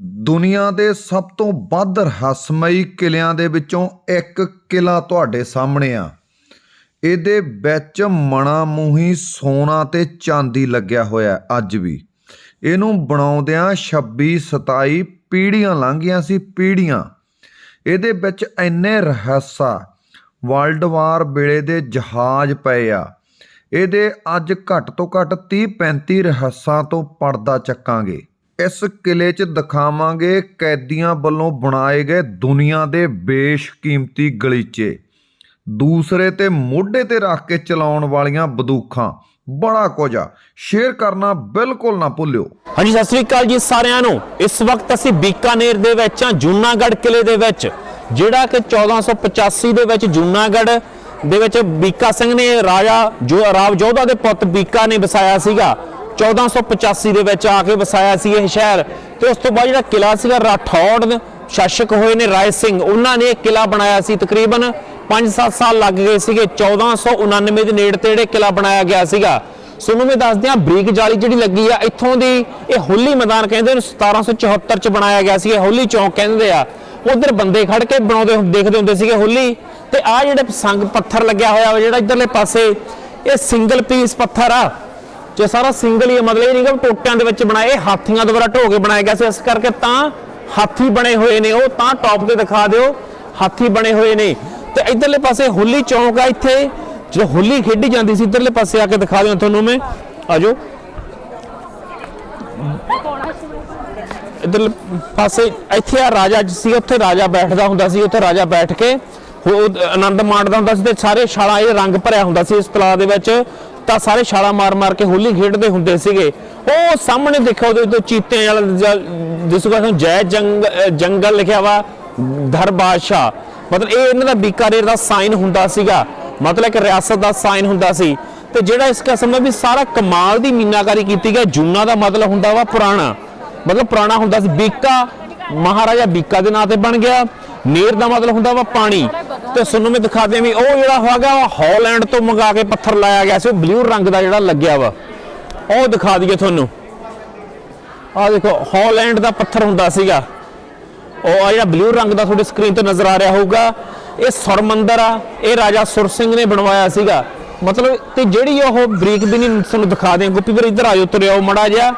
ਦੁਨੀਆ ਦੇ ਸਭ ਤੋਂ ਵੱਧ ਰਹੱਸਮਈ ਕਿਲਿਆਂ ਦੇ ਵਿੱਚੋਂ ਇੱਕ ਕਿਲਾ ਤੁਹਾਡੇ ਸਾਹਮਣੇ ਆ। ਇਹਦੇ ਵਿੱਚ ਮਣਾ ਮੂੰਹੀ ਸੋਨਾ ਤੇ ਚਾਂਦੀ ਲੱਗਿਆ ਹੋਇਆ ਅੱਜ ਵੀ। ਇਹਨੂੰ ਬਣਾਉਂਦਿਆਂ 26-27 ਪੀੜ੍ਹੀਆਂ ਲੰਘ ਗਈਆਂ ਸੀ, ਪੀੜ੍ਹੀਆਂ। ਇਹਦੇ ਵਿੱਚ ਇੰਨੇ ਰਹੱਸ ਆ, ਵਰਲਡ ਵਾਰ ਵੇਲੇ ਦੇ ਜਹਾਜ਼ ਪਏ ਆ। ਇਹਦੇ ਅੱਜ ਘੱਟ ਤੋਂ ਘੱਟ 30-35 ਰਹੱਸਾਂ ਤੋਂ ਪਰਦਾ ਚੱਕਾਂਗੇ। ਇਸ ਕਿਲੇ 'ਚ ਦਿਖਾਵਾਂਗੇ ਕੈਦੀਆਂ ਵੱਲੋਂ ਬਣਾਏ ਗਏ ਦੁਨੀਆ ਦੇ ਬੇਸ਼ਕੀਮਤੀ ਗਲੀਚੇ, ਦੂਸਰੇ ਤੇ ਮੋਢੇ ਤੇ ਰੱਖ ਕੇ ਚਲਾਉਣ ਵਾਲੀਆਂ ਬੰਦੂਕਾਂ, बड़ा कुछ आ। शेयर करना बिल्कुल ना भुल्लिओ। हाँ जी, सत श्री अकाल जी सारिਆਂ ਨੂੰ। इस वक्त ਅਸੀਂ बीकानेर ਦੇ ਵਿੱਚ जूनागढ़ किले ਦੇ ਵਿੱਚ, ਜਿਹੜਾ कि 1485 ਦੇ ਵਿੱਚ जूनागढ़ ਦੇ ਵਿੱਚ बीका ਸਿੰਘ ਨੇ ਰਾਜਾ ਰਾਵ ਜੋਧਾ ਦੇ ਪੁੱਤ बीका ਨੇ ਵਸਾਇਆ ਸੀਗਾ। 1485 ਦੇ ਵਿੱਚ ਆ ਕੇ ਵਸਾਇਆ ਸੀ ਇਹ ਸ਼ਹਿਰ। ਤੇ ਉਸ ਤੋਂ ਬਾਅਦ ਜਿਹੜਾ ਕਿਲਾ ਸੀਗਾ ਰਾਠੌੜ ਸ਼ਾਸਕ ਹੋਏ ਨੇ ਰਾਏ ਸਿੰਘ, ਉਹਨਾਂ ਨੇ ਇਹ ਕਿਲਾ ਬਣਾਇਆ ਸੀ। ਤਕਰੀਬਨ 5-7 ਸਾਲ ਲੱਗ ਗਏ ਸੀਗੇ। 1499 ਦੇ ਨੇੜੇ ਤੇੜੇ ਕਿਲਾ ਬਣਾਇਆ ਗਿਆ ਸੀਗਾ। ਤੁਹਾਨੂੰ ਮੈਂ ਦੱਸਦੇ ਹਾਂ ਬਰੀਕ ਜਾਲੀ ਜਿਹੜੀ ਲੱਗੀ ਆ ਇੱਥੋਂ ਦੀ, ਇਹ ਹੋਲੀ ਮੈਦਾਨ ਕਹਿੰਦੇ ਨੇ। 1774 ਚ ਬਣਾਇਆ ਗਿਆ ਸੀ, ਇਹ ਹੋਲੀ ਚੌਂਕ ਕਹਿੰਦੇ ਆ। ਉਧਰ ਬੰਦੇ ਖੜ ਕੇ ਬਣਾਉਂਦੇ ਦੇਖਦੇ ਹੁੰਦੇ ਸੀਗੇ ਹੋਲੀ। ਤੇ ਆ ਜਿਹੜੇ ਸੰਗ ਪੱਥਰ ਲੱਗਿਆ ਹੋਇਆ ਜਿਹੜਾ ਇਧਰਲੇ ਪਾਸੇ, ਇਹ ਸਿੰਗਲ ਪੀਸ ਪੱਥਰ ਆ, ਜੇ ਸਾਰਾ ਸਿੰਗਲ ਹੀ, ਮਤਲਬ ਇਹ ਨਹੀਂ ਕਿ ਟੋਟਿਆਂ ਦੇ ਵਿੱਚ ਬਣਾਏ, ਹਾਥੀਆਂ ਦੁਆਰਾ ਢੋ ਕੇ ਬਣਾਇਆ ਗਿਆ ਸੀ। ਇਸ ਕਰਕੇ ਤਾਂ ਹਾਥੀ ਬਣੇ ਹੋਏ ਨੇ, ਉਹ ਤਾਂ ਟੌਪ ਤੇ ਦਿਖਾ ਦਿਓ, ਹਾਥੀ ਬਣੇ ਹੋਏ ਨੇ। ਤੇ ਇਧਰਲੇ ਪਾਸੇ ਹੋਲੀ ਚੌਂਕ ਆ, ਇੱਥੇ ਜੋ ਹੋਲੀ ਖੇਡੀ ਜਾਂਦੀ ਸੀ। ਇਧਰਲੇ ਪਾਸੇ ਆ ਕੇ ਦਿਖਾ ਦਿਆਂ ਤੁਹਾਨੂੰ ਮੈਂ, ਆਜੋ। ਇਧਰਲੇ ਪਾਸੇ ਇੱਥੇ ਆ ਰਾਜਾ ਸੀ, ਉੱਥੇ ਰਾਜਾ ਬੈਠਦਾ ਹੁੰਦਾ ਸੀ। ਉੱਥੇ ਰਾਜਾ ਬੈਠ ਕੇ ਆਨੰਦ ਮਾਣਦਾ ਹੁੰਦਾ ਸੀ। ਤੇ ਸਾਰੇ ਛਾਲਾਂ ਇਹ ਰੰਗ ਭਰਿਆ ਹੁੰਦਾ ਸੀ ਇਸ ਤਲਾਅ ਦੇ ਵਿੱਚ, ਤਾਂ ਸਾਰੇ ਛਾਲਾਂ ਮਾਰ ਮਾਰ ਕੇ ਹੋਲੀ ਖੇਡਦੇ ਹੁੰਦੇ ਸੀਗੇ। ਉਹ ਸਾਹਮਣੇ ਦੇਖੋ ਉਹਦੇ ਉੱਤੇ ਚੀਤੇ ਵਾਲਾ ਜਿਸੂਗਾ ਜੈ ਜੰਗਲ ਲਿਖਿਆ ਵਾ, ਧਰ ਬਾਦਸ਼ਾਹ, ਮਤਲਬ ਇਹ ਇਹਨਾਂ ਦਾ बीकानेर ਦਾ ਸਾਈਨ ਹੁੰਦਾ ਸੀਗਾ, ਮਤਲਬ ਇੱਕ ਰਿਆਸਤ ਦਾ ਸਾਈਨ ਹੁੰਦਾ ਸੀ। ਤੇ ਜਿਹੜਾ ਇਸ ਕਿਸਮ ਦਾ ਵੀ ਸਾਰਾ ਕਮਾਲ ਦੀ ਮੀਨਾਕਾਰੀ ਕੀਤੀ ਗਈ। ਜੂਨਾ ਦਾ ਮਤਲਬ ਹੁੰਦਾ ਵਾ ਪੁਰਾਣਾ, ਮਤਲਬ ਪੁਰਾਣਾ ਹੁੰਦਾ ਸੀ। बीका ਮਹਾਰਾਜਾ बीका ਦੇ ਨਾਂ ਤੇ ਬਣ ਗਿਆ। नेर ਦਾ ਮਤਲਬ ਹੁੰਦਾ ਵਾ ਪਾਣੀ। ਤੇ ਤੁਹਾਨੂੰ ਮੈਂ ਦਿਖਾ ਦਿਆਂ ਵੀ ਉਹ ਜਿਹੜਾ ਹੈਗਾ ਵਾ ਹਾਲੈਂਡ ਤੋਂ ਮੰਗਾ ਕੇ ਪੱਥਰ ਲਾਇਆ ਗਿਆ ਸੀ, ਉਹ ਬਲੂ ਰੰਗ ਦਾ ਜਿਹੜਾ ਲੱਗਿਆ ਵਾ, ਉਹ ਦਿਖਾ ਦਈਏ ਤੁਹਾਨੂੰ। ਆਹ ਦੇਖੋ ਹਾਲੈਂਡ ਦਾ ਪੱਥਰ ਹੁੰਦਾ ਸੀਗਾ, ਉਹ ਆ ਜਿਹੜਾ ਬਲੂ ਰੰਗ ਦਾ ਤੁਹਾਡੀ ਸਕਰੀਨ ਤੇ ਨਜ਼ਰ ਆ ਰਿਹਾ ਹੋਊਗਾ। ਇਹ ਸੁਰ ਮੰਦਰ ਆ, ਇਹ ਰਾਜਾ ਸੁਰ ਸਿੰਘ ਨੇ ਬਣਵਾਇਆ ਸੀਗਾ। ਮਤਲਬ ਤੇ ਜਿਹੜੀ ਉਹ ਬਰੀਕ ਵੀ ਨਹੀਂ ਤੁਹਾਨੂੰ ਦਿਖਾ ਦਿਆਂ। ਗੁੱਪੀ ਵੀਰ ਇੱਧਰ ਆਜੋ, ਤੁਰਿਓ ਮੜਾ ਜਿਹਾ।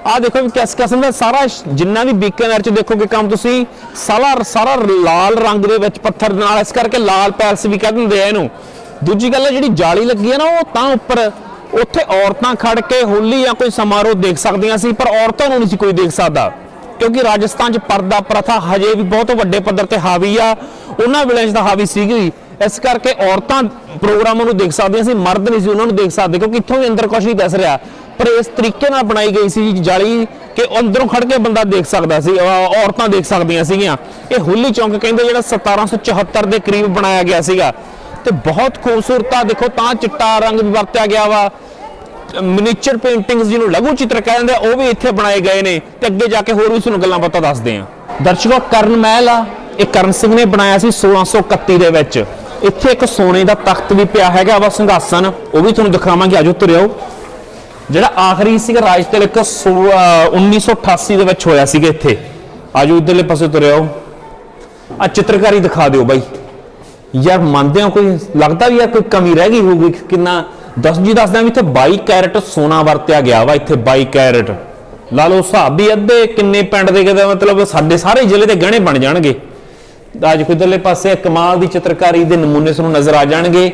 ਆ ਦੇਖੋ ਵੀ ਕਿਸ ਕਿਸਮ ਦਾ ਸਾਰਾ ਜਿੰਨਾ ਵੀ बीकानेर ਚ ਦੇਖੋਗੇ ਕੰਮ ਤੁਸੀਂ, ਸਾਰਾ ਲਾਲ ਰੰਗ ਦੇ ਵਿੱਚ ਪੱਥਰ ਦੇ ਨਾਲ, ਇਸ ਕਰਕੇ ਲਾਲ ਪੈਲਸ ਵੀ ਕਹਿ ਦਿੰਦੇ ਆ ਇਹਨੂੰ। ਦੂਜੀ ਗੱਲ ਜਿਹੜੀ ਜਾਲੀ ਲੱਗੀ ਹੈ ਨਾ, ਉਹ ਤਾਂ ਉੱਪਰ, ਉੱਥੇ ਔਰਤਾਂ ਖੜ ਕੇ ਹੋਲੀ ਜਾਂ ਕੋਈ ਸਮਾਰੋਹ ਦੇਖ ਸਕਦੀਆਂ ਸੀ, ਪਰ ਔਰਤਾਂ ਨੂੰ ਨਹੀਂ ਸੀ ਕੋਈ ਦੇਖ ਸਕਦਾ, ਕਿਉਂਕਿ ਰਾਜਸਥਾਨ 'ਚ ਪਰਦਾ ਪ੍ਰਥਾ ਹਜੇ ਵੀ ਬਹੁਤ ਵੱਡੇ ਪੱਧਰ ਤੇ ਹਾਵੀ ਆ। ਉਹਨਾਂ ਵੇਲੇ 'ਚ ਤਾਂ ਹਾਵੀ ਸੀਗੀ, ਇਸ ਕਰਕੇ ਔਰਤਾਂ ਪ੍ਰੋਗਰਾਮਾਂ ਨੂੰ ਦੇਖ ਸਕਦੀਆਂ ਸੀ, ਮਰਦ ਨਹੀਂ ਸੀ ਉਹਨਾਂ ਨੂੰ ਦੇਖ ਸਕਦੇ, ਕਿਉਂਕਿ ਇੱਥੋਂ ਵੀ ਅੰਦਰ ਕੁਝ ਨਹੀਂ ਦਿਸ ਰਿਹਾ। ਪਰ ਇਸ ਤਰੀਕੇ ਨਾਲ ਬਣਾਈ ਗਈ ਸੀ ਜਾਲੀ ਕਿ ਅੰਦਰੋਂ ਖੜ ਕੇ ਬੰਦਾ ਦੇਖ ਸਕਦਾ ਸੀ, ਔਰਤਾਂ ਦੇਖ ਸਕਦੀਆਂ ਸੀਗੀਆਂ। ਇਹ ਹੋਲੀ ਚੌਂਕ ਕਹਿੰਦੇ ਜਿਹੜਾ 1774 ਦੇ ਕਰੀਬ ਬਣਾਇਆ ਗਿਆ ਸੀਗਾ। ਤੇ ਬਹੁਤ ਖੂਬਸੂਰਤ ਆ, ਦੇਖੋ ਤਾਂ ਚਿੱਟਾ ਰੰਗ ਵੀ ਵਰਤਿਆ ਗਿਆ ਵਾ। ਮਿਨੀਚਰ ਪੇਂਟਿੰਗਸ ਜਿਹਨੂੰ ਲਘੂ ਚਿੱਤਰ ਕਹਿੰਦੇ ਆ, ਉਹ ਵੀ ਇੱਥੇ ਬਣਾਏ ਗਏ ਨੇ। ਤੇ ਅੱਗੇ ਜਾ ਕੇ ਹੋਰ ਵੀ ਤੁਹਾਨੂੰ ਗੱਲਾਂ ਬਾਤਾਂ ਦੱਸਦੇ ਆ। ਦਰਸ਼ਕੋ ਕਰਨ ਮਹਿਲ ਆ, ਇਹ ਕਰਨ ਸਿੰਘ ਨੇ ਬਣਾਇਆ ਸੀ 1631 ਦੇ ਵਿੱਚ। ਇੱਥੇ ਇੱਕ ਸੋਨੇ ਦਾ ਤਖਤ ਵੀ ਪਿਆ ਹੈਗਾ ਵਾ, ਸਿੰਘਾਸਨ, ਉਹ ਵੀ ਤੁਹਾਨੂੰ ਦਿਖਾਵਾਂਗੇ। ਆਜੋ ਤੁਰਿਓ। ਜਿਹੜਾ ਆਖਰੀ ਸੀਗਾ ਰਾਜ ਤਿਲਕ 1988 ਦੇ ਵਿੱਚ ਹੋਇਆ ਸੀਗਾ ਇੱਥੇ। ਆਜੋ ਇੱਧਰਲੇ ਪਾਸੇ ਤੁਰਿਓ। ਆ ਚਿੱਤਰਕਾਰੀ ਦਿਖਾ ਦਿਓ ਬਾਈ ਯਾਰ, ਮੰਨਦੇ ਹੋ ਕੋਈ ਲੱਗਦਾ ਵੀ ਯਾਰ ਕੋਈ ਕਮੀ ਰਹਿ ਗਈ ਹੋਊਗੀ। ਕਿੰਨਾ ਦੱਸਦਾ ਵੀ ਇੱਥੇ 22 ਕੈਰਟ ਸੋਨਾ ਵਰਤਿਆ ਗਿਆ ਵਾ। ਇੱਥੇ 22 ਕੈਰਟ ਲਾ ਲਓ ਹਿਸਾਬ ਵੀ, ਅੱਧੇ ਕਿੰਨੇ ਪਿੰਡ ਦੇ ਕਿਤੇ, ਮਤਲਬ ਸਾਡੇ ਸਾਰੇ ਜ਼ਿਲ੍ਹੇ ਦੇ ਗਹਿਣੇ ਬਣ ਜਾਣਗੇ। ਅੱਜ ਇਧਰਲੇ ਪਾਸੇ ਕਮਾਲ ਦੀ ਚਿੱਤਰਕਾਰੀ ਦੇ ਨਮੂਨੇ ਤੁਹਾਨੂੰ ਨਜ਼ਰ ਆ ਜਾਣਗੇ।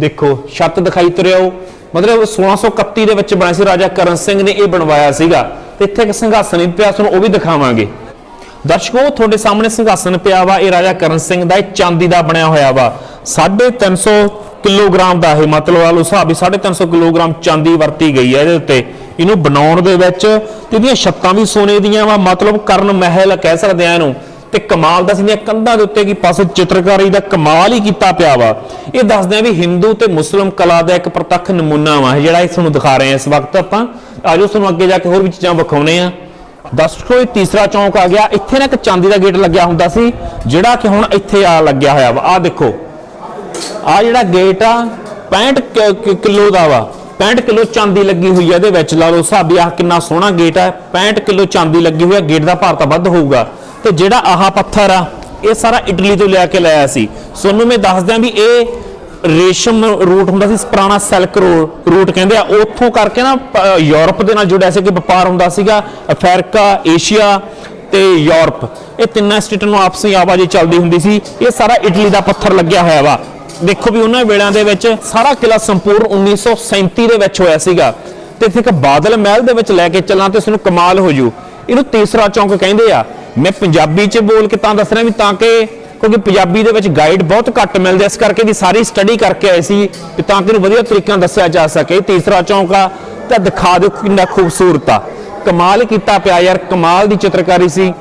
ਦੇਖੋ ਛੱਤ ਦਿਖਾਈ ਤੁਰਿਓ, ਮਤਲਬ 1631 ਦੇ ਵਿੱਚ ਬਣਿਆ ਸੀ, ਰਾਜਾ ਕਰਨ ਸਿੰਘ ਨੇ ਇਹ ਬਣਵਾਇਆ ਸੀਗਾ। ਤੇ ਇੱਥੇ ਇੱਕ ਸਿੰਘਾਸਨ ਵੀ ਪਿਆ, ਤੁਹਾਨੂੰ ਉਹ ਵੀ ਦਿਖਾਵਾਂਗੇ। ਦਰਸ਼ਕੋ ਤੁਹਾਡੇ ਸਾਹਮਣੇ ਸਿੰਘਾਸਨ ਪਿਆ ਵਾ, ਇਹ ਰਾਜਾ ਕਰਨ ਸਿੰਘ ਦਾ, ਇਹ ਚਾਂਦੀ ਦਾ ਬਣਿਆ ਹੋਇਆ ਵਾ। 350 ਕਿਲੋਗ੍ਰਾਮ ਦਾ ਇਹ, ਮਤਲਬ ਆ ਲਓ ਹਿਸਾਬ ਵੀ 350 ਕਿਲੋਗ੍ਰਾਮ ਚਾਂਦੀ ਵਰਤੀ ਗਈ ਹੈ ਇਹਦੇ ਉੱਤੇ, ਇਹਨੂੰ ਬਣਾਉਣ ਦੇ ਵਿੱਚ। ਇਹਦੀਆਂ ਛੱਤਾਂ ਵੀ ਸੋਨੇ ਦੀਆਂ ਵਾ, ਮਤਲਬ ਕਰਨ ਮਹਿਲ ਕਹਿ ਸਕਦੇ ਆ ਇਹਨੂੰ। ਤੇ ਕਮਾਲ ਦਾ ਸੀ ਕੰਧਾਂ ਦੇ ਉੱਤੇ ਕੀ ਪਾਸੇ ਚਿੱਤਰਕਾਰੀ ਦਾ ਕਮਾਲ ਹੀ ਕੀਤਾ ਪਿਆ ਵਾ। ਇਹ ਦੱਸਦੇ ਆ ਵੀ ਹਿੰਦੂ ਤੇ ਮੁਸਲਿਮ ਕਲਾ ਦਾ ਇੱਕ ਪ੍ਰਤੱਖ ਨਮੂਨਾ ਵਾ ਜਿਹੜਾ ਇਹ ਤੁਹਾਨੂੰ ਦਿਖਾ ਰਹੇ ਆ ਇਸ ਵਕਤ ਆਪਾਂ। ਆਜੋ ਤੁਹਾਨੂੰ ਅੱਗੇ ਜਾ ਕੇ ਹੋਰ ਵੀ ਚੀਜ਼ਾਂ ਵਿਖਾਉਣੇ ਆ। ਦਰਸ਼ਕੋ ਇਹ ਤੀਸਰਾ ਚੌਂਕ ਆ ਗਿਆ। ਇੱਥੇ ਨਾ ਇੱਕ ਚਾਂਦੀ ਦਾ ਗੇਟ ਲੱਗਿਆ ਹੁੰਦਾ ਸੀ, ਜਿਹੜਾ ਕਿ ਹੁਣ ਇੱਥੇ ਆ ਲੱਗਿਆ ਹੋਇਆ ਵਾ। ਆ ਦੇਖੋ, ਆ ਜਿਹੜਾ ਗੇਟ ਆ 65 ਕਿਲੋ ਦਾ ਵਾ। 65 ਕਿਲੋ ਚਾਂਦੀ ਲੱਗੀ ਹੋਈ ਹੈ ਇਹਦੇ ਵਿੱਚ। ਲਾ ਲਓ ਹਿਸਾਬ ਵੀ ਆਹ ਕਿੰਨਾ ਸੋਹਣਾ ਗੇਟ ਹੈ, 65 ਕਿਲੋ ਚਾਂਦੀ ਲੱਗੀ ਹੋਈ ਹੈ। ਗੇਟ ਦਾ ਭਾਰ ਤਾਂ ਵੱਧ ਹੋਊਗਾ। ਤੇ ਜਿਹੜਾ ਆਹ ਪੱਥਰ ਆ ਇਹ ਸਾਰਾ ਇਟਲੀ ਤੋਂ ਲਿਆ ਕੇ ਲਾਇਆ ਸੀ। ਤੁਹਾਨੂੰ ਮੈਂ ਦੱਸ ਦਿਆਂ ਵੀ ਇਹ ਰੇਸ਼ਮ ਰੂਟ ਹੁੰਦਾ ਸੀ, ਪੁਰਾਣਾ ਸਿਲਕ ਰੂਟ ਕਹਿੰਦੇ ਆ, ਉੱਥੋਂ ਕਰਕੇ ਨਾ ਯੂਰਪ ਦੇ ਨਾਲ ਜੁੜਿਆ ਸੀ ਕਿ ਵਪਾਰ ਹੁੰਦਾ ਸੀਗਾ। ਅਫਰੀਕਾ, ਏਸ਼ੀਆ ਤੇ ਯੂਰਪ, ਇਹ ਤਿੰਨਾਂ ਸਟੇਟਾਂ ਨੂੰ ਆਪਸੀ ਆਵਾਜਾਈ ਚੱਲਦੀ ਹੁੰਦੀ ਸੀ। ਇਹ ਸਾਰਾ ਇਟਲੀ ਦਾ ਪੱਥਰ ਲੱਗਿਆ ਹੋਇਆ ਵਾ। ਦੇਖੋ ਵੀ ਉਹਨਾਂ ਵੇਲਿਆਂ ਦੇ ਵਿੱਚ ਸਾਰਾ ਕਿਲਾ ਸੰਪੂਰਨ 1937 ਦੇ ਵਿੱਚ ਹੋਇਆ ਸੀਗਾ। ਤੇ ਇੱਥੇ ਇੱਕ ਬਾਦਲ ਮਹਿਲ ਦੇ ਵਿੱਚ ਲੈ ਕੇ ਚੱਲਾਂ ਤੇ ਤੁਹਾਨੂੰ ਕਮਾਲ ਹੋ ਜੂ। ਇਹਨੂੰ ਤੀਸਰਾ ਚੌਂਕ ਕਹਿੰਦੇ ਆ। ਮੈਂ ਪੰਜਾਬੀ 'ਚ ਬੋਲ ਕੇ ਤਾਂ ਦੱਸ ਰਿਹਾ ਵੀ ਤਾਂ ਕਿ ਕਿਉਂਕਿ ਪੰਜਾਬੀ ਦੇ ਵਿੱਚ ਗਾਈਡ ਬਹੁਤ ਘੱਟ ਮਿਲਦੇ, ਇਸ ਕਰਕੇ ਵੀ ਸਾਰੀ ਸਟੱਡੀ ਕਰਕੇ ਆਏ ਸੀ ਤੇ ਤਾਂ ਕਿ ਇਹਨੂੰ ਵਧੀਆ ਤਰੀਕੇ ਨਾਲ ਦੱਸਿਆ ਜਾ ਸਕੇ। ਤੀਸਰਾ ਚੌਂਕ ਆ ਤਾਂ ਦਿਖਾ ਦਿਓ ਕਿੰਨਾ ਖੂਬਸੂਰਤ ਆ। ਕਮਾਲ ਕੀਤਾ ਪਿਆ ਯਾਰ, ਕਮਾਲ ਦੀ ਚਿੱਤਰਕਾਰੀ ਸੀ।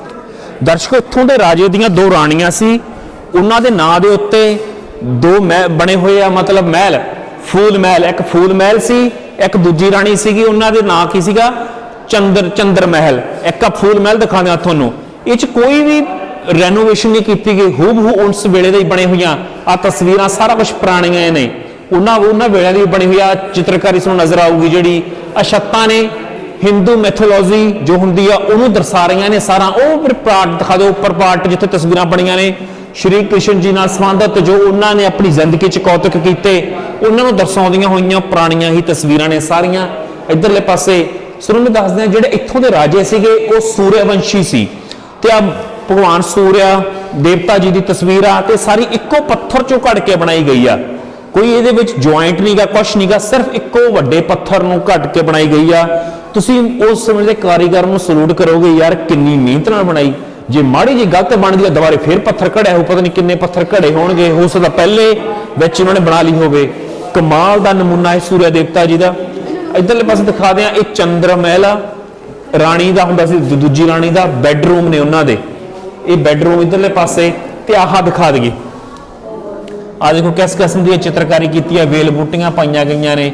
ਦਰਸ਼ਕੋ, ਇੱਥੋਂ ਦੇ ਰਾਜੇ ਦੀਆਂ 2 ਰਾਣੀਆਂ ਸੀ, ਉਹਨਾਂ ਦੇ ਨਾਂ ਦੇ ਉੱਤੇ 2 ਬਣੇ ਹੋਏ ਆ, ਮਤਲਬ ਮਹਿਲ। ਫੂਲ ਮਹਿਲ, ਇੱਕ ਫੂਲ ਮਹਿਲ ਸੀ, ਇੱਕ ਦੂਜੀ ਰਾਣੀ ਸੀਗੀ, ਉਹਨਾਂ ਦੇ ਨਾਂ ਕੀ ਸੀਗਾ? ਚੰਦਰ ਮਹਿਲ। ਇੱਕ ਆ ਫੂਲ ਮਹਿਲ ਦਿਖਾ ਦਿਆਂ ਤੁਹਾਨੂੰ। ਇਹ 'ਚ ਕੋਈ ਵੀ ਰੈਨੋਵੇਸ਼ਨ ਨਹੀਂ ਕੀਤੀ ਗਈ, ਹੂਬਹੂ ਉਸ ਵੇਲੇ ਦੇ ਹੀ ਬਣੇ ਹੋਈਆਂ। ਆ ਤਸਵੀਰਾਂ ਸਾਰਾ ਕੁਝ ਪੁਰਾਣੀਆਂ ਨੇ, ਉਹਨਾਂ ਵੇਲਿਆਂ ਦੀ ਬਣੀ ਹੋਈ ਆ ਚਿੱਤਰਕਾਰੀ ਤੁਹਾਨੂੰ ਨਜ਼ਰ ਆਊਗੀ। ਜਿਹੜੀ ਆ ਛੱਤਾਂ ਨੇ ਹਿੰਦੂ ਮੈਥੋਲੋਜੀ ਜੋ ਹੁੰਦੀ ਆ ਉਹਨੂੰ ਦਰਸਾ ਰਹੀਆਂ ਨੇ ਸਾਰਾ। ਉਹ ਫਿਰ ਪਾਰਟ ਦਿਖਾ ਦਿਓ, ਉੱਪਰ ਪਾਰਟ ਜਿੱਥੇ ਤਸਵੀਰਾਂ ਬਣੀਆਂ ਨੇ ਸ਼੍ਰੀ ਕ੍ਰਿਸ਼ਨ ਜੀ ਨਾਲ ਸੰਬੰਧਿਤ, ਜੋ ਉਹਨਾਂ ਨੇ ਆਪਣੀ ਜ਼ਿੰਦਗੀ 'ਚ ਕੌਤਕ ਕੀਤੇ, ਉਹਨਾਂ ਨੂੰ ਦਰਸਾਉਂਦੀਆਂ ਹੋਈਆਂ ਪੁਰਾਣੀਆਂ ਹੀ ਤਸਵੀਰਾਂ ਨੇ ਸਾਰੀਆਂ। ਇੱਧਰਲੇ ਪਾਸੇ ਤੁਹਾਨੂੰ ਦੱਸਦੇ ਆ ਜਿਹੜੇ ਇੱਥੋਂ ਦੇ ਰਾਜੇ ਸੀਗੇ ਉਹ ਸੂਰਯਵੰਸ਼ੀ ਸੀ। ਤੇ ਆ ਭਗਵਾਨ ਸੂਰਿਆ ਦੇਵਤਾ ਜੀ ਦੀ ਤਸਵੀਰ ਆ ਤੇ ਸਾਰੀ ਇੱਕੋ ਪੱਥਰ 'ਚੋਂ ਘੜ ਕੇ ਬਣਾਈ ਗਈ ਆ। ਕੋਈ ਇਹਦੇ ਵਿੱਚ ਜੁਆਇੰਟ ਨਹੀਂਗਾ, ਕੁਛ ਨਹੀਂਗਾ, ਸਿਰਫ ਇੱਕੋ ਵੱਡੇ ਪੱਥਰ ਨੂੰ ਘੜ ਕੇ ਬਣਾਈ ਗਈ ਆ। ਤੁਸੀਂ ਉਸ ਸਮੇਂ ਦੇ ਕਾਰੀਗਰ ਨੂੰ ਸਲੂਟ ਕਰੋਗੇ ਯਾਰ, ਕਿੰਨੀ ਮਿਹਨਤ ਨਾਲ ਬਣਾਈ। ਜੇ ਮਾੜੀ ਜੀ ਗਲਤ ਬਣਦੀ ਆ ਦੁਬਾਰੇ ਫੇਰ ਪੱਥਰ ਘੜਿਆ ਹੋ, ਪਤਾ ਨਹੀਂ ਕਿੰਨੇ ਪੱਥਰ ਘੜੇ ਹੋਣਗੇ, ਹੋ ਸਕਦਾ ਪਹਿਲੇ ਵਿੱਚ ਉਹਨਾਂ ਨੇ ਬਣਾ ਲਈ ਹੋਵੇ। ਕਮਾਲ ਦਾ ਨਮੂਨਾ ਹੈ ਸੂਰਿਆ ਦੇਵਤਾ ਜੀ ਦਾ। ਇੱਧਰਲੇ ਪਾਸੇ ਦਿਖਾ ਦਿਆਂ, ਇਹ ਚੰਦਰ ਮਹਿਲ ਆ, ਰਾਣੀ ਦਾ ਹੁੰਦਾ ਸੀ, ਦੂਜੀ ਰਾਣੀ ਦਾ ਬੈਡਰੂਮ ਨੇ ਉਹਨਾਂ ਦੇ। ਇਹ ਬੈਡਰੂਮ ਇੱਧਰਲੇ ਪਾਸੇ। ਤੇ ਆਹ ਦਿਖਾ ਦਈਏ, ਆ ਦੇਖੋ ਕਿਸ ਕਿਸਮ ਦੀ ਚਿੱਤਰਕਾਰੀ ਕੀਤੀ ਹੈ, ਵੇਲ ਬੂਟੀਆਂ ਪਾਈਆਂ ਗਈਆਂ ਨੇ।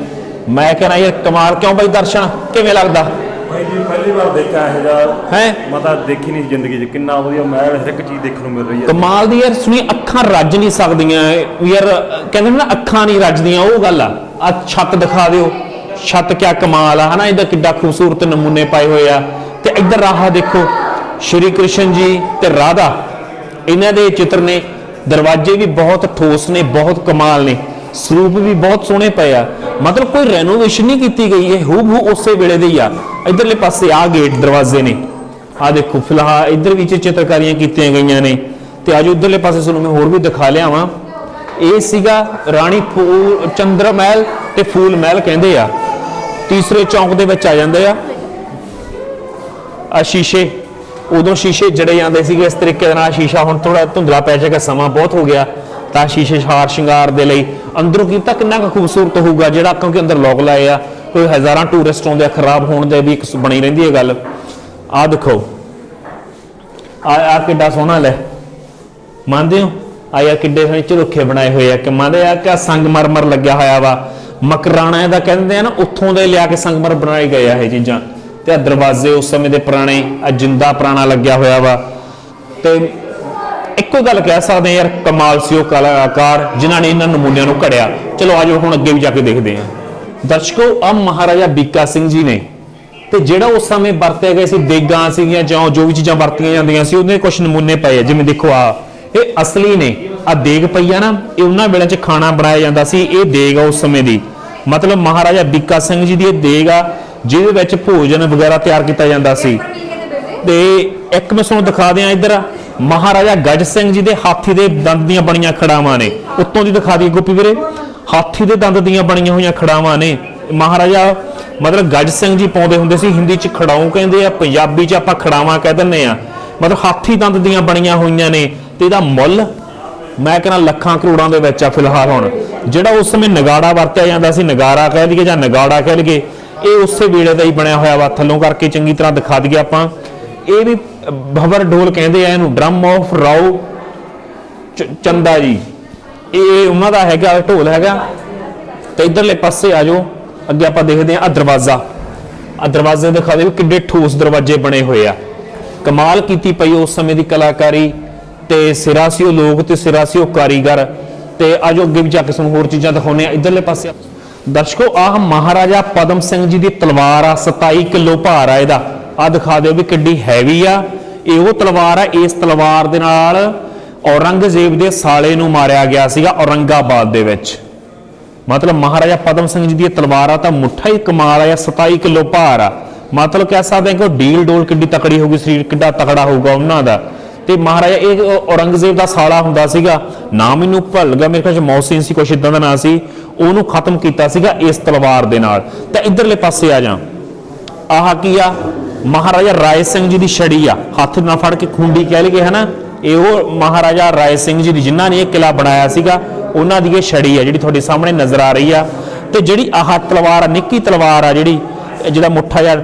ਮੈਂ ਕਹਿੰਦਾ ਯਾਰ ਕਮਾਲ। ਕਿਉਂ ਬਾਈ ਦਰਸ਼ਨ, ਕਿਵੇਂ ਲੱਗਦਾ? ਭਾਈ ਜੀ ਪਹਿਲੀ ਵਾਰ ਦੇਖਿਆ ਇਹ ਜਾ ਹੈ, ਮਤਲਬ ਦੇਖੀ ਨਹੀਂ ਜ਼ਿੰਦਗੀ 'ਚ। ਕਿੰਨਾ ਵਧੀਆ ਮਹਿਲ, ਹਰ ਇੱਕ ਚੀਜ਼ ਦੇਖਣ ਨੂੰ ਮਿਲ ਰਹੀ ਹੈ। ਕਮਾਲ ਦੀ ਯਾਰ, ਸੁਣੀ ਅੱਖਾਂ ਰੱਜ ਨਹੀਂ ਸਕਦੀਆਂ ਯਾਰ, ਕਹਿੰਦੇ ਨਾ ਅੱਖਾਂ ਨਹੀਂ ਰੱਜਦੀਆਂ, ਉਹ ਗੱਲ ਆ। ਆ ਛੱਤ ਦਿਖਾ ਦਿਓ, ਛੱਤ ਕਿਆ ਕਮਾਲ ਆ ਹਨਾ, ਇਹਦਾ ਕਿੱਡਾ ਖੂਬਸੂਰਤ ਨਮੂਨੇ ਪਾਏ ਹੋਏ ਆ। ਤੇ ਇੱਧਰ ਰਾਹ ਦੇਖੋ, ਸ਼੍ਰੀ ਕ੍ਰਿਸ਼ਨ ਜੀ ਤੇ ਰਾਧਾ, ਇਹਨਾਂ ਦੇ ਚਿੱਤਰ ਨੇ। ਦਰਵਾਜ਼ੇ ਵੀ ਬਹੁਤ ਠੋਸ ਨੇ, ਬਹੁਤ ਕਮਾਲ ਨੇ, ਸਰੂਪ ਵੀ ਬਹੁਤ ਸੋਹਣੇ ਪਏ ਆ। ਮਤਲਬ ਕੋਈ ਰੈਨੋਵੇਸ਼ਨ ਨਹੀਂ ਕੀਤੀ ਗਈ, ਇਹ ਹੂਬਹੂ ਉਸੇ ਵੇਲੇ ਦੇ ਹੀ ਆ। ਇੱਧਰਲੇ ਪਾਸੇ ਆ ਗੇਟ ਦਰਵਾਜ਼ੇ ਨੇ, ਆ ਦੇਖੋ। ਫਿਲਹਾਲ ਇੱਧਰ ਵੀ ਚਿੱਤਰਕਾਰੀਆਂ ਕੀਤੀਆਂ ਗਈਆਂ ਨੇ। ਤੇ ਆਜੋ ਇੱਧਰਲੇ ਪਾਸੇ ਤੁਹਾਨੂੰ ਮੈਂ ਹੋਰ ਵੀ ਦਿਖਾ ਲਿਆਵਾਂ। ਇਹ ਸੀਗਾ ਰਾਣੀ ਚੰਦਰ ਮਹਿਲ ਤੇ ਫੂਲ ਮਹਿਲ ਕਹਿੰਦੇ ਆ। ਤੀਸਰੇ ਚੌਂਕ ਦੇ ਵਿੱਚ ਆ ਜਾਂਦੇ ਆ ਸ਼ੀਸ਼ੇ। ਉਦੋਂ ਸ਼ੀਸ਼ੇ ਜੜੇ ਜਾਂਦੇ ਸੀਗੇ ਇਸ ਤਰੀਕੇ ਦੇ ਨਾਲ। ਸ਼ੀਸ਼ਾ ਹੁਣ ਥੋੜਾ ਧੁੰਦਲਾ ਪੈ ਜਾਏਗਾ, ਸਮਾਂ ਬਹੁਤ ਹੋ ਗਿਆ, ਤਾਂ ਸ਼ੀਸ਼ੇ ਹਾਰ ਸ਼ਿੰਗਾਰ ਦੇ ਲਈ ਅੰਦਰੋਂ ਕੀਤਾ ਕਿੰਨਾ ਕੁ ਖੂਬਸੂਰਤ ਹੋਊਗਾ, ਜਿਹੜਾ ਕਿਉਂਕਿ ਅੰਦਰ ਲੋਕ ਲਾਏ ਆ। ਕੋਈ ਹਜ਼ਾਰਾਂ ਟੂਰਿਸਟ ਆਉਂਦੇ ਆ, ਖਰਾਬ ਹੋਣ ਦੇ ਵੀ ਇੱਕ ਬਣੀ ਰਹਿੰਦੀ ਹੈ ਗੱਲ। ਆਹ ਦੇਖੋ, ਆ ਕਿੱਡਾ ਸੋਹਣਾ ਲੈ, ਮੰਨਦੇ ਹੋ? ਆ ਯਾਰ ਕਿੱਡੇ ਸੋਹਣੇ ਝਰੁੱਖੇ ਬਣਾਏ ਹੋਏ ਆ, ਕਿ ਮੰਨਦੇ ਆ ਕਿ ਸੰਗਮਰਮਰ ਲੱਗਿਆ ਹੋਇਆ ਵਾ। ਮਕਰਾਣਾ ਇਹਦਾ ਕਹਿੰਦੇ ਆ ਨਾ, ਉੱਥੋਂ ਦੇ ਲਿਆ ਕੇ ਸੰਗਮਰ ਬਣਾਏ ਗਏ ਆ ਇਹ ਚੀਜ਼ਾਂ। ਤੇ ਆ ਦਰਵਾਜ਼ੇ ਉਸ ਸਮੇਂ ਦੇ ਪੁਰਾਣੇ, ਆ ਜਿੰਦਾ ਪੁਰਾਣਾ ਲੱਗਿਆ ਹੋਇਆ ਵਾ। ਤੇ ਇੱਕੋ ਗੱਲ ਕਹਿ ਸਕਦੇ ਯਾਰ, ਕਮਾਲ ਸੀ ਉਹ ਕਲਾਕਾਰ ਜਿਨ੍ਹਾਂ ਨੇ ਇਹਨਾਂ ਨਮੂਨਿਆਂ ਨੂੰ ਘੜਿਆ। ਚਲੋ ਆਜੋ ਹੁਣ ਅੱਗੇ ਵੀ ਜਾ ਕੇ ਦੇਖਦੇ ਹਾਂ। ਦਰਸ਼ਕੋ, ਆ ਮਹਾਰਾਜਾ ਬੀਕਾ ਸਿੰਘ ਜੀ ਨੇ, ਤੇ ਜਿਹੜਾ ਉਸ ਸਮੇਂ ਵਰਤੇ ਗਏ ਸੀ ਦੇਗਾਂ ਸੀਗੀਆਂ, ਜੋ ਵੀ ਚੀਜ਼ਾਂ ਵਰਤੀਆਂ ਜਾਂਦੀਆਂ ਸੀ, ਉਹਦੇ ਕੁਝ ਨਮੂਨੇ ਪਏ ਆ। ਜਿਵੇਂ ਦੇਖੋ, ਆ ਇਹ ਅਸਲੀ ਨੇ। ਆ ਦੇਗ ਪਈ ਆ ਨਾ, ਇਹ ਉਹਨਾਂ ਵੇਲੇ 'ਚ ਖਾਣਾ ਬਣਾਇਆ ਜਾਂਦਾ ਸੀ। ਇਹ ਦੇਗ ਆ ਉਸ ਸਮੇਂ ਦੀ, ਮਤਲਬ ਮਹਾਰਾਜਾ ਬੀਕਾ ਸਿੰਘ ਜੀ ਦੀ ਇਹ ਦੇਗ ਆ, ਜਿਹਦੇ ਵਿੱਚ ਭੋਜਨ ਵਗੈਰਾ ਤਿਆਰ ਕੀਤਾ ਜਾਂਦਾ ਸੀ। ਤੇ ਇੱਕ ਮੈਂ ਤੁਹਾਨੂੰ ਦਿਖਾ ਦਿਆਂ, ਇੱਧਰ ਮਹਾਰਾਜਾ ਗੱਜ ਸਿੰਘ ਜੀ ਦੇ ਹਾਥੀ ਦੇ ਦੰਦ ਦੀਆਂ ਬਣੀਆਂ ਖੜਾਵਾਂ ਨੇ। ਉੱਤੋਂ ਦੀ ਦਿਖਾ ਦਈਏ ਗੋਪੀ ਵੀਰੇ, ਹਾਥੀ ਦੇ ਦੰਦ ਦੀਆਂ ਬਣੀਆਂ ਹੋਈਆਂ ਖੜਾਵਾਂ ਨੇ। ਮਹਾਰਾਜਾ ਮਤਲਬ ਗੱਜ ਸਿੰਘ ਜੀ ਪਾਉਂਦੇ ਹੁੰਦੇ ਸੀ, ਹਿੰਦੀ 'ਚ ਖੜਾਊ ਕਹਿੰਦੇ ਆ, ਪੰਜਾਬੀ 'ਚ ਆਪਾਂ ਖੜਾਵਾਂ ਕਹਿ ਦਿੰਦੇ ਆ। ਮਤਲਬ ਹਾਥੀ ਦੰਦ ਦੀਆਂ ਬਣੀਆਂ ਹੋਈਆਂ ਨੇ। ਤੇ ਇਹਦਾ ਮੁੱਲ ਮੈਂ ਕਹਿੰਦਾ ਲੱਖਾਂ ਕਰੋੜਾਂ ਦੇ ਵਿੱਚ ਆ ਫਿਲਹਾਲ। ਹੁਣ ਜਿਹੜਾ ਉਸ ਸਮੇਂ ਨਗਾੜਾ ਵਰਤਿਆ ਜਾਂਦਾ ਸੀ, ਨਗਾਰਾ ਕਹਿ ਲਈਏ ਜਾਂ ਨਗਾੜਾ ਕਹਿ ਲਈਏ, ਇਹ ਉਸੇ ਵੇਲੇ ਦਾ ਹੀ ਬਣਿਆ ਹੋਇਆ ਵਾ। ਥੱਲੋਂ ਕਰਕੇ ਚੰਗੀ ਤਰ੍ਹਾਂ ਦਿਖਾ ਦਈਏ ਆਪਾਂ। ਇਹ ਵੀ ਭਵਰ ਢੋਲ ਕਹਿੰਦੇ ਆ ਇਹਨੂੰ, ਡਰਮ ਆਫ ਰਾਓ ਚੰਦਾ ਜੀ, ਇਹ ਉਹਨਾਂ ਦਾ ਹੈਗਾ ਢੋਲ ਹੈਗਾ। ਤੇ ਇਧਰਲੇ ਪਾਸੇ ਆ ਜਾਓ, ਅੱਗੇ ਆਪਾਂ ਦੇਖਦੇ ਹਾਂ। ਆ ਦਰਵਾਜ਼ੇ ਦਿਖਾ ਦੇ ਕਿੱਡੇ ਠੋਸ ਦਰਵਾਜ਼ੇ ਬਣੇ ਹੋਏ ਆ। ਕਮਾਲ ਕੀਤੀ ਪਈ ਉਸ ਸਮੇਂ ਦੀ ਕਲਾਕਾਰੀ। ਤੇ ਸਿਰਾ ਸੀ ਉਹ ਲੋਕ ਤੇ ਸਿਰਾ ਸੀ ਉਹ ਕਾਰੀਗਰ। ਤੇ ਆਜੋ ਅੱਗੇ ਵੀ ਜਾ ਕੇ ਸਾਨੂੰ ਹੋਰ ਚੀਜ਼ਾਂ ਦਿਖਾਉਂਦੇ ਆ। ਇਧਰਲੇ ਪਾਸੇ ਦਰਸ਼ਕੋ ਆਹ ਮਹਾਰਾਜਾ ਪਦਮ ਸਿੰਘ ਜੀ ਦੀ ਤਲਵਾਰ ਆ, 27 ਕਿਲੋ ਭਾਰ ਆ ਇਹਦਾ। ਆ ਦਿਖਾ ਦਿਓ ਵੀ ਕਿੱਡੀ ਹੈਵੀ ਆ। ਇਹ ਉਹ ਤਲਵਾਰ ਆ, ਇਸ ਤਲਵਾਰ ਦੇ ਨਾਲ ਔਰੰਗਜ਼ੇਬ ਦੇ ਸਾਲੇ ਨੂੰ ਮਾਰਿਆ ਗਿਆ ਸੀਗਾ ਔਰੰਗਾਬਾਦ ਦੇ ਵਿੱਚ। ਮਤਲਬ ਮਹਾਰਾਜਾ ਪਦਮ ਸਿੰਘ ਜੀ ਦੀ ਤਲਵਾਰ ਆ ਤਾਂ ਮੁੱਠਾ ਹੀ ਕਮਾਲ ਆ, 27 ਕਿਲੋ ਭਾਰ ਆ। ਮਤਲਬ ਕਹਿ ਸਕਦੇ ਹਾਂ ਕਿ ਉਹ ਡੀਲ ਡੋਲ ਕਿੱਡੀ ਤਕੜੀ ਹੋਊਗੀ, ਸਰੀਰ ਕਿੱਡਾ ਤਕੜਾ ਹੋਊਗਾ ਉਹਨਾਂ ਦਾ। ਤੇ ਮਹਾਰਾਜਾ ਇਹ ਔਰੰਗਜ਼ੇਬ ਦਾ ਸਾਲਾ ਹੁੰਦਾ ਸੀਗਾ, ਨਾਮ ਮੈਨੂੰ ਭੁੱਲ ਗਿਆ, ਮੇਰੇ ਖਿਆਲ ਚ ਮੌਸੀਨ ਸੀ, ਕੁਛ ਇਦਾਂ ਦਾ ਨਾਂ ਸੀ। ਉਹਨੂੰ ਖਤਮ ਕੀਤਾ ਸੀਗਾ ਇਸ ਤਲਵਾਰ ਦੇ ਨਾਲ। ਤਾਂ ਇਧਰਲੇ ਪਾਸੇ ਆ ਜਾ, ਆਹ ਕੀ ਆ, ਮਹਾਰਾਜਾ ਰਾਏ ਸਿੰਘ ਜੀ ਦੀ ਛੜੀ ਆ, ਹੱਥ ਨਾਲ ਫੜ ਕੇ ਖੁੰਡੀ ਕਹਿ ਲਈਏ ਹਨਾ। ਇਹ ਉਹ ਮਹਾਰਾਜਾ ਰਾਏ ਸਿੰਘ ਜੀ ਦੀ ਜਿਨ੍ਹਾਂ ਨੇ ਇਹ ਕਿਲਾ ਬਣਾਇਆ ਸੀਗਾ, ਉਹਨਾਂ ਦੀ ਇਹ ਛੜੀ ਆ ਜਿਹੜੀ ਤੁਹਾਡੇ ਸਾਹਮਣੇ ਨਜ਼ਰ ਆ ਰਹੀ ਆ। ਤੇ ਜਿਹੜੀ ਆਹ ਤਲਵਾਰ ਆ, ਨਿੱਕੀ ਤਲਵਾਰ ਆ ਜਿਹੜੀ, ਜਿਹਦਾ ਮੁੱਠਾ ਜਿਹਾ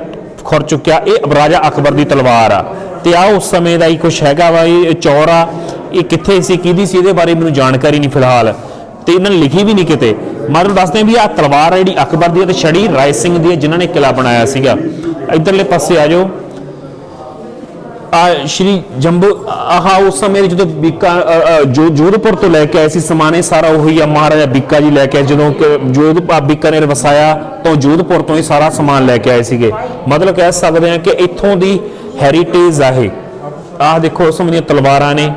ਖੁਰ ਚੁੱਕਿਆ, ਇਹ ਰਾਜਾ ਅਕਬਰ ਦੀ ਤਲਵਾਰ ਆ। ਤੇ ਆ ਉਸ ਸਮੇਂ ਦਾ ਹੀ ਕੁਛ ਹੈਗਾ ਵਾ, ਇਹ ਚੌਰ ਆ, ਇਹ ਕਿੱਥੇ ਸੀ, ਕਿਹਦੀ ਸੀ, ਇਹਦੇ ਬਾਰੇ ਮੈਨੂੰ ਜਾਣਕਾਰੀ ਨਹੀਂ ਫਿਲਹਾਲ, ਤੇ ਇਹਨਾਂ ਨੇ ਲਿਖੀ ਵੀ ਨਹੀਂ ਕਿਤੇ। ਮਤਲਬ ਦੱਸਦੇ ਵੀ ਆਹ ਤਲਵਾਰ ਜਿਹੜੀ ਅਕਬਰ ਦੀ ਹੈ ਤੇ ਛੜੀ ਰਾਏ ਸਿੰਘ ਦੀ ਹੈ, ਜਿਨ੍ਹਾਂ ਨੇ ਕਿਲਾ ਬਣਾਇਆ ਸੀਗਾ। ਇਧਰਲੇ ਪਾਸੇ ਆ ਜਾਓ, ਆ ਸ਼੍ਰੀ ਜੰਬੂ, ਆਹ ਉਸ ਸਮੇਂ ਜਦੋਂ ਬੀਕਾ ਜੋਧਪੁਰ ਤੋਂ ਲੈ ਕੇ ਆਏ ਸੀ ਸਮਾਨੇ, ਸਾਰਾ ਉਹੀ ਆ, ਮਹਾਰਾਜਾ ਬੀਕਾ ਜੀ ਲੈ ਕੇ ਜਦੋਂ ਬੀਕਾਨੇਰ ਵਸਾਇਆ ਤਾਂ ਜੋਧਪੁਰ ਤੋਂ ਹੀ ਸਾਰਾ ਸਮਾਨ ਲੈ ਕੇ ਆਏ ਸੀਗੇ। ਮਤਲਬ ਕਹਿ ਸਕਦੇ ਹਾਂ ਕਿ ਇੱਥੋਂ ਦੀ ਹੈਰੀਟੇਜ ਆ ਇਹ। ਆਹ ਦੇਖੋ ਉਸ ਸਮੇਂ ਦੀਆਂ ਤਲਵਾਰਾਂ ਨੇ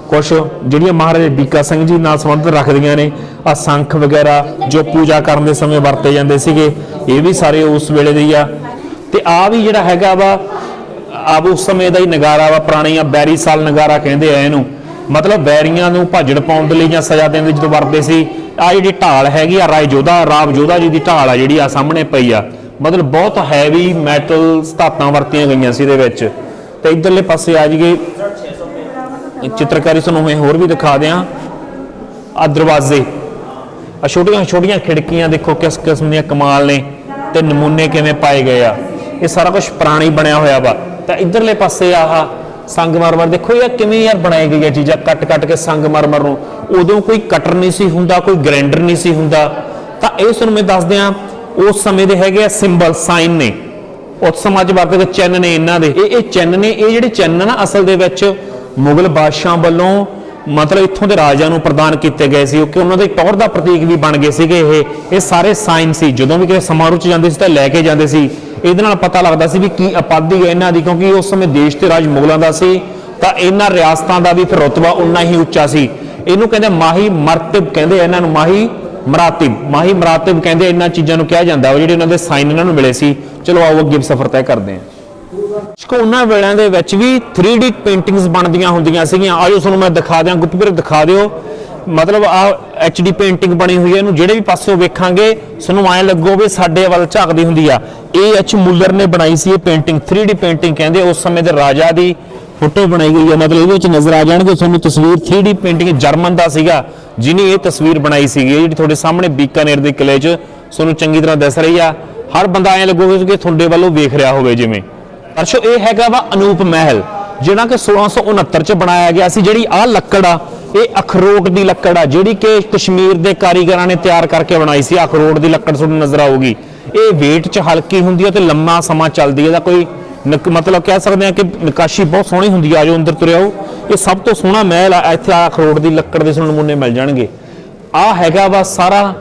ਕੁਛ ਜਿਹੜੀਆਂ ਮਹਾਰਾਜਾ ਬੀਕਾ ਸਿੰਘ ਜੀ ਨਾਲ ਸੰਬੰਧ ਰੱਖਦੀਆਂ ਨੇ। ਆ ਸੰਖ ਵਗੈਰਾ ਜੋ ਪੂਜਾ ਕਰਨ ਦੇ ਸਮੇਂ ਵਰਤੇ ਜਾਂਦੇ ਸੀਗੇ, ਇਹ ਵੀ ਸਾਰੇ ਉਸ ਵੇਲੇ ਦੇ ਹੀ ਆ। ਤੇ ਆ ਵੀ ਜਿਹੜਾ ਹੈਗਾ ਵਾ, ਆਪ ਉਸ ਸਮੇਂ ਦਾ ਹੀ ਨਗਾਰਾ ਵਾ, ਪੁਰਾਣੀਆਂ ਬੈਰੀ ਸਾਲ ਨਗਾਰਾ ਕਹਿੰਦੇ ਆ ਇਹਨੂੰ। ਮਤਲਬ ਬੈਰੀਆਂ ਨੂੰ ਭਾਜੜ ਪਾਉਣ ਦੇ ਲਈ ਜਾਂ ਸਜ਼ਾ ਦੇਣ ਦੇ ਜਦੋਂ ਵਰਤੇ ਸੀ। ਆ ਜਿਹੜੀ ਢਾਲ ਹੈਗੀ ਆ ਰਾਵ ਜੋਧਾ ਜੀ ਦੀ ਢਾਲ ਆ ਜਿਹੜੀ ਆ ਸਾਹਮਣੇ ਪਈ ਆ। ਮਤਲਬ ਬਹੁਤ ਹੈਵੀ ਮੈਟਲ ਧਾਤਾਂ ਵਰਤੀਆਂ ਗਈਆਂ ਸੀ ਇਹਦੇ ਵਿੱਚ। ਤੇ ਇਧਰਲੇ ਪਾਸੇ ਆ ਜਾਈਏ, ਚਿੱਤਰਕਾਰੀ ਤੁਹਾਨੂੰ ਮੈਂ ਹੋਰ ਵੀ ਦਿਖਾ ਦਿਆਂ। ਆ ਦਰਵਾਜ਼ੇ, ਆ ਛੋਟੀਆਂ ਛੋਟੀਆਂ ਖਿੜਕੀਆਂ ਦੇਖੋ ਕਿਸ ਕਿਸਮ ਦੀਆਂ ਕਮਾਲ ਨੇ, ਤੇ ਨਮੂਨੇ ਕਿਵੇਂ ਪਾਏ ਗਏ ਆ। ਇਹ ਸਾਰਾ ਕੁਝ ਪੁਰਾਣੀ ਬਣਿਆ ਹੋਇਆ ਵਾ। ਤਾਂ ਇਧਰਲੇ ਪਾਸੇ ਆਹ ਸੰਗਮਰਮਰ ਦੇਖੋ ਯਾਰ ਕਿਵੇਂ ਯਾਰ ਬਣਾਈ ਗਈ ਹੈ ਚੀਜ਼ਾਂ, ਕੱਟ ਕੱਟ ਕੇ ਸੰਗਮਰਮਰ ਨੂੰ। ਉਦੋਂ ਕੋਈ ਕਟਰ ਨਹੀਂ ਸੀ ਹੁੰਦਾ, ਕੋਈ ਗ੍ਰਾਈਂਡਰ ਨਹੀਂ ਸੀ ਹੁੰਦਾ। ਤਾਂ ਇਹ ਤੁਹਾਨੂੰ ਮੈਂ ਦੱਸ ਦਿਆਂ, ਉਸ ਸਮੇਂ ਦੇ ਹੈਗੇ ਆ ਸਿੰਬਲ, ਸਾਈਨ ਨੇ, ਉਸ ਸਮਾਜ ਵਰਤੇ ਚਿੰਨ੍ਹ ਨੇ ਇਹਨਾਂ ਦੇ। ਇਹ ਚਿੰਨ੍ਹ ਨੇ, ਇਹ ਜਿਹੜੇ ਚਿੰਨ੍ਹ ਨਾ ਅਸਲ ਦੇ ਵਿੱਚ ਮੁਗਲ ਬਾਦਸ਼ਾਹ ਵੱਲੋਂ ਮਤਲਬ ਇੱਥੋਂ ਦੇ ਰਾਜਿਆਂ ਨੂੰ ਪ੍ਰਦਾਨ ਕੀਤੇ ਗਏ ਸੀ, ਕਿਉਂਕਿ ਉਹਨਾਂ ਦੇ ਟੌਹਰ ਦਾ ਪ੍ਰਤੀਕ ਵੀ ਬਣ ਗਏ ਸੀਗੇ ਇਹ ਸਾਰੇ ਸਾਈਨ ਸੀ। ਜਦੋਂ ਵੀ ਕਿਸੇ ਸਮਾਰੋਹ 'ਚ ਜਾਂਦੇ ਸੀ ਤਾਂ ਲੈ ਕੇ ਜਾਂਦੇ ਸੀ। ਇਹਦੇ ਨਾਲ ਪਤਾ ਲੱਗਦਾ ਸੀ ਵੀ ਕੀ ਆਬਾਦੀ ਹੈ ਇਹਨਾਂ ਦੀ, ਕਿਉਂਕਿ ਉਸ ਸਮੇਂ ਦੇਸ਼ ਤੇ ਰਾਜ ਮੁਗਲਾਂ ਦਾ ਸੀ। ਤਾਂ ਇਹਨਾਂ ਰਿਆਸਤਾਂ ਦਾ ਵੀ ਫਿਰ ਰੁਤਬਾ ਉਨਾ ਹੀ ਉੱਚਾ ਸੀ। ਇਹਨੂੰ ਕਹਿੰਦੇ ਮਾਹੀ ਮਰਤਬ ਕਹਿੰਦੇ, ਇਹਨਾਂ ਨੂੰ ਮਾਹੀ ਮਰਾਤਬ ਕਹਿੰਦੇ। ਇਹਨਾਂ ਚੀਜ਼ਾਂ ਨੂੰ ਕਿਹਾ ਜਾਂਦਾ ਜਿਹੜੇ ਉਹਨਾਂ ਦੇ ਸਾਈਨ ਇਹਨਾਂ ਨੂੰ ਮਿਲੇ ਸੀ। ਚਲੋ ਆਓ ਅੱਗੇ ਸਫ਼ਰ ਤੈਅ ਕਰਦੇ ਹਾਂ। ਉਹਨਾਂ ਵੇਲਿਆਂ ਦੇ ਵਿੱਚ ਵੀ 3D ਪੇਂਟਿੰਗਸ ਬਣਦੀਆਂ ਹੁੰਦੀਆਂ ਸੀਗੀਆਂ। ਆਜੋ ਤੁਹਾਨੂੰ ਮੈਂ ਦਿਖਾ ਦਿਆਂ, ਗੁੱਪੀਰ ਦਿਖਾ ਦਿਓ। ਮਤਲਬ ਆ HD ਪੇਂਟਿੰਗ ਬਣੀ ਹੋਈ ਹੈ, ਇਹਨੂੰ ਜਿਹੜੇ ਵੀ ਪਾਸਿਓਂ ਵੇਖਾਂਗੇ ਸਾਨੂੰ ਐਂ ਲੱਗੋ ਵੀ ਸਾਡੇ ਵੱਲ ਝਾਕਦੀ ਹੁੰਦੀ ਆ। AH ਮੁੱਲਰ ਨੇ ਬਣਾਈ ਸੀ ਇਹ ਪੇਂਟਿੰਗ, 3D ਪੇਂਟਿੰਗ ਕਹਿੰਦੇ। ਉਸ ਸਮੇਂ ਦੇ ਰਾਜਾ ਦੀ ਫੋਟੋ ਬਣਾਈ ਗਈ ਹੈ। ਮਤਲਬ ਇਹਦੇ ਵਿੱਚ ਨਜ਼ਰ ਆ ਜਾਣਗੇ ਤੁਹਾਨੂੰ ਤਸਵੀਰ। 3D ਪੇਂਟਿੰਗ ਜਰਮਨ ਦਾ ਸੀਗਾ ਜਿਹਨੇ ਇਹ ਤਸਵੀਰ ਬਣਾਈ ਸੀਗੀ, ਜਿਹੜੀ ਤੁਹਾਡੇ ਸਾਹਮਣੇ ਬੀਕਾਨੇਰ ਦੇ ਕਿਲੇ 'ਚ ਤੁਹਾਨੂੰ ਚੰਗੀ ਤਰ੍ਹਾਂ ਦਿਸ ਰਹੀ ਆ। ਹਰ ਬੰਦਾ ਐਂ ਲੱਗੋਗੇ ਕਿ ਤੁਹਾਡੇ ਵੱਲੋਂ ਵੇਖ ਰਿਹਾ ਹੋਵੇ ਜਿਵੇਂ। ਅਰਸ਼ੋ ਇਹ ਹੈਗਾ ਵਾ ਅਨੂਪ ਮਹਿਲ, ਜਿਹੜਾ ਕਿ 1669 'ਚ ਬਣਾਇਆ ਗਿਆ ਸੀ। ਜਿਹੜੀ ਆਹ ਲੱਕੜ ਆ, ਇਹ ਅਖਰੋਟ ਦੀ ਲੱਕੜ ਆ, ਜਿਹੜੀ ਕਿ ਕਸ਼ਮੀਰ ਦੇ ਕਾਰੀਗਰਾਂ ਨੇ ਤਿਆਰ ਕਰਕੇ ਬਣਾਈ ਸੀ। ਅਖਰੋਟ ਦੀ ਲੱਕੜ ਤੁਹਾਨੂੰ ਨਜ਼ਰ ਆਊਗੀ। ਇਹ weight 'ਚ ਹਲਕੀ ਹੁੰਦੀ ਹੈ ਤੇ ਲੰਮਾ ਸਮਾਂ ਚੱਲਦੀ ਹੈ। ਇਹਦਾ ਕੋਈ ਮਤਲਬ ਕਹਿ ਸਕਦੇ ਹਾਂ ਕਿ ਨਕਾਸ਼ੀ ਬਹੁਤ ਸੋਹਣੀ ਹੁੰਦੀ ਆ। ਜੋ ਅੰਦਰ ਤੁਰੇ ਆਓ, ਇਹ ਸਭ ਤੋਂ ਸੋਹਣਾ ਮਹਿਲ ਆ। ਇੱਥੇ ਆ ਅਖਰੋਟ ਦੀ ਲੱਕੜ ਦੇ ਤੁਹਾਨੂੰ ਨਮੂਨੇ ਮਿਲ ਜਾਣਗੇ। ਆਹ ਹੈਗਾ ਵਾ ਸਾਰਾ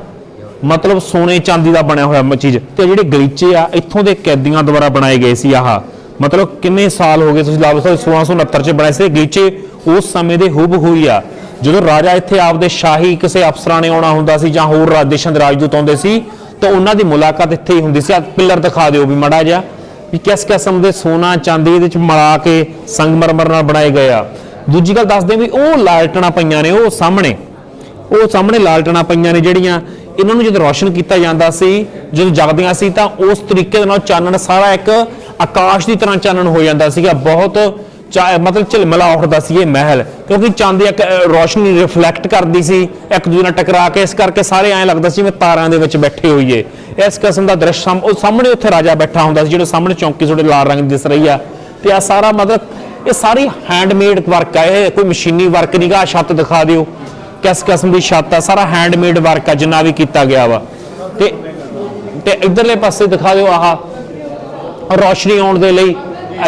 ਮਤਲਬ ਸੋਨੇ ਚਾਂਦੀ ਦਾ ਬਣਿਆ ਹੋਇਆ ਚੀਜ਼। ਤੇ ਜਿਹੜੇ ਗਲੀਚੇ ਆ ਇੱਥੋਂ ਦੇ ਕੈਦੀਆਂ ਦੁਆਰਾ ਬਣਾਏ ਗਏ ਸੀ। ਆਹ ਮਤਲਬ ਕਿੰਨੇ ਸਾਲ ਹੋ ਗਏ ਤੁਸੀਂ ਲਾ ਲਓ, 1669 'ਚ ਬਣਾਏ ਸੀ ਗਲੀਚੇ। ਉਸ ਸਮੇਂ ਦੇ ਹੂਬਹੂ ਹੀ ਆ। ਜਦੋਂ ਰਾਜਾ ਇੱਥੇ ਆਪਦੇ ਸ਼ਾਹੀ ਕਿਸੇ ਅਫਸਰਾਂ ਨੇ ਆਉਣਾ ਹੁੰਦਾ ਸੀ ਜਾਂ ਹੋਰ ਦੇਸ਼ਾਂ ਦੇ ਰਾਜਦੂਤ ਆਉਂਦੇ ਸੀ ਤਾਂ ਉਹਨਾਂ ਦੀ ਮੁਲਾਕਾਤ ਇੱਥੇ ਹੀ ਹੁੰਦੀ ਸੀ। ਆ ਪਿੱਲਰ ਦਿਖਾ ਦਿਓ ਵੀ ਮਾੜਾ ਜਿਹਾ ਵੀ ਕਿਸ ਕਿਸਮ ਦੇ ਸੋਨਾ ਚਾਂਦੀ ਇਹਦੇ 'ਚ ਮਿਲਾ ਕੇ ਸੰਗਮਰਮਰ ਨਾਲ ਬਣਾਏ ਗਏ ਆ। ਦੂਜੀ ਗੱਲ ਦੱਸਦੇ ਵੀ ਉਹ ਲਾਲਟਣਾ ਪਈਆਂ ਨੇ, ਉਹ ਸਾਹਮਣੇ ਲਾਲਟਣਾ ਪਈਆਂ ਨੇ ਜਿਹੜੀਆਂ, ਇਹਨਾਂ ਨੂੰ ਜਦੋਂ ਰੋਸ਼ਨ ਕੀਤਾ ਜਾਂਦਾ ਸੀ, ਜਦੋਂ ਜਗਦੀਆਂ ਸੀ ਤਾਂ ਉਸ ਤਰੀਕੇ ਦੇ ਨਾਲ ਚਾਨਣ ਸਾਰਾ ਇੱਕ ਆਕਾਸ਼ ਦੀ ਤਰ੍ਹਾਂ ਚਾਨਣ ਹੋ ਜਾਂਦਾ ਸੀਗਾ। ਬਹੁਤ ਮਤਲਬ ਝਿਲਮਿਲਾ ਉੱਠਦਾ ਸੀ ਇਹ ਮਹਿਲ, ਕਿਉਂਕਿ ਚਾਂਦੀ ਇੱਕ ਰੋਸ਼ਨੀ ਰਿਫਲੈਕਟ ਕਰਦੀ ਸੀ ਇੱਕ ਦੂਜੇ ਨਾਲ ਟਕਰਾ ਕੇ। ਇਸ ਕਰਕੇ ਸਾਰੇ ਐਂ ਲੱਗਦਾ ਸੀ ਜਿਵੇਂ ਤਾਰਿਆਂ ਦੇ ਵਿੱਚ ਬੈਠੇ ਹੋਈਏ। ਇਸ ਕਿਸਮ ਦਾ ਦ੍ਰਿਸ਼ ਉਹ ਸਾਹਮਣੇ ਉੱਥੇ ਰਾਜਾ ਬੈਠਾ ਹੁੰਦਾ ਸੀ, ਜਿਹੜੇ ਸਾਹਮਣੇ ਚੌਂਕੀ ਤੁਹਾਡੇ ਲਾਲ ਰੰਗ ਦਿਸ ਰਹੀ ਆ। ਤੇ ਆ ਸਾਰਾ ਮਤਲਬ ਇਹ ਸਾਰੀ ਹੈਂਡਮੇਡ ਵਰਕ ਆ, ਇਹ ਕੋਈ ਮਸ਼ੀਨੀ ਵਰਕ ਨਹੀਂਗਾ। ਛੱਤ ਦਿਖਾ ਦਿਓ ਕਿਸ ਕਿਸਮ ਦੀ ਛੱਤ ਆ, ਸਾਰਾ ਹੈਂਡਮੇਡ ਵਰਕ ਆ ਜਿੰਨਾ ਵੀ ਕੀਤਾ ਗਿਆ ਵਾ। ਤੇ ਇਧਰਲੇ ਪਾਸੇ ਦਿਖਾ ਦਿਓ, ਆਹ ਰੋਸ਼ਨੀ ਆਉਣ ਦੇ ਲਈ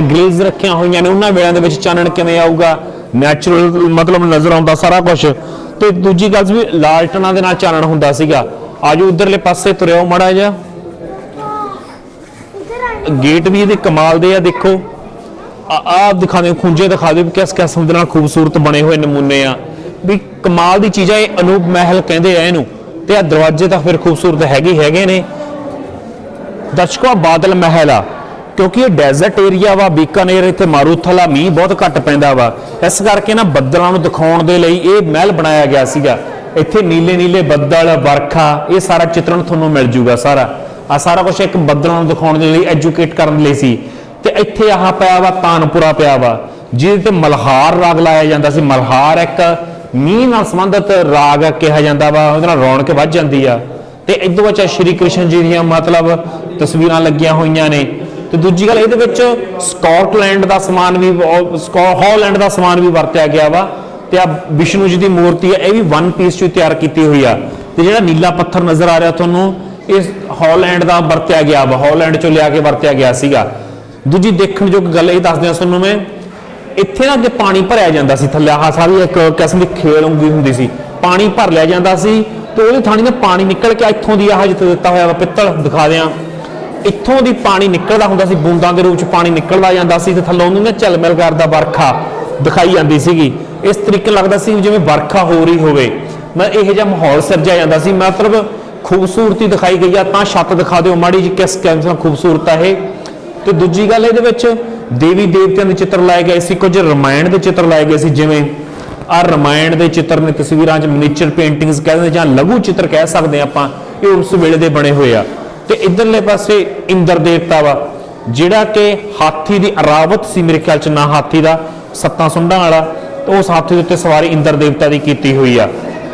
ਗ੍ਰਿਲਸ ਰੱਖੀਆਂ ਹੋਈਆਂ ਨੇ। ਉਹਨਾਂ ਵੇਲਿਆਂ ਦੇ ਵਿੱਚ ਚਾਨਣ ਕਿਵੇਂ ਆਊਗਾ, ਨੈਚੁਰਲ ਮਤਲਬ ਨਜ਼ਰ ਆਉਂਦਾ ਸਾਰਾ ਕੁਝ। ਤੇ ਦੂਜੀ ਗੱਲ ਵੀ ਲਾਲਟਨਾਂ ਦੇ ਨਾਲ ਚਾਨਣ ਹੁੰਦਾ ਸੀਗਾ। ਆਜੋ ਉਧਰਲੇ ਪਾਸੇ ਤੁਰਿਓ ਮਾੜਾ ਜਿਹਾ। ਗੇਟ ਵੀ ਇਹਦੇ ਕਮਾਲ ਦੇ ਆ, ਦੇਖੋ ਆ ਦਿਖਾ ਦਿਓ, ਖੁੰਝੇ ਦਿਖਾ ਦਿਓ ਕਿਸ ਕਿਸਮ ਦੇ ਨਾਲ ਖੂਬਸੂਰਤ ਬਣੇ ਹੋਏ ਨਮੂਨੇ ਆ, ਵੀ ਕਮਾਲ ਦੀ ਚੀਜ਼ ਆ। ਇਹ ਅਨੂਪ ਮਹਿਲ ਕਹਿੰਦੇ ਆ ਇਹਨੂੰ, ਤੇ ਆ ਦਰਵਾਜ਼ੇ ਤਾਂ ਫਿਰ ਖੂਬਸੂਰਤ ਹੈਗੇ ਨੇ। ਦਰਸ਼ਕੋ ਬਾਦਲ ਮਹਿਲ ਆ, ਕਿਉਂਕਿ ਇਹ ਡੈਜ਼ਰਟ ਏਰੀਆ ਵਾ, ਬੀਕਾਨੇਰ, ਇੱਥੇ ਮਾਰੂਥਲ ਆ, ਮੀਂਹ ਬਹੁਤ ਘੱਟ ਪੈਂਦਾ ਵਾ, ਇਸ ਕਰਕੇ ਨਾ ਬੱਦਲਾਂ ਨੂੰ ਦਿਖਾਉਣ ਦੇ ਲਈ ਇਹ ਮਹਿਲ ਬਣਾਇਆ ਗਿਆ ਸੀਗਾ। ਇੱਥੇ ਨੀਲੇ ਨੀਲੇ ਬੱਦਲ, ਵਰਖਾ, ਇਹ ਸਾਰਾ ਚਿੱਤਰਣ ਤੁਹਾਨੂੰ ਮਿਲ ਜੂਗਾ। ਆ ਸਾਰਾ ਕੁਝ ਇੱਕ ਬੱਦਲਾਂ ਨੂੰ ਦਿਖਾਉਣ ਦੇ ਲਈ, ਐਜੂਕੇਟ ਕਰਨ ਲਈ ਸੀ। ਤੇ ਇੱਥੇ ਆਹ ਪਿਆ ਵਾ ਤਾਨਪੁਰਾ ਪਿਆ ਵਾ, ਜਿਹਦੇ ਤੇ ਮਲਹਾਰ ਰਾਗ ਲਾਇਆ ਜਾਂਦਾ ਸੀ। ਮਲਹਾਰ ਇੱਕ ਮੀਂਹ ਨਾਲ ਸੰਬੰਧਿਤ ਰਾਗ ਕਿਹਾ ਜਾਂਦਾ ਵਾ, ਉਹਦੇ ਨਾਲ ਰੌਣਕ ਵੱਧ ਜਾਂਦੀ ਆ। ਤੇ ਇਦੋਂ ਵਿੱਚ ਸ਼੍ਰੀ ਕ੍ਰਿਸ਼ਨ ਜੀ ਦੀਆਂ ਮਤਲਬ ਤਸਵੀਰਾਂ ਲੱਗੀਆਂ ਹੋਈਆਂ ਨੇ। ਤੇ ਦੂਜੀ ਗੱਲ, ਇਹਦੇ ਵਿੱਚ ਸਕਾਟਲੈਂਡ ਦਾ ਸਮਾਨ ਵੀ, ਹਾਲੈਂਡ ਦਾ ਸਮਾਨ ਵੀ ਵਰਤਿਆ ਗਿਆ ਵਾ। ਤੇ ਆ ਵਿਸ਼ਨੂੰ ਜੀ ਦੀ ਮੂਰਤੀ ਹੈ, ਇਹ ਵੀ ਵਨ ਪੀਸ ਚ ਤਿਆਰ ਕੀਤੀ ਹੋਈ ਆ। ਤੇ ਜਿਹੜਾ ਨੀਲਾ ਪੱਥਰ ਨਜ਼ਰ ਆ ਰਿਹਾ ਤੁਹਾਨੂੰ, ਇਹ ਹਾਲੈਂਡ ਦਾ ਵਰਤਿਆ ਗਿਆ ਵਾ, ਹਾਲੈਂਡ ਚੋਂ ਲਿਆ ਕੇ ਵਰਤਿਆ ਗਿਆ ਸੀਗਾ। ਦੂਜੀ ਦੇਖਣਯੋਗ ਗੱਲ ਇਹ ਦੱਸਦਿਆਂ ਤੁਹਾਨੂੰ ਮੈਂ, ਇੱਥੇ ਨਾ ਅੱਗੇ ਪਾਣੀ ਭਰਿਆ ਜਾਂਦਾ ਸੀ ਥੱਲੇ, ਆਹ ਸਾਰੀ ਇੱਕ ਕਿਸਮ ਦੀ ਖੇਲ ਹੁੰਦੀ ਸੀ, ਪਾਣੀ ਭਰ ਲਿਆ ਜਾਂਦਾ ਸੀ। ਤੇ ਉਹਦੇ ਥਾਣੀ ਦਾ ਪਾਣੀ ਨਿਕਲ ਕੇ ਇੱਥੋਂ ਦੀ ਆਹ ਜਿੱਥੇ ਦਿੱਤਾ ਹੋਇਆ ਵਾ ਪਿੱਤਲ ਦਿਖਾ ਦਿਆਂ, ਇੱਥੋਂ ਦੀ ਪਾਣੀ ਨਿਕਲਦਾ ਹੁੰਦਾ ਸੀ, ਬੂੰਦਾਂ ਦੇ ਰੂਪ ਚ ਪਾਣੀ ਨਿਕਲਦਾ ਜਾਂਦਾ ਸੀ। ਤੇ ਥੱਲੋਂ ਉਹਨੂੰ ਨਾ ਝਲਮਲ ਕਰਦਾ ਵਰਖਾ ਦਿਖਾਈ ਜਾਂਦੀ ਸੀਗੀ। ਇਸ ਤਰੀਕੇ ਲੱਗਦਾ ਸੀ ਜਿਵੇਂ ਵਰਖਾ ਹੋ ਰਹੀ ਹੋਵੇ, ਮੈਂ ਇਹੋ ਜਿਹਾ ਮਾਹੌਲ ਸਿਰਜਿਆ ਜਾਂਦਾ ਸੀ। ਮਤਲਬ ਖੂਬਸੂਰਤੀ ਦਿਖਾਈ ਗਈ ਆ। ਤਾਂ ਛੱਤ ਦਿਖਾ ਦਿਓ ਮਾੜੀ ਜੀ, ਕਿਸ ਕਿਸਮ ਖੂਬਸੂਰਤ ਆ ਇਹ। ਤੇ ਦੂਜੀ ਗੱਲ, ਇਹਦੇ ਵਿੱਚ ਦੇਵੀ ਦੇਵਤਿਆਂ ਦੇ ਚਿੱਤਰ ਲਾਏ ਗਏ ਸੀ, ਕੁਝ ਰਮਾਇਣ ਦੇ ਚਿੱਤਰ ਲਾਏ ਗਏ ਸੀ, ਜਿਵੇਂ ਆ ਰਮਾਇਣ ਦੇ ਚਿੱਤਰ ਨੇ, ਤਸਵੀਰਾਂ 'ਚ ਮਿਨੀਚਰ ਪੇਂਟਿੰਗਸ ਕਹਿੰਦੇ ਜਾਂ ਲਘੂ ਚਿੱਤਰ ਕਹਿ ਸਕਦੇ ਆਪਾਂ, ਇਹ ਉਸ ਵੇਲੇ ਦੇ ਬਣੇ ਹੋਏ ਆ। ਤੇ ਇਧਰਲੇ ਪਾਸੇ ਇੰਦਰ ਦੇਵਤਾ ਵਾ, ਜਿਹੜਾ ਕਿ ਹਾਥੀ ਦੀ ਅਰਾਵਤ ਸੀ, ਮੇਰੇ ਖਿਆਲ 'ਚ ਨਾ ਹਾਥੀ ਦਾ, 7 ਸੁੰਡਾਂ ਵਾਲਾ, ਤੇ ਉਸ ਹਾਥੀ ਦੇ ਉੱਤੇ ਸਵਾਰੀ ਇੰਦਰ ਦੇਵਤਾ ਦੀ ਕੀਤੀ ਹੋਈ ਆ।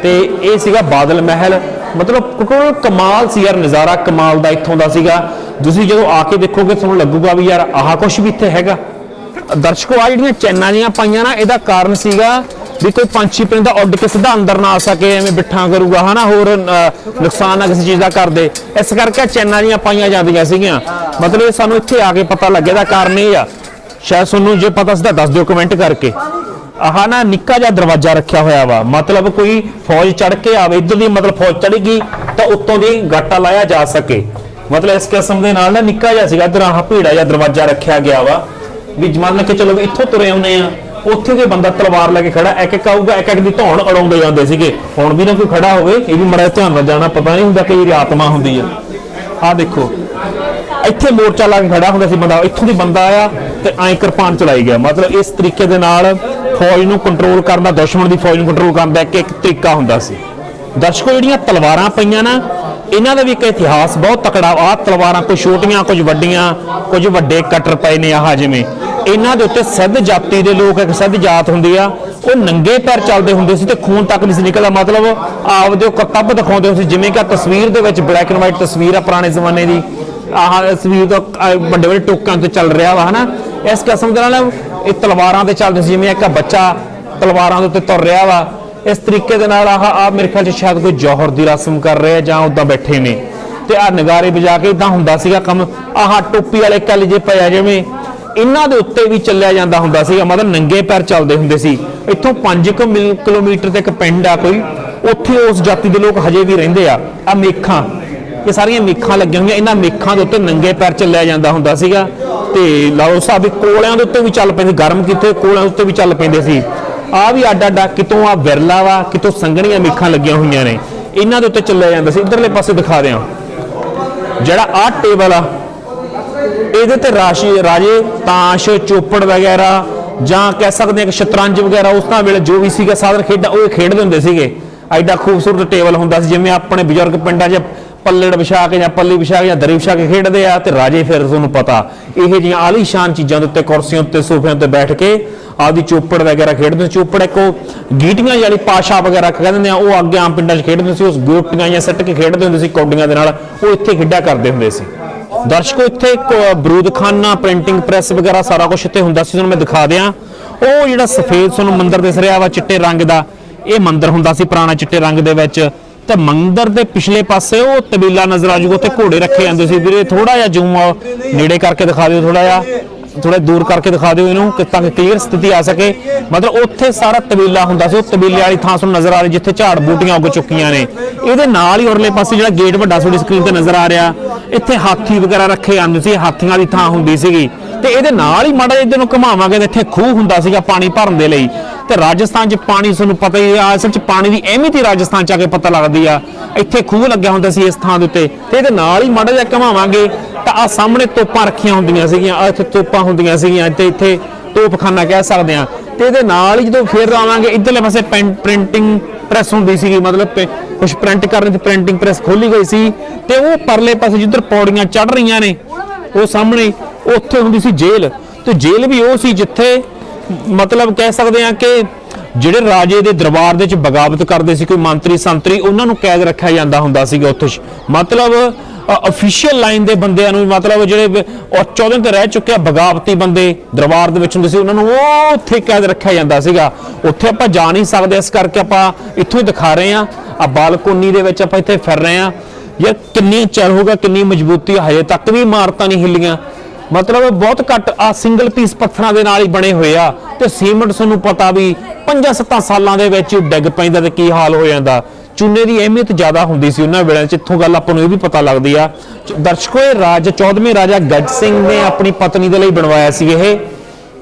ਤੇ ਇਹ ਸੀਗਾ ਬਾਦਲ ਮਹਿਲ। ਮਤਲਬ ਕਮਾਲ ਸੀ ਯਾਰ, ਨਜ਼ਾਰਾ ਕਮਾਲ ਦਾ ਇੱਥੋਂ ਦਾ ਸੀਗਾ। ਤੁਸੀਂ ਜਦੋਂ ਆ ਕੇ ਦੇਖੋਗੇ ਤੁਹਾਨੂੰ ਲੱਗੂਗਾ ਵੀ ਯਾਰ ਆਹ ਕੁਛ ਵੀ ਇੱਥੇ ਹੈਗਾ। ਦਰਸ਼ਕੋ ਆ ਜਿਹੜੀਆਂ ਚੈਨਾਂ ਜੀਆਂ ਪਾਈਆਂ ਨਾ, ਇਹਦਾ ਕਾਰਨ ਸੀਗਾ ਵੀ ਕੋਈ ਪੰਛੀ ਪਰਿੰਦਾ ਉੱਡ ਕੇ ਸਿੱਧਾ ਅੰਦਰ ਨਾ ਆ ਸਕੇ, ਐਵੇਂ ਬਿੱਠਾ ਕਰੂਗਾ ਹਨਾ, ਹੋਰ ਨੁਕਸਾਨ ਨਾ ਕਿਸੇ ਚੀਜ਼ ਦਾ ਕਰਦੇ, ਇਸ ਕਰਕੇ ਚੈਨਾਂ ਜੀਆਂ ਪਾਈਆਂ ਜਾਂਦੀਆਂ ਸੀਗੀਆਂ। ਮਤਲਬ ਸਾਨੂੰ ਇੱਥੇ ਆ ਕੇ ਪਤਾ ਲੱਗਿਆ ਦਾ ਕਾਰਨ ਇਹ ਆ। ਸ਼ਾਇਦ ਤੁਹਾਨੂੰ ਜੇ ਪਤਾ ਸੀ ਤਾਂ ਦੱਸ ਦਿਓ ਕਮੈਂਟ ਕਰਕੇ। ਆਹ ਨਾ ਨਿੱਕਾ ਜਿਹਾ ਦਰਵਾਜ਼ਾ ਰੱਖਿਆ ਹੋਇਆ ਵਾ, ਮਤਲਬ ਕੋਈ ਫੌਜ ਚੜ ਕੇ ਆਵੇ ਇੱਧਰ ਦੀ, ਮਤਲਬ ਫੌਜ ਚੜੇਗੀ ਤਾਂ ਉੱਤੋਂ ਦੀ ਗਾਟਾ ਲਾਇਆ ਜਾ ਸਕੇ। ਮਤਲਬ ਇਸ ਕਿਸਮ ਦੇ ਨਾਲ ਨਾ ਨਿੱਕਾ ਜਿਹਾ ਸੀਗਾ ਇੱਧਰ ਆਹ ਭੀੜਾ ਜਿਹਾ ਦਰਵਾਜ਼ਾ ਰੱਖਿਆ ਗਿਆ ਵਾ, ਵੀ ਮੰਨ ਕੇ ਚਲੋ ਇੱਥੋਂ ਤੁਰੇ ਆਉਨੇ ਆ, ਉੱਥੇ ਕੋਈ ਬੰਦਾ ਤਲਵਾਰ ਲੈ ਕੇ ਖੜਾ, ਇੱਕ ਇੱਕ ਆਊਗਾ, ਇੱਕ ਇੱਕ ਦੀ ਧੌਣ ਅੜਾਉਂਦੇ ਜਾਂਦੇ ਸੀਗੇ। ਹੁਣ ਵੀ ਨਾ ਕੋਈ ਖੜਾ ਹੋਵੇ, ਇਹ ਵੀ ਮੜਾ ਧਿਆਨ ਨਾਲ ਜਾਣਾ, ਪਤਾ ਨਹੀਂ ਹੁੰਦਾ ਕਈ ਆਤਮਾ ਹੁੰਦੀ ਆ। ਆਹ ਦੇਖੋ ਇੱਥੇ ਮੋਰਚਾ ਲਾ ਕੇ ਖੜਾ ਹੁੰਦਾ ਸੀ ਬੰਦਾ, ਇੱਥੋਂ ਦੀ ਬੰਦਾ ਆਇਆ ਤੇ ਐਂ ਕਿਰਪਾਨ ਚਲਾਈ ਗਿਆ। ਮਤਲਬ ਇਸ ਤਰੀਕੇ ਦੇ ਨਾਲ ਫੌਜ ਨੂੰ ਕੰਟਰੋਲ ਕਰਨ ਦਾ, ਦੁਸ਼ਮਣ ਦੀ ਫੌਜ ਨੂੰ ਕੰਟਰੋਲ ਕਰਨ ਦਾ ਇੱਕ ਤਰੀਕਾ ਹੁੰਦਾ ਸੀ। ਦਰਸ਼ਕੋ ਜਿਹੜੀਆਂ ਤਲਵਾਰਾਂ ਪਈਆਂ ਨਾ, ਇਹਨਾਂ ਦਾ ਵੀ ਇੱਕ ਇਤਿਹਾਸ ਬਹੁਤ ਤਕੜਾ। ਆਹ ਤਲਵਾਰਾਂ ਕੁਝ ਛੋਟੀਆਂ, ਕੁਝ ਵੱਡੀਆਂ, ਕੁਝ ਵੱਡੇ ਕਟਰ ਪਏ ਨੇ। ਆਹ ਜਿਵੇਂ ਇਹਨਾਂ ਦੇ ਉੱਤੇ ਸਿੱਧ ਜਾਤੀ ਦੇ ਲੋਕ, ਇੱਕ ਸਿੱਧ ਜਾਤ ਹੁੰਦੀ ਆ, ਉਹ ਨੰਗੇ ਪੈਰ ਚੱਲਦੇ ਹੁੰਦੇ ਸੀ ਤੇ ਖੂਨ ਤੱਕ ਨਹੀਂ ਸੀ ਨਿਕਲਦਾ। ਮਤਲਬ ਆਪਦੇ ਕਰਤੱਵ ਦਿਖਾਉਂਦੇ ਹੁੰਦੇ ਸੀ, ਜਿਵੇਂ ਕਿ ਤਸਵੀਰ ਦੇ ਵਿੱਚ ਬਲੈਕ ਐਂਡ ਵਾਈਟ ਤਸਵੀਰ ਆ ਪੁਰਾਣੇ ਜ਼ਮਾਨੇ ਦੀ, ਆਹ ਤਸਵੀਰ ਤੋਂ ਵੱਡੇ ਵੱਡੇ ਟੋਕਾਂ ਤੇ ਚੱਲ ਰਿਹਾ ਵਾ ਹਨਾ। ਇਸ ਕਿਸਮ ਦੇ ਨਾਲ ਇਹ ਤਲਵਾਰਾਂ ਤੇ ਚੱਲਦੇ ਸੀ, ਜਿਵੇਂ ਇੱਕ ਬੱਚਾ ਤਲਵਾਰਾਂ ਦੇ ਉੱਤੇ ਤੁਰ ਰਿਹਾ ਵਾ। ਇਸ ਤਰੀਕੇ ਦੇ ਨਾਲ ਆਹ ਮੇਰੇ ਖਿਆਲ 'ਚ ਸ਼ਾਇਦ ਕੋਈ ਜੌਹਰ ਦੀ ਰਸਮ ਕਰ ਰਹੇ ਜਾਂ ਉਦਾਂ ਬੈਠੇ ਨੇ, ਤੇ ਆਹ ਨਗਾਰੇ ਵਜਾ ਕੇ ਇਦਾਂ ਹੁੰਦਾ ਸੀਗਾ ਕੰਮ। ਆਹ ਟੋਪੀ ਵਾਲੇ ਕੱਲ ਜੇ ਪਿਆ, ਜਿਵੇਂ ਇਹਨਾਂ ਦੇ ਉੱਤੇ ਵੀ ਚੱਲਿਆ ਜਾਂਦਾ ਹੁੰਦਾ ਸੀਗਾ, ਮਤਲਬ ਨੰਗੇ ਪੈਰ ਚੱਲਦੇ ਹੁੰਦੇ ਸੀ। ਇੱਥੋਂ 5 ਕਿਲੋਮੀਟਰ ਤੇ ਇੱਕ ਪਿੰਡ ਆ ਕੋਈ, ਉੱਥੇ ਉਸ ਜਾਤੀ ਦੇ ਲੋਕ ਹਜੇ ਵੀ ਰਹਿੰਦੇ ਆ। ਆ ਮੇਖਾਂ, ਇਹ ਸਾਰੀਆਂ ਮੇਖਾਂ ਲੱਗੀਆਂ ਹੋਈਆਂ, ਇਹਨਾਂ ਮੇਖਾਂ ਦੇ ਉੱਤੇ ਨੰਗੇ ਪੈਰ ਚੱਲਿਆ ਜਾਂਦਾ ਹੁੰਦਾ ਸੀਗਾ। ਤੇ ਲਾਓ ਸਾਹਿਬ ਵੀ ਕੋਲਿਆਂ ਦੇ ਉੱਤੇ ਵੀ ਚੱਲ ਪੈਂਦੇ, ਗਰਮ ਕੀਤੇ ਕੋਲਿਆਂ ਦੇ ਉੱਤੇ ਵੀ ਚੱਲ ਪੈਂਦੇ ਸੀ। ਆ ਵੀ ਅੱਡ ਅੱਡ, ਕਿਤੋਂ ਆ ਵਿਰਲਾ ਵਾ, ਕਿਤੋਂ ਸੰਘਣੀਆਂ ਮੇਖਾਂ ਲੱਗੀਆਂ ਹੋਈਆਂ ਨੇ, ਇਹਨਾਂ ਦੇ ਉੱਤੇ ਚੱਲਿਆ ਜਾਂਦਾ ਸੀ। ਇਧਰਲੇ ਪਾਸੇ ਦਿਖਾ ਦਿਆਂ, ਜਿਹੜਾ ਆਹ ਟੇਬਲ ਆ, ਇਹਦੇ ਤੇ ਰਾਜੇ ਤਾਸ਼, ਚੋਪੜ ਵਗੈਰਾ, ਜਾਂ ਕਹਿ ਸਕਦੇ ਆ ਕਿ ਸ਼ਤਰੰਜ ਵਗੈਰਾ, ਉਸ ਤਾਂ ਵੇਲੇ ਜੋ ਵੀ ਸੀਗਾ ਸਾਧਨ ਖੇਡਾਂ, ਉਹ ਖੇਡਦੇ ਹੁੰਦੇ ਸੀਗੇ। ਐਡਾ ਖੂਬਸੂਰਤ ਟੇਬਲ ਹੁੰਦਾ ਸੀ, ਜਿਵੇਂ ਆਪਣੇ ਬਜ਼ੁਰਗ ਪਿੰਡਾਂ 'ਚ ਪੱਲੜ ਵਿਛਾ ਕੇ ਜਾਂ ਪੱਲੀ ਵਿਛਾ ਕੇ ਜਾਂ ਦਰੀ ਵਿਛਾ ਕੇ ਖੇਡਦੇ ਆ। ਤੇ ਰਾਜੇ ਫਿਰ ਤੁਹਾਨੂੰ ਪਤਾ ਇਹ ਜਿਹੀਆਂ ਆਲੀਸ਼ਾਨ ਚੀਜ਼ਾਂ ਦੇ ਉੱਤੇ, ਕੁਰਸੀਆਂ ਉੱਤੇ, ਸੋਫਿਆਂ ਉੱਤੇ ਬੈਠ ਕੇ ਆਪਦੀ ਚੋਪੜ ਵਗੈਰਾ ਖੇਡਦੇ। ਚੋਪੜ ਇੱਕ ਗੀਟੀਆਂ ਵਾਲੀ ਪਾਸ਼ਾ ਵਗੈਰਾ ਕਹਿੰਦੇ ਆ, ਉਹ ਅੱਗੇ ਆਮ ਪਿੰਡਾਂ 'ਚ ਖੇਡਦੇ ਸੀ। ਉਸ ਗੋਟੀਆਂ ਜਾਂ ਸੱਟ ਕੇ ਖੇਡਦੇ ਹੁੰਦੇ ਸੀ ਕੌਡੀਆਂ ਦੇ ਨਾਲ, ਉਹ ਇੱਥੇ ਖੇਡਿਆ ਕਰਦੇ ਹੁੰਦੇ ਸੀ। ਦਰਸ਼ਕੋ ਇੱਥੇ ਇੱਕ ਬਰੂਦਖਾਨਾ, ਪ੍ਰਿੰਟਿੰਗ ਪ੍ਰੈਸ ਵਗੈਰਾ ਸਾਰਾ ਕੁਝ ਇੱਥੇ ਹੁੰਦਾ ਸੀ। ਤੁਹਾਨੂੰ ਮੈਂ ਦਿਖਾ ਦਿਆਂ, ਉਹ ਜਿਹੜਾ ਸਫੇਦ ਤੁਹਾਨੂੰ ਮੰਦਿਰ ਦਿਸ ਰਿਹਾ ਵਾ ਚਿੱਟੇ ਰੰਗ ਦਾ, ਇਹ ਮੰਦਿਰ ਹੁੰਦਾ ਸੀ ਪੁਰਾਣਾ ਚਿੱਟੇ ਰੰਗ ਦੇ ਵਿੱਚ। ਤੇ ਮੰਦਿਰ ਦੇ ਪਿਛਲੇ ਪਾਸੇ ਉਹ ਤਬੀਲਾ ਨਜ਼ਰ ਆ ਜੂਗਾ, ਉੱਥੇ ਘੋੜੇ ਰੱਖੇ ਜਾਂਦੇ ਸੀ। ਵੀਰੇ ਥੋੜਾ ਜਿਹਾ ਜ਼ੂਮ ਨੇੜੇ ਕਰਕੇ ਦਿਖਾ ਦਿਓ ਥੋੜਾ ਜਿਹਾ। ਥੋੜਾ ਦੂਰ ਕਰਕੇ ਦਿਖਾ ਦਿਓ ਇਹਨੂੰ ਕਿ ਤਾਂ ਕਿ ਕਲੀਅਰ ਸਥਿਤੀ ਆ ਸਕੇ। ਮਤਲਬ ਉੱਥੇ ਸਾਰਾ ਤਬੀਲਾ ਹੁੰਦਾ ਸੀ, ਉਹ ਤਬੀਲੇ ਵਾਲੀ ਥਾਂ ਤੁਹਾਨੂੰ ਨਜ਼ਰ ਆ ਰਹੀ ਜਿੱਥੇ ਝਾੜ ਬੂਟੀਆਂ ਉੱਗ ਚੁੱਕੀਆਂ ਨੇ। ਇਹਦੇ ਨਾਲ ਹੀ ਉਰਲੇ ਪਾਸੇ ਜਿਹੜਾ ਗੇਟ ਵੱਡਾ ਤੁਹਾਡੀ ਸਕਰੀਨ ਤੇ ਨਜ਼ਰ ਆ ਰਿਹਾ, ਇੱਥੇ ਹਾਥੀ ਵਗੈਰਾ ਰੱਖੇ ਜਾਂਦੇ ਸੀ, ਹਾਥੀਆਂ ਦੀ ਥਾਂ ਹੁੰਦੀ ਸੀਗੀ। ਤੇ ਇਹਦੇ ਨਾਲ ਹੀ ਮਾੜਾ ਜਿਹਾ ਨੂੰ ਘੁਮਾਵਾਂਗੇ ਤੇ ਇੱਥੇ ਖੂਹ ਹੁੰਦਾ ਸੀਗਾ ਪਾਣੀ ਭਰਨ ਦੇ ਲਈ। ਤੇ ਰਾਜਸਥਾਨ 'ਚ ਪਾਣੀ ਤੁਹਾਨੂੰ ਪਤਾ ਹੀ ਆ, ਅਸਲ 'ਚ ਪਾਣੀ ਦੀ ਅਹਿਮੀਅਤ ਹੀ ਰਾਜਸਥਾਨ 'ਚ ਆ ਕੇ ਪਤਾ ਲੱਗਦੀ ਆ। ਇੱਥੇ ਖੂਹ ਲੱਗਿਆ ਹੁੰਦਾ ਸੀ ਇਸ ਥਾਂ ਦੇ ਉੱਤੇ। ਤੇ ਇਹਦੇ ਨਾਲ ਹੀ ਮਾੜਾ ਜਿਹਾ ਘੁਮਾਵਾਂਗੇ ਤਾਂ ਆ ਸਾਹਮਣੇ ਤੋਪਾਂ ਰੱਖੀਆਂ ਹੁੰਦੀਆਂ ਸੀਗੀਆਂ, ਆ ਇੱਥੇ ਤੋਪਾਂ ਹੁੰਦੀਆਂ ਸੀਗੀਆਂ ਤੇ ਇੱਥੇ ਤੋਪਖਾਨਾ ਕਹਿ ਸਕਦੇ ਆ। ਤੇ ਇਹਦੇ ਨਾਲ ਹੀ ਜਦੋਂ ਫੇਰ ਆਵਾਂਗੇ ਇੱਧਰਲੇ ਪਾਸੇ ਪ੍ਰਿੰਟਿੰਗ ਪ੍ਰੈਸ ਹੁੰਦੀ ਸੀਗੀ, ਮਤਲਬ ਕੁਝ ਪ੍ਰਿੰਟ ਕਰਨ ਦੀ ਪ੍ਰਿੰਟਿੰਗ ਪ੍ਰੈਸ ਖੋਲੀ ਗਈ ਸੀ। ਤੇ ਉਹ ਪਰਲੇ ਪਾਸੇ ਜਿੱਧਰ ਪੌੜੀਆਂ ਚੜ ਰਹੀਆਂ ਨੇ ਉਹ ਸਾਹਮਣੇ ਉੱਥੇ ਹੁੰਦੀ ਸੀ ਜੇਲ੍ਹ। ਤੇ ਜੇਲ੍ਹ ਵੀ ਉਹ ਸੀ ਜਿੱਥੇ ਮਤਲਬ ਕਹਿ ਸਕਦੇ ਆ ਕਿ ਜਿਹੜੇ ਰਾਜੇ ਦੇ ਦਰਬਾਰ ਦੇ ਵਿੱਚ ਬਗਾਵਤ ਕਰਦੇ ਸੀ ਕੋਈ ਮੰਤਰੀ ਸੰਤਰੀ, ਉਹਨਾਂ ਨੂੰ ਕੈਦ ਰੱਖਿਆ ਜਾਂਦਾ ਹੁੰਦਾ ਸੀਗਾ ਉੱਥੇ। ਮਤਲਬ ਅਫੀਸ਼ੀਅਲ ਲਾਈਨ ਦੇ ਬੰਦਿਆਂ ਨੂੰ, ਮਤਲਬ ਜਿਹੜੇ ਚੌਧਰ ਤੇ ਰਹਿ ਚੁੱਕੇ ਬਗਾਵਤੀ ਬੰਦੇ ਦਰਬਾਰ ਦੇ ਵਿੱਚ ਹੁੰਦੇ ਸੀ, ਉਹਨਾਂ ਨੂੰ ਉਹ ਉੱਥੇ ਕੈਦ ਰੱਖਿਆ ਜਾਂਦਾ ਸੀਗਾ। ਉੱਥੇ ਆਪਾਂ ਜਾ ਨਹੀਂ ਸਕਦੇ, ਇਸ ਕਰਕੇ ਆਪਾਂ ਇੱਥੋਂ ਹੀ ਦਿਖਾ ਰਹੇ ਆ। ਆ ਬਾਲਕੋਨੀ ਦੇ ਵਿੱਚ ਆਪਾਂ ਇੱਥੇ ਫਿਰ ਰਹੇ ਆ। ਯਾਰ ਕਿੰਨੀ ਚਿਰ ਹੋ ਗਿਆ, ਕਿੰਨੀ ਮਜ਼ਬੂਤੀ, ਹਜੇ ਤੱਕ ਵੀ ਇਮਾਰਤਾਂ ਨਹੀਂ ਹਿੱਲੀਆਂ। ਮਤਲਬ ਬਹੁਤ ਘੱਟ ਆ ਸਿੰਗਲ ਪੀਸ ਪੱਥਰਾਂ ਦੇ ਨਾਲ ਹੀ ਬਣੇ ਹੋਏ ਆ। ਤੇ ਸੀਮੈਂਟ ਤੁਹਾਨੂੰ ਪਤਾ ਵੀ 5-7 ਸਾਲਾਂ ਦੇ ਵਿੱਚ ਡਿੱਗ ਪੈਂਦਾ ਤੇ ਕੀ ਹਾਲ ਹੋ ਜਾਂਦਾ। ਚੂਨੇ ਦੀ ਅਹਿਮੀਅਤ ਜ਼ਿਆਦਾ ਹੁੰਦੀ ਸੀ ਉਹਨਾਂ ਵੇਲੇ 'ਚ। ਇੱਥੋਂ ਗੱਲ ਆਪਾਂ ਨੂੰ ਇਹ ਵੀ ਪਤਾ ਲੱਗਦੀ ਆ। ਦਰਸ਼ਕੋ, ਇਹ 14ਵੇਂ ਰਾਜਾ ਗੱਜ ਸਿੰਘ ਨੇ ਆਪਣੀ ਪਤਨੀ ਦੇ ਲਈ ਬਣਵਾਇਆ ਸੀ ਇਹ।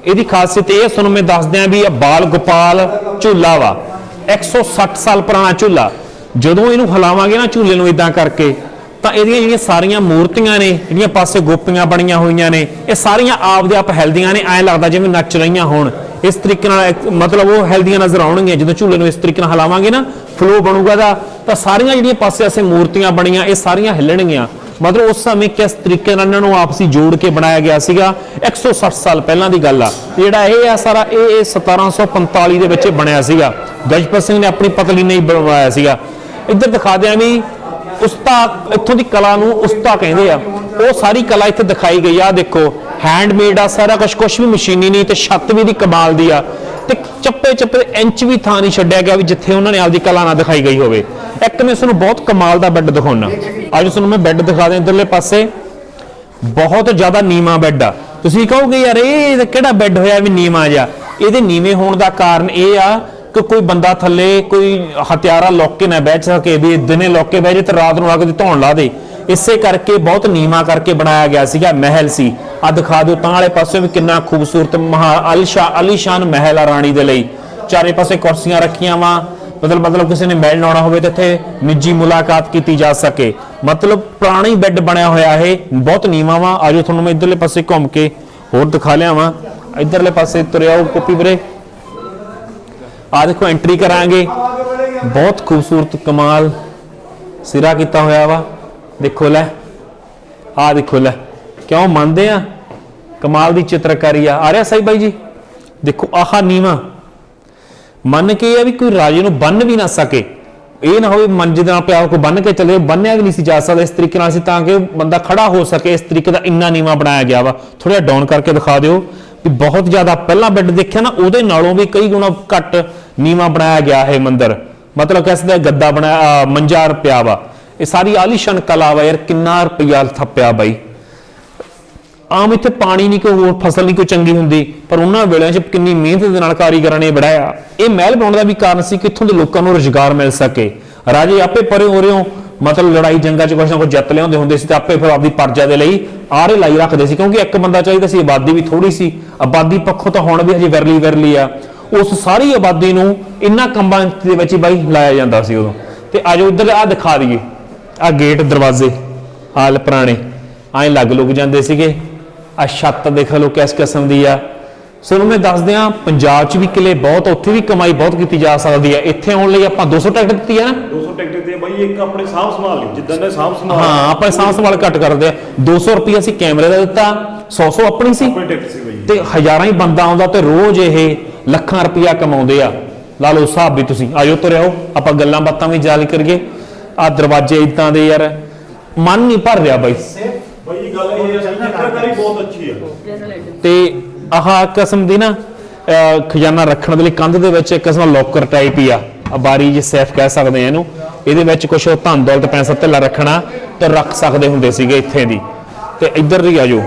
ਇਹਦੀ ਖਾਸੀਅਤ ਇਹ ਤੁਹਾਨੂੰ ਮੈਂ ਦੱਸ ਦਿਆਂ ਵੀ ਇਹ ਬਾਲ ਗੋਪਾਲ ਝੂਲਾ ਵਾ, 160 ਸਾਲ ਪੁਰਾਣਾ ਝੂਲਾ। ਜਦੋਂ ਇਹਨੂੰ ਹਿਲਾਵਾਂਗੇ ਨਾ ਝੂਲੇ ਨੂੰ ਇਦਾਂ ਕਰਕੇ, ਤਾਂ ਇਹਦੀਆਂ ਜਿਹੜੀਆਂ ਸਾਰੀਆਂ ਮੂਰਤੀਆਂ ਨੇ, ਜਿਹੜੀਆਂ ਪਾਸੇ ਗੋਪੀਆਂ ਬਣੀਆਂ ਹੋਈਆਂ ਨੇ, ਇਹ ਸਾਰੀਆਂ ਆਪਦੇ ਆਪ ਹਿਲਦੀਆਂ ਨੇ। ਐਂ ਲੱਗਦਾ ਜਿਵੇਂ ਨੱਚ ਰਹੀਆਂ ਹੋਣ। ਇਸ ਤਰੀਕੇ ਨਾਲ ਮਤਲਬ ਉਹ ਹਿਲਦੀਆਂ ਨਜ਼ਰ ਆਉਣਗੀਆਂ ਜਦੋਂ ਝੂਲੇ ਨੂੰ ਇਸ ਤਰੀਕੇ ਨਾਲ ਹਿਲਾਵਾਂਗੇ ਨਾ, ਫਲੋ ਬਣੂਗਾ ਦਾ। ਤਾਂ ਸਾਰੀਆਂ ਜਿਹੜੀਆਂ ਪਾਸੇ ਮੂਰਤੀਆਂ ਬਣੀਆਂ ਇਹ ਸਾਰੀਆਂ ਹਿੱਲਣਗੀਆਂ। ਮਤਲਬ ਉਸ ਸਮੇਂ ਕਿਸ ਤਰੀਕੇ ਨਾਲ ਇਹਨਾਂ ਨੂੰ ਆਪਸੀ ਜੋੜ ਕੇ ਬਣਾਇਆ ਗਿਆ ਸੀਗਾ। 160 ਸਾਲ ਪਹਿਲਾਂ ਦੀ ਗੱਲ ਆ। ਜਿਹੜਾ ਇਹ ਆ ਸਾਰਾ ਇਹ 1745 ਦੇ ਵਿੱਚ ਬਣਿਆ ਸੀਗਾ। ਗਜਪਤ ਸਿੰਘ ਨੇ ਆਪਣੀ ਪਤਨੀ ਨੇ ਬਣਵਾਇਆ ਸੀਗਾ। ਇੱਧਰ ਦਿਖਾ ਦਿਆਂ ਵੀ ਉਸਤਾ, ਇੱਥੋਂ ਦੀ ਕਲਾ ਨੂੰ ਉਸਤਾ ਕਹਿੰਦੇ ਆ। ਉਹ ਸਾਰੀ ਕਲਾ ਇੱਥੇ ਦਿਖਾਈ ਗਈ ਆ। ਦੇਖੋ ਹੈਂਡਮੇਡ ਆ ਸਾਰਾ ਕੁਛ ਵੀ ਮਸ਼ੀਨੀ ਨਹੀਂ। ਤੇ ਛੱਤ ਵੀ ਦੀ ਕਮਾਲ ਦੀ ਆ। ਤੇ ਚੱਪੇ ਇੰਚ ਵੀ ਥਾਂ ਨਹੀਂ ਛੱਡਿਆ ਗਿਆ ਵੀ ਜਿੱਥੇ ਉਹਨਾਂ ਨੇ ਆਪਦੀ ਕਲਾ ਨਾ ਦਿਖਾਈ ਗਈ ਹੋਵੇ। ਇੱਕ ਮੈਂ ਤੁਹਾਨੂੰ ਬਹੁਤ ਕਮਾਲ ਦਾ ਬੈੱਡ ਦਿਖਾਉਣਾ। ਅੱਜ ਤੁਹਾਨੂੰ ਮੈਂ ਬੈੱਡ ਦਿਖਾ ਦਿਆਂ। ਇੱਧਰਲੇ ਪਾਸੇ ਬਹੁਤ ਜ਼ਿਆਦਾ ਨੀਵਾਂ ਬੈੱਡ ਆ। ਤੁਸੀਂ ਕਹੋਗੇ ਯਾਰ ਇਹ ਕਿਹੜਾ ਬੈੱਡ ਹੋਇਆ ਵੀ ਨੀਵਾਂ ਜਿਹਾ। ਇਹਦੇ ਨੀਵੇਂ ਹੋਣ ਦਾ ਕਾਰਨ ਇਹ ਆ ਕਿ ਕੋਈ ਬੰਦਾ ਥੱਲੇ ਕੋਈ ਹਥਿਆਰਾ ਲੁੱਕ ਕੇ ਨਾ ਬਹਿ ਸਕੇ, ਵੀ ਦਿਨੇ ਲੁੱਕ ਕੇ ਬਹਿ ਜੇ ਤੇ ਰਾਤ ਨੂੰ ਆ ਕੇ ਧੌਣ ਲਾ ਦੇ। ਇਸੇ ਕਰਕੇ ਬਹੁਤ ਨੀਵਾਂ ਕਰਕੇ ਬਣਾਇਆ ਗਿਆ ਸੀਗਾ। ਮਹਿਲ ਸੀ। ਆ ਦਿਖਾ ਦਿਓ ਤਾਂ ਵਾਲੇ ਪਾਸੇ ਵੀ ਕਿੰਨਾ ਖੂਬਸੂਰਤ ਆਲੀਸ਼ਾਨ ਮਹਿਲ ਆ ਰਾਣੀ ਦੇ ਲਈ। ਚਾਰੇ ਪਾਸੇ ਕੁਰਸੀਆਂ ਰੱਖੀਆਂ ਵਾ। ਮਤਲਬ ਕਿਸੇ ਨੇ ਮਿਲਣ ਆਉਣਾ ਹੋਵੇ ਤਾਂ ਇੱਥੇ ਨਿੱਜੀ ਮੁਲਾਕਾਤ ਕੀਤੀ ਜਾ ਸਕੇ। ਮਤਲਬ ਪੁਰਾਣਾ ਹੀ ਬੈੱਡ ਬਣਿਆ ਹੋਇਆ ਇਹ, ਬਹੁਤ ਨੀਵਾਂ ਵਾ। ਆਜੋ ਤੁਹਾਨੂੰ ਮੈਂ ਇੱਧਰਲੇ ਪਾਸੇ ਘੁੰਮ ਕੇ ਹੋਰ ਦਿਖਾ ਲਿਆਵਾਂ। ਇੱਧਰਲੇ ਪਾਸੇ ਤੁਰਿਆ ਉਹ ਕੋਪੀ ਵੀਰੇ। ਆ ਦੇਖੋ ਐਂਟਰੀ ਕਰਾਂਗੇ। ਬਹੁਤ ਖੂਬਸੂਰਤ ਕਮਾਲ ਸਿਰਾ ਕੀਤਾ ਹੋਇਆ ਵਾ। ਦੇਖੋ ਲੈ, ਆ ਦੇਖੋ ਲੈ, ਕਿਉਂ ਮੰਨਦੇ ਆ ਕਮਾਲ ਦੀ ਚਿੱਤਰਕਾਰੀ ਆ ਰਿਹਾ ਸਹੀ ਬਾਈ ਜੀ। ਦੇਖੋ ਆਹ ਨੀਵਾਂ ਮੰਨ ਕੇ ਇਹ ਆ ਵੀ ਕੋਈ ਰਾਜੇ ਨੂੰ ਬੰਨ ਵੀ ਨਾ ਸਕੇ। ਇਹ ਨਾ ਹੋਵੇ ਮੰਜੇ ਦੇ ਨਾਲ ਪਿਆ ਕੋਈ ਬੰਨ ਕੇ ਚਲੇ, ਬੰਨਿਆ ਵੀ ਨਹੀਂ ਸੀ ਜਾ ਸਕਦਾ ਇਸ ਤਰੀਕੇ ਨਾਲ ਸੀ ਤਾਂ ਕਿ ਬੰਦਾ ਖੜਾ ਹੋ ਸਕੇ। ਇਸ ਤਰੀਕੇ ਦਾ ਇੰਨਾ ਨੀਵਾਂ ਬਣਾਇਆ ਗਿਆ ਵਾ। ਥੋੜਾ ਡਾਊਨ ਕਰਕੇ ਦਿਖਾ ਦਿਓ ਵੀ ਬਹੁਤ ਜ਼ਿਆਦਾ ਪਹਿਲਾਂ ਬੈੱਡ ਦੇਖਿਆ ਨਾ ਉਹਦੇ ਨਾਲੋਂ ਵੀ ਕਈ ਗੁਣਾ ਘੱਟ ਨੀਵਾਂ ਬਣਾਇਆ ਗਿਆ ਇਹ ਮੰਦਿਰ। ਮਤਲਬ ਕਿਸ ਦਾ ਗੱਦਾ ਬਣਾਇਆ, ਮੰਜਾ ਪਿਆ ਵਾ। ਇਹ ਸਾਰੀ ਆਲੀਸ਼ਾਨ ਕਲਾ ਵਾ ਯਾਰ। ਕਿੰਨਾ ਰੁਪਈਆ ਥੱਪਿਆ ਬਾਈ। ਆਮ ਇੱਥੇ ਪਾਣੀ ਨਹੀਂ, ਕੋਈ ਹੋਰ ਫਸਲ ਨਹੀਂ ਕੋਈ ਚੰਗੀ ਹੁੰਦੀ, ਪਰ ਉਹਨਾਂ ਵੇਲਿਆਂ 'ਚ ਕਿੰਨੀ ਮਿਹਨਤ ਦੇ ਨਾਲ ਕਾਰੀਗਰਾਂ ਨੇ ਬਣਾਇਆ। ਇਹ ਮਹਿਲ ਬਣਾਉਣ ਦਾ ਵੀ ਕਾਰਨ ਸੀ ਕਿ ਇੱਥੋਂ ਦੇ ਲੋਕਾਂ ਨੂੰ ਰੁਜ਼ਗਾਰ ਮਿਲ ਸਕੇ। ਰਾਜੇ ਆਪੇ ਪਰੇ ਹੋ ਰਿਓ ਮਤਲਬ ਲੜਾਈ ਜੰਗਾਂ 'ਚ ਕੁਛ ਨਾ ਕੁਛ ਜਿੱਤ ਲਿਆਉਂਦੇ ਹੁੰਦੇ ਸੀ ਤੇ ਆਪੇ ਫਿਰ ਆਪਦੀ ਪ੍ਰਜਾ ਦੇ ਲਈ ਆਰੇ ਲਾਈ ਰੱਖਦੇ ਸੀ, ਕਿਉਂਕਿ ਇੱਕ ਬੰਦਾ ਚਾਹੀਦਾ ਸੀ। ਆਬਾਦੀ ਵੀ ਥੋੜੀ ਸੀ। ਆਬਾਦੀ ਪੱਖੋਂ ਤਾਂ ਹੁਣ ਵੀ ਹਜੇ ਵਿਰਲੀ ਆ। ਉਸ ਸਾਰੀ ਆਬਾਦੀ ਨੂੰ ਇਹਨਾਂ ਕੰਮਾਂ ਦੇ ਵਿੱਚ ਹੀ ਬਾਈ ਲਾਇਆ ਜਾਂਦਾ ਸੀ ਉਦੋਂ। ਤੇ ਆਜੋ ਇੱਧਰ ਆ ਦਿਖਾ ਦਈਏ। ਆ ਗੇਟ ਦਰਵਾਜ਼ੇ ਹਾਲ ਪੁਰਾਣੇ ਐਂ ਲੱਗ ਲੁੱਗ ਜਾਂਦੇ ਸੀਗੇ। ਆ ਛੱਤ ਦੇਖ ਲਓ ਕਿਸ ਕਿਸਮ ਦੀ ਆ। ਤੁਹਾਨੂੰ ਮੈਂ ਦੱਸ ਦਿਆਂ ਪੰਜਾਬ 'ਚ ਵੀ ਕਿਲੇ ਬਹੁਤ, ਉੱਥੇ ਵੀ ਕਮਾਈ ਬਹੁਤ ਕੀਤੀ ਜਾ ਸਕਦੀ ਹੈ। ਇੱਥੇ ਆਉਣ ਲਈ ਆਪਾਂ 200 ਟਿਕਟ ਦਿੱਤੀ ਹੈ ਨਾ। 200 ਟਿਕਟ ਦਿੱਤੀ ਬਾਈ। ਇੱਕ ਆਪਣੇ ਸਾਂਭ ਸੰਭਾਲ ਲਈ ਜਿੱਦਾਂ ਦੇ ਸਾਂਭ ਸੰਭਾਲ। ਹਾਂ ਆਪਣੇ ਸਾਂਭ ਸੰਭਾਲ ਘੱਟ ਕਰਦੇ ਆ। 200 ਰੁਪਏ ਅਸੀਂ ਕੈਮਰੇ ਦਾ ਦਿੱਤਾ, 100 ਆਪਣੀ ਸੀ ਤੇ ਹਜ਼ਾਰਾਂ ਹੀ ਬੰਦਾ ਆਉਂਦਾ ਤੇ ਰੋਜ਼ ਇਹ ਲੱਖਾਂ ਰੁਪਇਆ ਕਮਾਉਂਦੇ ਆ। ਲਾ ਲਓ ਹਿਸਾਬ ਵੀ ਤੁਸੀਂ। ਆਜੋ ਤੁਰਿਆਓ ਆਪਾਂ ਗੱਲਾਂ ਬਾਤਾਂ ਵੀ ਜਾਰੀ ਕਰੀਏ। ਆ ਦਰਵਾਜ਼ੇ ਇਦਾਂ ਦੇ ਯਾਰ ਮਨ ਨਹੀਂ ਭਰ ਰਿਹਾ ਬਾਈ। ਬਾਈ ਗੱਲ ਇਹ ਹੈ ਚਿੱਤਰਕਾਰੀ ਬਹੁਤ ਅੱਛੀ ਹੈ। ਤੇ ਆਹ ਕਿਸਮ ਦੀ ਨਾ ਖਜ਼ਾਨਾ ਰੱਖਣ ਦੇ ਲਈ ਕੰਧ ਦੇ ਵਿੱਚ ਇੱਕ ਕਿਸਮ ਦਾ ਲੋਕਰ ਟਾਈਪ ਹੀ ਆ। ਬਾਰੀ ਜੇ ਸੇਫ ਕਹਿ ਸਕਦੇ ਆ ਇਹਨੂੰ। ਇਹਦੇ ਵਿੱਚ ਕੁਛ ਧਨ ਦੌਲਤ ਪੈਸਾ ਧੇਲਾ ਰੱਖਣਾ ਤੇ ਰੱਖ ਸਕਦੇ ਹੁੰਦੇ ਸੀਗੇ ਇੱਥੇ ਦੀ। ਤੇ ਇੱਧਰ ਦੀ ਆਜੋ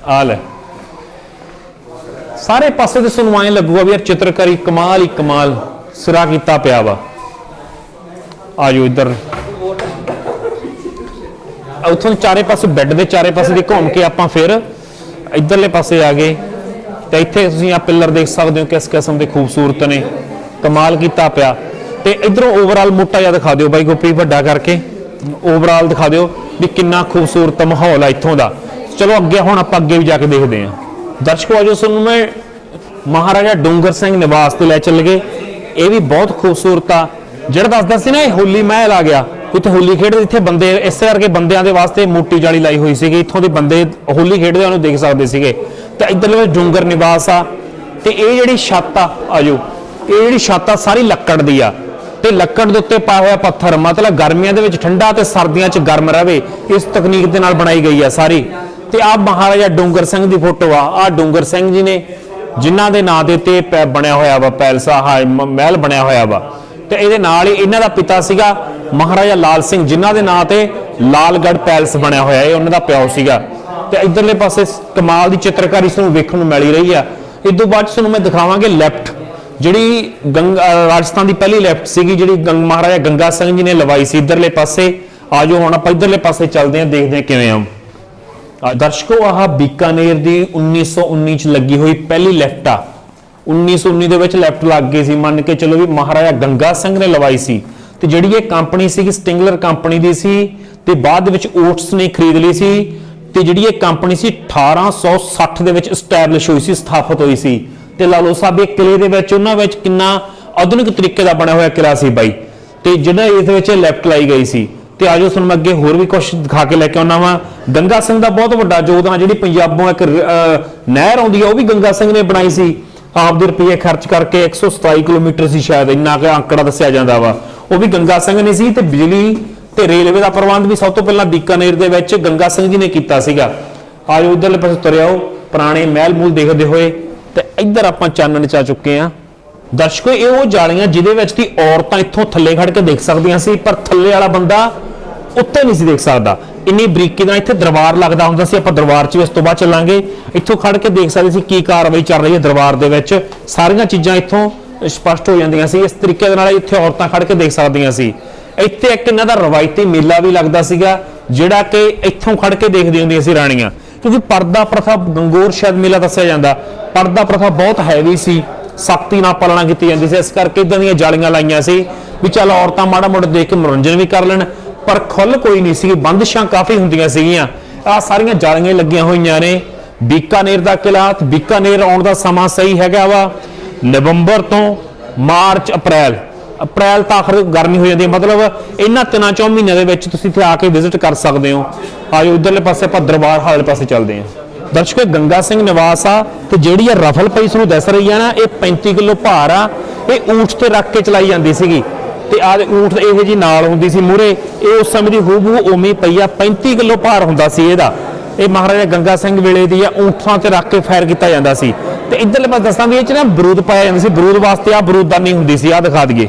ਆ ਲੈ ਸਾਰੇ ਪਾਸੇ ਤੇ ਤੁਹਾਨੂੰ ਐਂ ਲੱਗੂਗਾ ਵੀ ਯਾਰ ਚਿੱਤਰਕਾਰੀ ਕਮਾਲ ਹੀ ਕਮਾਲ ਸਿਰਾ ਕੀਤਾ ਪਿਆ ਵਾ। ਆਜੋ ਇੱਧਰ ਉੱਥੋਂ ਚਾਰੇ ਪਾਸੇ ਬੈੱਡ ਦੇ ਚਾਰੇ ਪਾਸੇ ਦੀ ਘੁੰਮ ਕੇ ਆਪਾਂ ਫਿਰ ਇੱਧਰਲੇ ਪਾਸੇ ਆ ਗਏ ਤੇ ਇੱਥੇ ਤੁਸੀਂ ਆ ਪਿੱਲਰ ਦੇਖ ਸਕਦੇ ਹੋ ਕਿਸ ਕਿਸਮ ਦੇ ਖੂਬਸੂਰਤ ਨੇ, ਕਮਾਲ ਕੀਤਾ ਪਿਆ। ਤੇ ਇਧਰੋਂ ਓਵਰਆਲ ਮੋਟਾ ਜਿਹਾ ਦਿਖਾ ਦਿਓ ਬਾਈ ਗੋਪੀ, ਵੱਡਾ ਕਰਕੇ ਓਵਰਆਲ ਦਿਖਾ ਦਿਓ ਵੀ ਕਿੰਨਾ ਖੂਬਸੂਰਤ ਮਾਹੌਲ ਆ ਇੱਥੋਂ ਦਾ। ਚਲੋ ਅੱਗੇ ਹੁਣ ਆਪਾਂ ਅੱਗੇ ਵੀ ਜਾ ਕੇ ਦੇਖਦੇ ਹਾਂ। ਦਰਸ਼ਕੋ ਆਜੋ ਤੁਹਾਨੂੰ ਮੈਂ ਮਹਾਰਾਜਾ ਡੂੰਗਰ ਸਿੰਘ ਨਿਵਾਸ ਤੇ ਲੈ ਚੱਲ ਗਏ। ਇਹ ਵੀ ਬਹੁਤ ਖੂਬਸੂਰਤ ਆ। ਜਿਹੜਾ ਦੱਸਦਾ ਸੀ ਨਾ ਇਹ ਹੋਲੀ ਮਹਿਲ ਆ ਗਿਆ, ਇੱਥੇ ਹੋਲੀ ਖੇਡਦੇ, ਇੱਥੇ ਬੰਦੇ ਇਸੇ ਕਰਕੇ ਬੰਦਿਆਂ ਦੇ ਵਾਸਤੇ ਮੋਟੀ ਜਾਲੀ ਲਾਈ ਹੋਈ ਸੀਗੀ, ਇੱਥੋਂ ਦੇ ਬੰਦੇ ਹੋਲੀ ਖੇਡਦੇ ਉਹਨੂੰ ਦੇਖ ਸਕਦੇ ਸੀਗੇ। ਤੇ ਇੱਧਰਲੇ ਡੂੰਗਰ ਨਿਵਾਸ ਆ। ਤੇ ਇਹ ਜਿਹੜੀ ਛੱਤ ਆ, ਆਜੋ ਇਹ ਜਿਹੜੀ ਛੱਤ ਆ ਸਾਰੀ ਲੱਕੜ ਦੀ ਆ ਤੇ ਲੱਕੜ ਦੇ ਉੱਤੇ ਪਾਇਆ ਹੋਇਆ ਪੱਥਰ, ਮਤਲਬ ਗਰਮੀਆਂ ਦੇ ਵਿੱਚ ਠੰਡਾ ਤੇ ਸਰਦੀਆਂ 'ਚ ਗਰਮ ਰਵੇ, ਇਸ ਤਕਨੀਕ ਦੇ ਨਾਲ ਬਣਾਈ ਗਈ ਆ ਸਾਰੀ। ਤੇ ਆਹ ਮਹਾਰਾਜਾ ਡੂੰਗਰ ਸਿੰਘ ਦੀ ਫੋਟੋ ਆ ਡੂੰਗਰ ਸਿੰਘ ਜੀ ਨੇ ਜਿਨ੍ਹਾਂ ਦੇ ਨਾਂ ਦੇ ਉੱਤੇ ਬਣਿਆ ਹੋਇਆ ਵਾ ਪੈਲਸ, ਮਹਿਲ ਬਣਿਆ ਹੋਇਆ ਵਾ। ਤੇ ਇਹਦੇ ਨਾਲ ਹੀ ਇਹਨਾਂ ਦਾ ਪਿਤਾ ਸੀਗਾ ਮਹਾਰਾਜਾ ਲਾਲ ਸਿੰਘ ਜਿਨ੍ਹਾਂ ਦੇ ਨਾਂ ਤੇ ਲਾਲਗੜ੍ਹ ਪੈਲਸ ਬਣਿਆ ਹੋਇਆ, ਇਹ ਉਹਨਾਂ ਦਾ ਪਿਓ ਸੀਗਾ। ਤੇ ਇਧਰਲੇ ਪਾਸੇ ਕਮਾਲ ਦੀ ਚਿੱਤਰਕਾਰੀ ਤੁਹਾਨੂੰ ਵੇਖਣ ਨੂੰ ਮਿਲ ਰਹੀ ਆ। ਇਸ ਤੋਂ ਬਾਅਦ ਤੁਹਾਨੂੰ ਮੈਂ ਦਿਖਾਵਾਂਗੇ ਲੈਫਟ, ਜਿਹੜੀ ਰਾਜਸਥਾਨ ਦੀ ਪਹਿਲੀ ਲੈਫਟ ਸੀਗੀ ਜਿਹੜੀ ਮਹਾਰਾਜਾ ਗੰਗਾ ਸਿੰਘ ਜੀ ਨੇ ਲਵਾਈ ਸੀ ਇਧਰਲੇ ਪਾਸੇ। ਆਜੋ ਹੁਣ ਆਪਾਂ ਇਧਰਲੇ ਪਾਸੇ ਚੱਲਦੇ ਹਾਂ, ਦੇਖਦੇ ਹਾਂ ਕਿਵੇਂ ਆ। ਦਰਸ਼ਕੋ ਆਹ ਬੀਕਾਨੇਰ ਦੀ 1919 ਚ ਲੱਗੀ ਹੋਈ ਪਹਿਲੀ ਲੈਫਟ ਆ। 1919 ਦੇ ਵਿੱਚ ਲੈਫਟ ਲੱਗ ਗਈ ਸੀ, ਮੰਨ ਕੇ ਚਲੋ ਵੀ ਮਹਾਰਾਜਾ ਗੰਗਾ ਸਿੰਘ ਨੇ ਲਵਾਈ ਸੀ। ਤੇ ਜਿਹੜੀ ਇਹ ਕੰਪਨੀ ਸੀਗੀ ਸਟਿੰਗਲਰ ਕੰਪਨੀ ਦੀ ਸੀ ਤੇ ਬਾਅਦ ਦੇ ਵਿੱਚ ਓਟਸ ਨੇ ਖਰੀਦ ਲਈ ਸੀ। ਤੇ ਜਿਹੜੀ ਇਹ ਕੰਪਨੀ ਸੀ 1860 ਦੇ ਵਿੱਚ ਸਟੈਬਲਿਸ਼ ਹੋਈ ਸੀ, ਸਥਾਪਿਤ ਹੋਈ ਸੀ। ਤੇ ਲਾਲੋ ਸਾਹਿਬ ਇਹ ਕਿਲੇ ਦੇ ਵਿੱਚ ਉਹਨਾਂ ਵਿੱਚ ਕਿੰਨਾ ਆਧੁਨਿਕ ਤਰੀਕੇ ਦਾ ਬਣਿਆ ਹੋਇਆ ਕਿਲਾ ਸੀ ਬਾਈ, ਤੇ ਜਿਹੜਾ ਇਸ ਵਿੱਚ ਲੈਫਟ ਲਾਈ ਗਈ ਸੀ। ਤੇ ਆਜੋ ਤੁਹਾਨੂੰ ਮੈਂ ਅੱਗੇ ਹੋਰ ਵੀ ਕੁਝ ਦਿਖਾ ਕੇ ਲੈ ਕੇ ਆਉਣਾ ਵਾ। ਗੰਗਾ ਸਿੰਘ ਦਾ ਬਹੁਤ ਵੱਡਾ ਯੋਗਦਾਨ, ਜਿਹੜੀ ਪੰਜਾਬੋਂ ਇੱਕ ਨਹਿਰ ਆਉਂਦੀ ਆ ਉਹ ਵੀ ਗੰਗਾ ਸਿੰਘ ਨੇ ਬਣਾਈ ਸੀ, ਆਪਦੇ ਰੁਪਏ ਖਰਚ ਕਰਕੇ। 127 ਕਿਲੋਮੀਟਰ ਸੀ ਸ਼ਾਇਦ, ਇੰਨਾ ਕਿ ਅੰਕੜਾ ਦੱਸਿਆ ਜਾਂਦਾ ਵਾ, ਉਹ ਵੀ ਗੰਗਾ ਸਿੰਘ ਨੇ ਸੀ। ਤੇ ਬਿਜਲੀ ਤੇ ਰੇਲਵੇ ਦਾ ਪ੍ਰਬੰਧ ਵੀ ਸਭ ਤੋਂ ਪਹਿਲਾਂ ਬੀਕਾਨੇਰ ਦੇ ਵਿੱਚ ਗੰਗਾ ਸਿੰਘ ਜੀ ਨੇ ਕੀਤਾ ਸੀਗਾ। ਆਜੋ ਇਧਰਲੇ ਪਾਸੇ ਤੁਰਿਆਓ, ਪੁਰਾਣੇ ਮਹਿਲ ਮੂਲ ਦੇਖਦੇ ਹੋਏ। ਤੇ ਇੱਧਰ ਆਪਾਂ ਚਾਨਣ ਚ ਆ ਚੁੱਕੇ ਆ। ਦਰਸ਼ਕੋ ਇਹ ਉਹ ਜਾਲੀਆਂ ਜਿਹਦੇ ਵਿੱਚ ਦੀ ਔਰਤਾਂ ਇੱਥੋਂ ਥੱਲੇ ਖੜ ਕੇ ਦੇਖ ਸਕਦੀਆਂ ਸੀ, ਪਰ ਥੱਲੇ ਵਾਲਾ ਬੰਦਾ ਉੱਤੇ ਨਹੀਂ ਸੀ ਦੇਖ ਸਕਦਾ। ਇੰਨੀ ਬਰੀਕੀ ਨਾਲ ਇੱਥੇ ਦਰਬਾਰ ਲੱਗਦਾ ਹੁੰਦਾ ਸੀ। ਆਪਾਂ ਦਰਬਾਰ 'ਚ ਵੀ ਇਸ ਤੋਂ ਬਾਅਦ ਚੱਲਾਂਗੇ। ਇੱਥੋਂ ਖੜ ਕੇ ਦੇਖ ਸਕਦੇ ਸੀ ਕੀ ਕਾਰਵਾਈ ਚੱਲ ਰਹੀ ਹੈ ਦਰਬਾਰ ਦੇ ਵਿੱਚ, ਸਾਰੀਆਂ ਚੀਜ਼ਾਂ ਇੱਥੋਂ ਸਪਸ਼ਟ ਹੋ ਜਾਂਦੀਆਂ ਸੀ। ਇਸ ਤਰੀਕੇ ਦੇ ਨਾਲ ਇੱਥੇ ਔਰਤਾਂ ਖੜ ਕੇ ਦੇਖ ਸਕਦੀਆਂ ਸੀ। ਇੱਥੇ ਇੱਕ ਇਹਨਾਂ ਦਾ ਰਵਾਇਤੀ ਮੇਲਾ ਵੀ ਲੱਗਦਾ ਸੀਗਾ, ਜਿਹੜਾ ਕਿ ਇੱਥੋਂ ਖੜ ਕੇ ਦੇਖਦੀਆਂ ਹੁੰਦੀਆਂ ਸੀ ਰਾਣੀਆਂ, ਕਿਉਂਕਿ ਪਰਦਾ ਪ੍ਰਥਾ ਗੰਗੌਰ ਸ਼ਾਇਦ ਮੇਲਾ ਦੱਸਿਆ ਜਾਂਦਾ, ਪਰਦਾ ਪ੍ਰਥਾ ਬਹੁਤ ਹੈਵੀ ਸੀ, ਸਖਤੀ ਨਾਲ ਪਾਲਣਾ ਕੀਤੀ ਜਾਂਦੀ ਸੀ। ਇਸ ਕਰਕੇ ਇਦਾਂ ਦੀਆਂ ਜਾਲੀਆਂ ਲਾਈਆਂ ਸੀ ਵੀ ਚੱਲ ਔਰਤਾਂ ਮਾੜਾ ਮੋਟਾ ਦੇਖ ਕੇ ਮਨੋਰੰਜਨ ਵੀ ਕਰ ਲੈਣ, ਪਰ ਖੁੱਲ ਕੋਈ ਨਹੀਂ ਸੀ, ਬੰਦਿਸ਼ਾਂ ਕਾਫੀ ਹੁੰਦੀਆਂ ਸੀਗੀਆਂ। ਆਹ ਸਾਰੀਆਂ ਜਾਲੀਆਂ ਲੱਗੀਆਂ ਹੋਈਆਂ ਨੇ। ਬੀਕਾਨੇਰ ਦਾ ਕਿਲ੍ਹਾ, ਬੀਕਾਨੇਰ ਆਉਣ ਦਾ ਸਮਾਂ ਸਹੀ ਹੈਗਾ ਵਾ ਨਵੰਬਰ ਤੋਂ ਮਾਰਚ, ਅਪ੍ਰੈਲ ਤਾਂ ਆਖਰ ਗਰਮੀ ਹੋ ਜਾਂਦੀ ਹੈ। ਮਤਲਬ ਇਹਨਾਂ 3-4 ਮਹੀਨਿਆਂ ਦੇ ਵਿੱਚ ਤੁਸੀਂ ਇੱਥੇ ਆ ਕੇ ਵਿਜ਼ਿਟ ਕਰ ਸਕਦੇ ਹੋ। ਆਜੋ ਇੱਧਰਲੇ ਪਾਸੇ ਆਪਾਂ ਦਰਬਾਰ ਹਾਲ ਵਾਲੇ ਪਾਸੇ ਚੱਲਦੇ ਹਾਂ। ਦਰਸ਼ਕੋ ਗੰਗਾ ਸਿੰਘ ਨਿਵਾਸ ਆ। ਤੇ ਜਿਹੜੀ ਇਹ ਰਫਲ ਪਈ ਤੁਹਾਨੂੰ ਦੱਸ ਰਹੀ ਆ ਨਾ, ਇਹ 35 ਕਿਲੋ ਭਾਰ ਆ। ਇਹ ਊਂਠ ਤੇ ਰੱਖ ਕੇ ਚਲਾਈ ਜਾਂਦੀ ਸੀਗੀ। ਤੇ ਆਹ ਊਂਠ ਇਹੋ ਜੀ ਨਾਲ ਹੁੰਦੀ ਸੀ ਮੂਹਰੇ, ਇਹ ਉਸ ਸਮੇਂ ਦੀ ਹੂਬਹੂ ਉਵੇਂ ਪਈ ਆ। 35 ਕਿਲੋ ਭਾਰ ਹੁੰਦਾ ਸੀ ਇਹਦਾ। ਇਹ ਮਹਾਰਾਜਾ ਗੰਗਾ ਸਿੰਘ ਵੇਲੇ ਦੀ ਆ, ਊਂਠਾਂ ਤੇ ਰੱਖ ਕੇ ਫਾਇਰ ਕੀਤਾ ਜਾਂਦਾ ਸੀ। ਤੇ ਇੱਧਰਲੇ ਪਾਸੇ ਦੱਸਾਂ ਵੀ ਇਹ 'ਚ ਨਾ ਬਰੂਦ ਪਾਇਆ ਜਾਂਦਾ ਸੀ। ਬਰੂਦ ਵਾਸਤੇ ਆ ਬਰੂਦਦਾਨੀ ਹੁੰਦੀ ਸੀ, ਆ ਦਿਖਾ ਦਈਏ,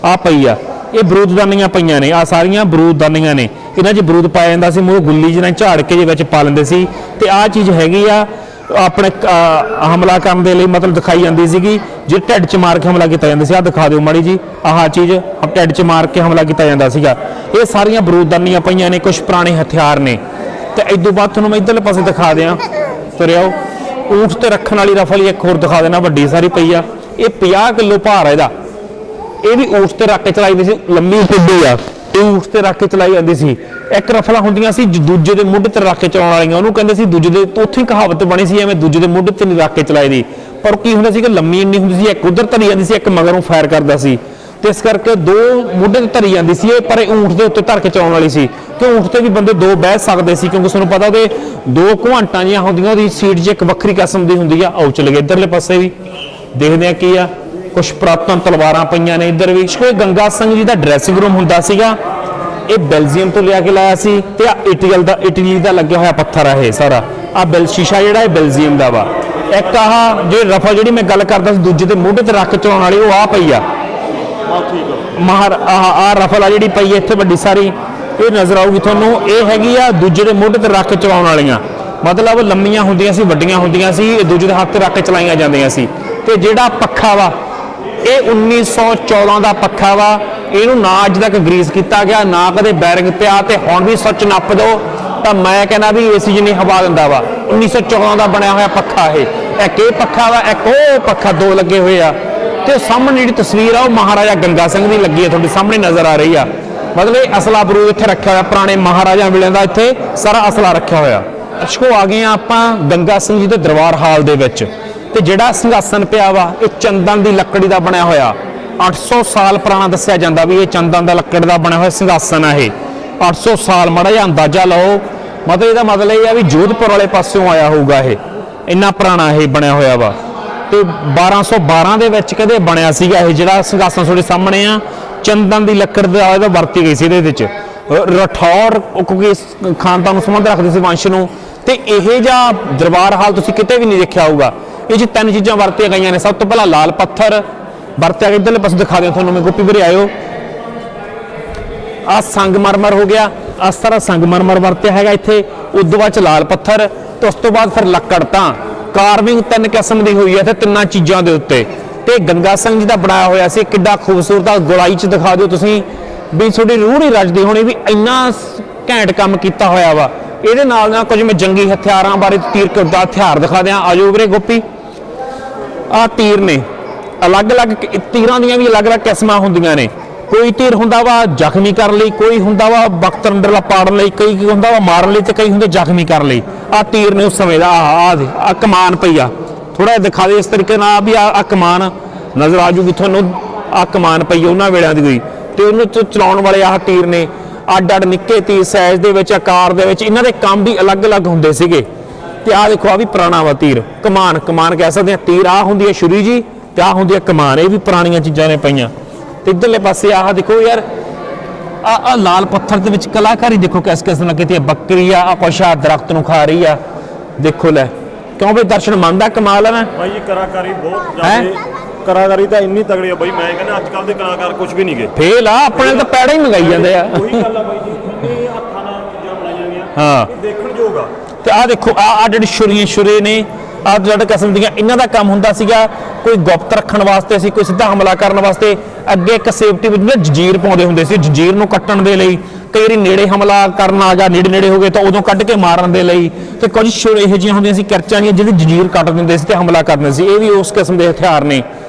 ਆ ਪਈ ਆ, ਇਹ ਬਰੂਦਦਾਨੀਆਂ ਪਈਆਂ ਨੇ, ਆ ਸਾਰੀਆਂ ਬਰੂਦਦਾਨੀਆਂ ਨੇ। ਇਹਨਾਂ 'ਚ ਬਰੂਦ ਪਾਇਆ ਜਾਂਦਾ ਸੀ, ਮੂੰਹ ਗੁੱਲੀ ਜਿਹਨਾਂ ਝਾੜ ਕੇ ਦੇ ਵਿੱਚ ਪਾ ਲੈਂਦੇ ਸੀ। ਤੇ ਆਹ ਚੀਜ਼ ਹੈਗੀ ਆ ਆਪਣੇ ਹਮਲਾ ਕਰਨ ਦੇ ਲਈ, ਮਤਲਬ ਦਿਖਾਈ ਜਾਂਦੀ ਸੀਗੀ, ਜੇ ਢਿੱਡ 'ਚ ਮਾਰ ਕੇ ਹਮਲਾ ਕੀਤਾ ਜਾਂਦਾ ਸੀ। ਆਹ ਦਿਖਾ ਦਿਓ ਮਾੜੀ ਜੀ, ਆਹ ਚੀਜ਼ ਢਿੱਡ 'ਚ ਮਾਰ ਕੇ ਹਮਲਾ ਕੀਤਾ ਜਾਂਦਾ ਸੀਗਾ। ਇਹ ਸਾਰੀਆਂ ਬਰੂਦਦਾਨੀਆਂ ਪਈਆਂ ਨੇ, ਕੁਝ ਪੁਰਾਣੇ ਹਥਿਆਰ ਨੇ। ਤੇ ਇਸ ਤੋਂ ਬਾਅਦ ਤੁਹਾਨੂੰ ਮੈਂ ਇੱਧਰਲੇ ਪਾਸੇ ਦਿਖਾ ਦਿਆਂ, ਤੁਰਿਆਓ, ਊਂਠ ਤੇ ਰੱਖਣ ਵਾਲੀ ਰਫਲ ਇੱਕ ਹੋਰ ਦਿਖਾ ਦੇਣਾ, ਵੱਡੀ ਸਾਰੀ ਪਈ ਆ। ਇਹ 50 ਕਿਲੋ ਭਾਰ ਆ ਇਹਦਾ। ਇਹ ਵੀ ਊਂਠ ਤੇ ਰੱਖ ਕੇ ਚਲਾਈ ਜਾਂਦੀ ਸੀ, ਲੰਮੀ ਟਿੱਡੀ ਆ, ਇਹ ਊਂਠ ਤੇ ਰੱਖ ਕੇ ਚਲਾਈ ਜਾਂਦੀ ਸੀ। ਇੱਕ ਰਫਲਾਂ ਹੁੰਦੀਆਂ ਸੀ ਦੂਜੇ ਦੇ ਮੁੱਢ ਤੇ ਰੱਖ ਕੇ ਚਲਾਉਣ ਵਾਲੀਆਂ, ਉਹਨੂੰ ਕਹਿੰਦੇ ਸੀ ਦੂਜੇ ਦੇ, ਉੱਥੇ ਕਹਾਵਤ ਬਣੀ ਸੀ ਐਵੇਂ ਦੂਜੇ ਦੇ ਮੁੱਢ ਤੇ ਨਹੀਂ ਰੱਖ ਕੇ ਚਲਾਈ ਦੀ। ਪਰ ਕੀ ਹੁੰਦਾ ਸੀ ਕਿ ਲੰਮੀ ਇੰਨੀ ਹੁੰਦੀ ਸੀ, ਇੱਕ ਉਧਰ ਧਰੀ ਜਾਂਦੀ ਸੀ, ਇੱਕ ਮਗਰੋਂ ਫਾਇਰ ਕਰਦਾ ਸੀ। ਤੇ ਇਸ ਕਰਕੇ ਦੋ ਮੁੱਢੇ ਤੇ ਧਰੀ ਜਾਂਦੀ ਸੀ ਇਹ, ਪਰ ਇਹ ਊਂਠ ਦੇ ਉੱਤੇ ਧਰ ਕੇ ਚਲਾਉਣ ਵਾਲੀ ਸੀ। ਕਿ ਊਂਠ ਤੇ ਵੀ ਬੰਦੇ ਦੋ ਬਹਿ ਸਕਦੇ ਸੀ, ਕਿਉਂਕਿ ਤੁਹਾਨੂੰ ਪਤਾ ਉਹਦੇ 2 ਘੁਆਂਟਾਂ ਜਿਹੀਆਂ ਹੁੰਦੀਆਂ, ਉਹਦੀ ਸੀਟ 'ਚ ਇੱਕ ਵੱਖਰੀ ਕਿਸਮ ਦੀ ਹੁੰਦੀ ਆ। ਆਓ ਚਲੇ ਗਏ ਇੱਧਰਲੇ ਪਾਸੇ ਵੀ ਦੇਖਦੇ ਆ ਕੀ ਆ। ਕੁਛ ਪੁਰਾਤਨ ਤਲਵਾਰਾਂ ਪਈਆਂ ਨੇ ਇੱਧਰ ਵੀ। ਗੰਗਾ ਸਿੰਘ ਜੀ ਦਾ ਡਰੈਸਿੰਗ ਰੂਮ ਹੁੰਦਾ ਸੀਗਾ, ਇਹ ਬੈਲਜੀਅਮ ਤੋਂ ਲਿਆ ਕੇ ਲਾਇਆ ਸੀ। ਤੇ ਆ ਇਟਲੀ ਦਾ ਲੱਗਿਆ ਹੋਇਆ ਪੱਥਰ ਆ ਇਹ ਸਾਰਾ। ਆ ਸ਼ੀਸ਼ਾ ਜਿਹੜਾ ਇਹ ਬੈਲਜੀਅਮ ਦਾ ਵਾ। ਇੱਕ ਆਹ ਜਿਹੜੀ ਰਫਲ ਜਿਹੜੀ ਮੈਂ ਗੱਲ ਕਰਦਾ ਸੀ ਦੂਜੇ ਦੇ ਮੋਢੇ ਤੇ ਰੱਖ ਚਲਾਉਣ ਵਾਲੀ, ਉਹ ਆ ਪਈ ਆ ਆਹ ਰਫਲ ਆ ਜਿਹੜੀ ਪਈ ਇੱਥੇ ਵੱਡੀ ਸਾਰੀ, ਇਹ ਨਜ਼ਰ ਆਊਗੀ ਤੁਹਾਨੂੰ। ਇਹ ਹੈਗੀ ਆ ਦੂਜੇ ਦੇ ਮੋਢੇ ਤੇ ਰੱਖ ਚਲਾਉਣ ਵਾਲੀਆਂ। ਮਤਲਬ ਲੰਮੀਆਂ ਹੁੰਦੀਆਂ ਸੀ, ਵੱਡੀਆਂ ਹੁੰਦੀਆਂ ਸੀ, ਦੂਜੇ ਦੇ ਹੱਥ ਤੇ ਰੱਖ ਕੇ ਚਲਾਈਆਂ ਜਾਂਦੀਆਂ ਸੀ। ਤੇ ਜਿਹੜਾ ਪੱਖਾ ਵਾ ਇਹ 1914 ਦਾ ਪੱਖਾ ਵਾ, ਇਹਨੂੰ ਨਾ ਅੱਜ ਤੱਕ ਗਰੀਸ ਕੀਤਾ ਗਿਆ, ਨਾ ਕਦੇ ਬੈਰਿੰਗ ਪਿਆ, ਤੇ ਹੁਣ ਵੀ ਸੱਚ ਨੱਪ ਦੋ ਤਾਂ ਮੈਂ ਕਹਿੰਦਾ ਵੀ ਏਸੀ ਜਿੰਨੀ ਹਵਾ ਦਿੰਦਾ ਵਾ। 1914 ਦਾ ਬਣਿਆ ਹੋਇਆ ਪੱਖਾ ਇੱਕ ਇਹ ਪੱਖਾ ਵਾ, ਇੱਕ ਉਹ ਪੱਖਾ, ਦੋ ਲੱਗੇ ਹੋਏ ਆ। ਤੇ ਸਾਹਮਣੇ ਜਿਹੜੀ ਤਸਵੀਰ ਆ ਉਹ ਮਹਾਰਾਜਾ ਗੰਗਾ ਸਿੰਘ ਦੀ ਲੱਗੀ ਹੈ, ਤੁਹਾਡੇ ਸਾਹਮਣੇ ਨਜ਼ਰ ਆ ਰਹੀ ਆ। ਮਤਲਬ ਇਹ ਅਸਲਾ ਬਰੂਦ ਇੱਥੇ ਰੱਖਿਆ ਹੋਇਆ, ਪੁਰਾਣੇ ਮਹਾਰਾਜਾ ਵੇਲੇ ਦਾ ਇੱਥੇ ਸਾਰਾ ਅਸਲਾ ਰੱਖਿਆ ਹੋਇਆ। ਅਸ਼ਕੋ ਆ ਗਏ ਆ ਆਪਾਂ ਗੰਗਾ ਸਿੰਘ ਜੀ ਦੇ ਦਰਬਾਰ ਹਾਲ ਦੇ ਵਿੱਚ। ਤੇ ਜਿਹੜਾ ਸਿੰਘਾਸਨ ਪਿਆ ਵਾ ਇਹ ਚੰਦਨ ਦੀ ਲੱਕੜੀ ਦਾ ਬਣਿਆ ਹੋਇਆ, 800 ਸਾਲ ਪੁਰਾਣਾ ਦੱਸਿਆ ਜਾਂਦਾ ਵੀ ਇਹ ਚੰਦਨ ਦਾ ਲੱਕੜ ਦਾ ਬਣਿਆ ਹੋਇਆ ਸਿੰਘਾਸਨ ਆ। ਇਹ 800 ਸਾਲ, ਮਾੜਾ ਜਿਹਾ ਅੰਦਾਜ਼ਾ ਲਾਓ। ਮਤਲਬ ਇਹਦਾ ਮਤਲਬ ਇਹ ਆ ਵੀ ਜੋਧਪੁਰ ਵਾਲੇ ਪਾਸਿਓਂ ਆਇਆ ਹੋਊਗਾ, ਇਹ ਇੰਨਾ ਪੁਰਾਣਾ ਇਹ ਬਣਿਆ ਹੋਇਆ ਵਾ। ਤੇ 1212 ਦੇ ਵਿੱਚ ਕਦੇ ਬਣਿਆ ਸੀਗਾ ਇਹ ਜਿਹੜਾ ਸਿੰਘਾਸਨ ਤੁਹਾਡੇ ਸਾਹਮਣੇ ਆ, ਚੰਦਨ ਦੀ ਲੱਕੜ ਦਾ ਇਹਦਾ ਵਰਤੀ ਗਈ ਸੀ ਇਹਦੇ ਵਿੱਚ। ਰਠੌਰ ਕਿਉਂਕਿ ਇਸ ਖਾਨਦਾਨ ਨੂੰ ਸੰਬੰਧ ਰੱਖਦੇ ਸੀ, ਵੰਸ਼ ਨੂੰ। ਤੇ ਇਹ ਜਾਂ ਦਰਬਾਰ ਹਾਲ ਤੁਸੀਂ ਕਿਤੇ ਵੀ ਨਹੀਂ ਦੇਖਿਆ ਹੋਊਗਾ। ਇਹ 'ਚ ਤਿੰਨ ਚੀਜ਼ਾਂ ਵਰਤੀਆਂ ਗਈਆਂ ਨੇ। ਸਭ ਤੋਂ ਪਹਿਲਾਂ ਲਾਲ ਪੱਥਰ ਵਰਤਿਆ ਗਿਆ, ਇੱਧਰਲੇ ਪਾਸੇ ਦਿਖਾ ਦਿਓ ਤੁਹਾਨੂੰ ਮੈਂ, ਗੋਪੀ ਵੀਰੇ ਆਇਓ। ਆ ਸੰਗਮਰਮਰ ਹੋ ਗਿਆ, ਇਸ ਤਰ੍ਹਾਂ ਸੰਗਮਰਮਰ ਵਰਤਿਆ ਹੈਗਾ ਇੱਥੇ। ਉਦੋਂ ਬਾਅਦ 'ਚ ਲਾਲ ਪੱਥਰ, ਤੇ ਉਸ ਤੋਂ ਬਾਅਦ ਫਿਰ ਲੱਕੜ। ਤਾਂ ਕਾਰਵਿੰਗ ਤਿੰਨ ਕਿਸਮ ਦੀ ਹੋਈ ਹੈ ਤੇ ਤਿੰਨਾਂ ਚੀਜ਼ਾਂ ਦੇ ਉੱਤੇ। ਤੇ ਗੰਗਾ ਸਿੰਘ ਜੀ ਦਾ ਬਣਾਇਆ ਹੋਇਆ ਸੀ, ਕਿੱਡਾ ਖੂਬਸੂਰਤ ਆ। ਗੋਲਾਈ 'ਚ ਦਿਖਾ ਦਿਓ ਤੁਸੀਂ ਵੀ ਤੁਹਾਡੀ ਰੂਹ ਨਹੀਂ ਰੱਜਦੀ ਹੋਣੀ ਵੀ ਇੰਨਾ ਘੈਂਟ ਕੰਮ ਕੀਤਾ ਹੋਇਆ ਵਾ। ਇਹਦੇ ਨਾਲ ਨਾਲ ਕੁਝ ਮੈਂ ਜੰਗੀ ਹਥਿਆਰਾਂ ਬਾਰੇ, ਤੀਰ ਦਾ ਹਥਿਆਰ ਦਿਖਾ ਦਿਆਂ। ਆਜੋ ਵੀਰੇ ਗੋਪੀ। ਆਹ ਤੀਰ ਨੇ, ਅਲੱਗ-ਅਲੱਗ ਤੀਰਾਂ ਦੀਆਂ ਵੀ ਅਲੱਗ-ਅਲੱਗ ਕਿਸਮਾਂ ਹੁੰਦੀਆਂ ਨੇ। ਕੋਈ ਤੀਰ ਹੁੰਦਾ ਵਾ ਜ਼ਖਮੀ ਕਰਨ ਲਈ, ਕੋਈ ਹੁੰਦਾ ਵਾ ਵਕਤ ਅੰਦਰਲਾ ਪਾੜਨ ਲਈ, ਕਈ ਹੁੰਦਾ ਵਾ ਮਾਰਨ ਲਈ, ਤੇ ਕਈ ਹੁੰਦੇ ਜ਼ਖਮੀ ਕਰਨ ਲਈ। ਆਹ ਤੀਰ ਨੇ ਉਸ ਸਮੇਂ ਦਾ। ਆਹ ਕਮਾਨ ਪਈ ਆ, ਥੋੜਾ ਜਿਹਾ ਦਿਖਾ ਦੇ ਇਸ ਤਰੀਕੇ ਨਾਲ ਵੀ ਆਹ ਕਮਾਨ ਨਜ਼ਰ ਆ ਜੂਗੀ ਤੁਹਾਨੂੰ। ਆਹ ਕਮਾਨ ਪਈ ਉਹਨਾਂ ਵੇਲਿਆਂ ਦੀ ਕੋਈ, ਤੇ ਉਹਨੂੰ ਚਲਾਉਣ ਵਾਲੇ ਆਹ ਤੀਰ ਨੇ। ਅੱਡ ਨਿੱਕੇ ਤੀਰ ਸਾਈਜ਼ ਦੇ ਵਿੱਚ, ਆਕਾਰ ਦੇ ਵਿੱਚ, ਇਹਨਾਂ ਦੇ ਕੰਮ ਵੀ ਅਲੱਗ-ਅਲੱਗ ਹੁੰਦੇ ਸੀਗੇ। ਤੇ ਆਹ ਦੇਖੋ, ਆ ਵੀ ਪੁਰਾਣਾ ਵਾ ਤੀਰ। ਕਮਾਨ ਕਹਿ ਸਕਦੇ ਆ। ਤੀਰ ਆਹ ਹੁੰਦੀ ਹੈ ਛੁਰੀ ਜੀ, ਤੇ ਆਹ ਹੁੰਦੀ ਹੈ ਕਮਾਨ। ਇਹ ਵੀ ਪੁਰਾਣੀਆਂ ਚੀਜ਼ਾਂ ਨੇ ਪਈਆਂ। ਤੇ ਇੱਧਰਲੇ ਪਾਸੇ ਆਹ ਦੇਖੋ ਯਾਰ, ਆਹ ਲਾਲ ਪੱਥਰ ਦੇ ਵਿੱਚ ਕਲਾਕਾਰੀ ਦੇਖੋ ਕਿਸ ਕਿਸਮ ਕੀਤੀ ਹੈ। ਬੱਕਰੀ ਆ, ਕੁਛ ਆ ਦਰਖਤ ਨੂੰ ਖਾ ਰਹੀ ਆ, ਦੇਖੋ ਲੈ। ਕਿਉਂ ਬਈ ਦਰਸ਼ਨ ਮੰਨਦਾ, ਕਮਾਲ ਹੈ ਨਾ ਬਾਈ ਜੀ। ਕਲਾਕਾਰੀ ਬਹੁਤ ਜ਼ਿਆਦਾ, ਕਲਾਕਾਰੀ ਤਾਂ ਇੰਨੀ ਤਗੜੀ ਆ ਬਾਈ, ਮੈਂ ਕਹਿੰਦਾ ਅੱਜ ਕੱਲ ਦੇ ਕਲਾਕਾਰ ਕੁਝ ਵੀ ਨਹੀਂ ਗਏ, ਫੇਲ ਆ। ਆਪਣੇ ਤਾਂ ਪੈੜਾ ਹੀ ਮੰਗਾਈ ਜਾਂਦੇ ਆ। ਉਹੀ ਗੱਲ ਆ ਬਾਈ ਜੀ, ਇਹ ਹੱਥਾਂ ਨਾਲ ਚੀਜ਼ਾਂ ਬਣਾਈਆਂ ਗਈਆਂ, ਹਾਂ, ਇਹ ਦੇਖਣ ਯੋਗ ਆ। ਤੇ ਆਹ ਦੇਖੋ, ਆਹ ਜਿਹੜੀ ਛੁਰੇ ਨੇ, ਆਹ ਜਿਹੜੇ ਕਿਸਮ ਦੀਆਂ, ਇਹਨਾਂ ਦਾ ਕੰਮ ਹੁੰਦਾ ਸੀਗਾ ਕੋਈ ਗੁਪਤ ਰੱਖਣ ਵਾਸਤੇ ਸੀ, ਕੋਈ ਸਿੱਧਾ ਹਮਲਾ ਕਰਨ ਵਾਸਤੇ। ਅੱਗੇ ਇੱਕ ਸੇਫਟੀ ਵਿੱਚ ਜੰਜੀਰ ਪਾਉਂਦੇ ਹੁੰਦੇ ਸੀ, ਜੰਜੀਰ ਨੂੰ ਕੱਟਣ ਦੇ ਲਈ। ਕਈ ਵਾਰੀ ਨੇੜੇ ਹਮਲਾ ਕਰਨ ਆ ਗਿਆ, ਨੇੜੇ ਹੋ ਗਏ ਤਾਂ ਉਦੋਂ ਕੱਢ ਕੇ ਮਾਰਨ ਦੇ ਲਈ। ਤੇ ਕੁਝ ਇਹੋ ਜਿਹੀਆਂ ਹੁੰਦੀਆਂ ਸੀ ਕਿਰਚਾਂ ਦੀਆਂ, ਜਿਹੜੀ ਜੰਜੀਰ ਕੱਟ ਦਿੰਦੇ ਸੀ ਤੇ ਹਮਲਾ ਕਰਦੇ ਸੀ। ਇਹ ਵੀ ਉਸ ਕਿਸਮ ਦੇ ਹਥਿਆਰ ਨੇ।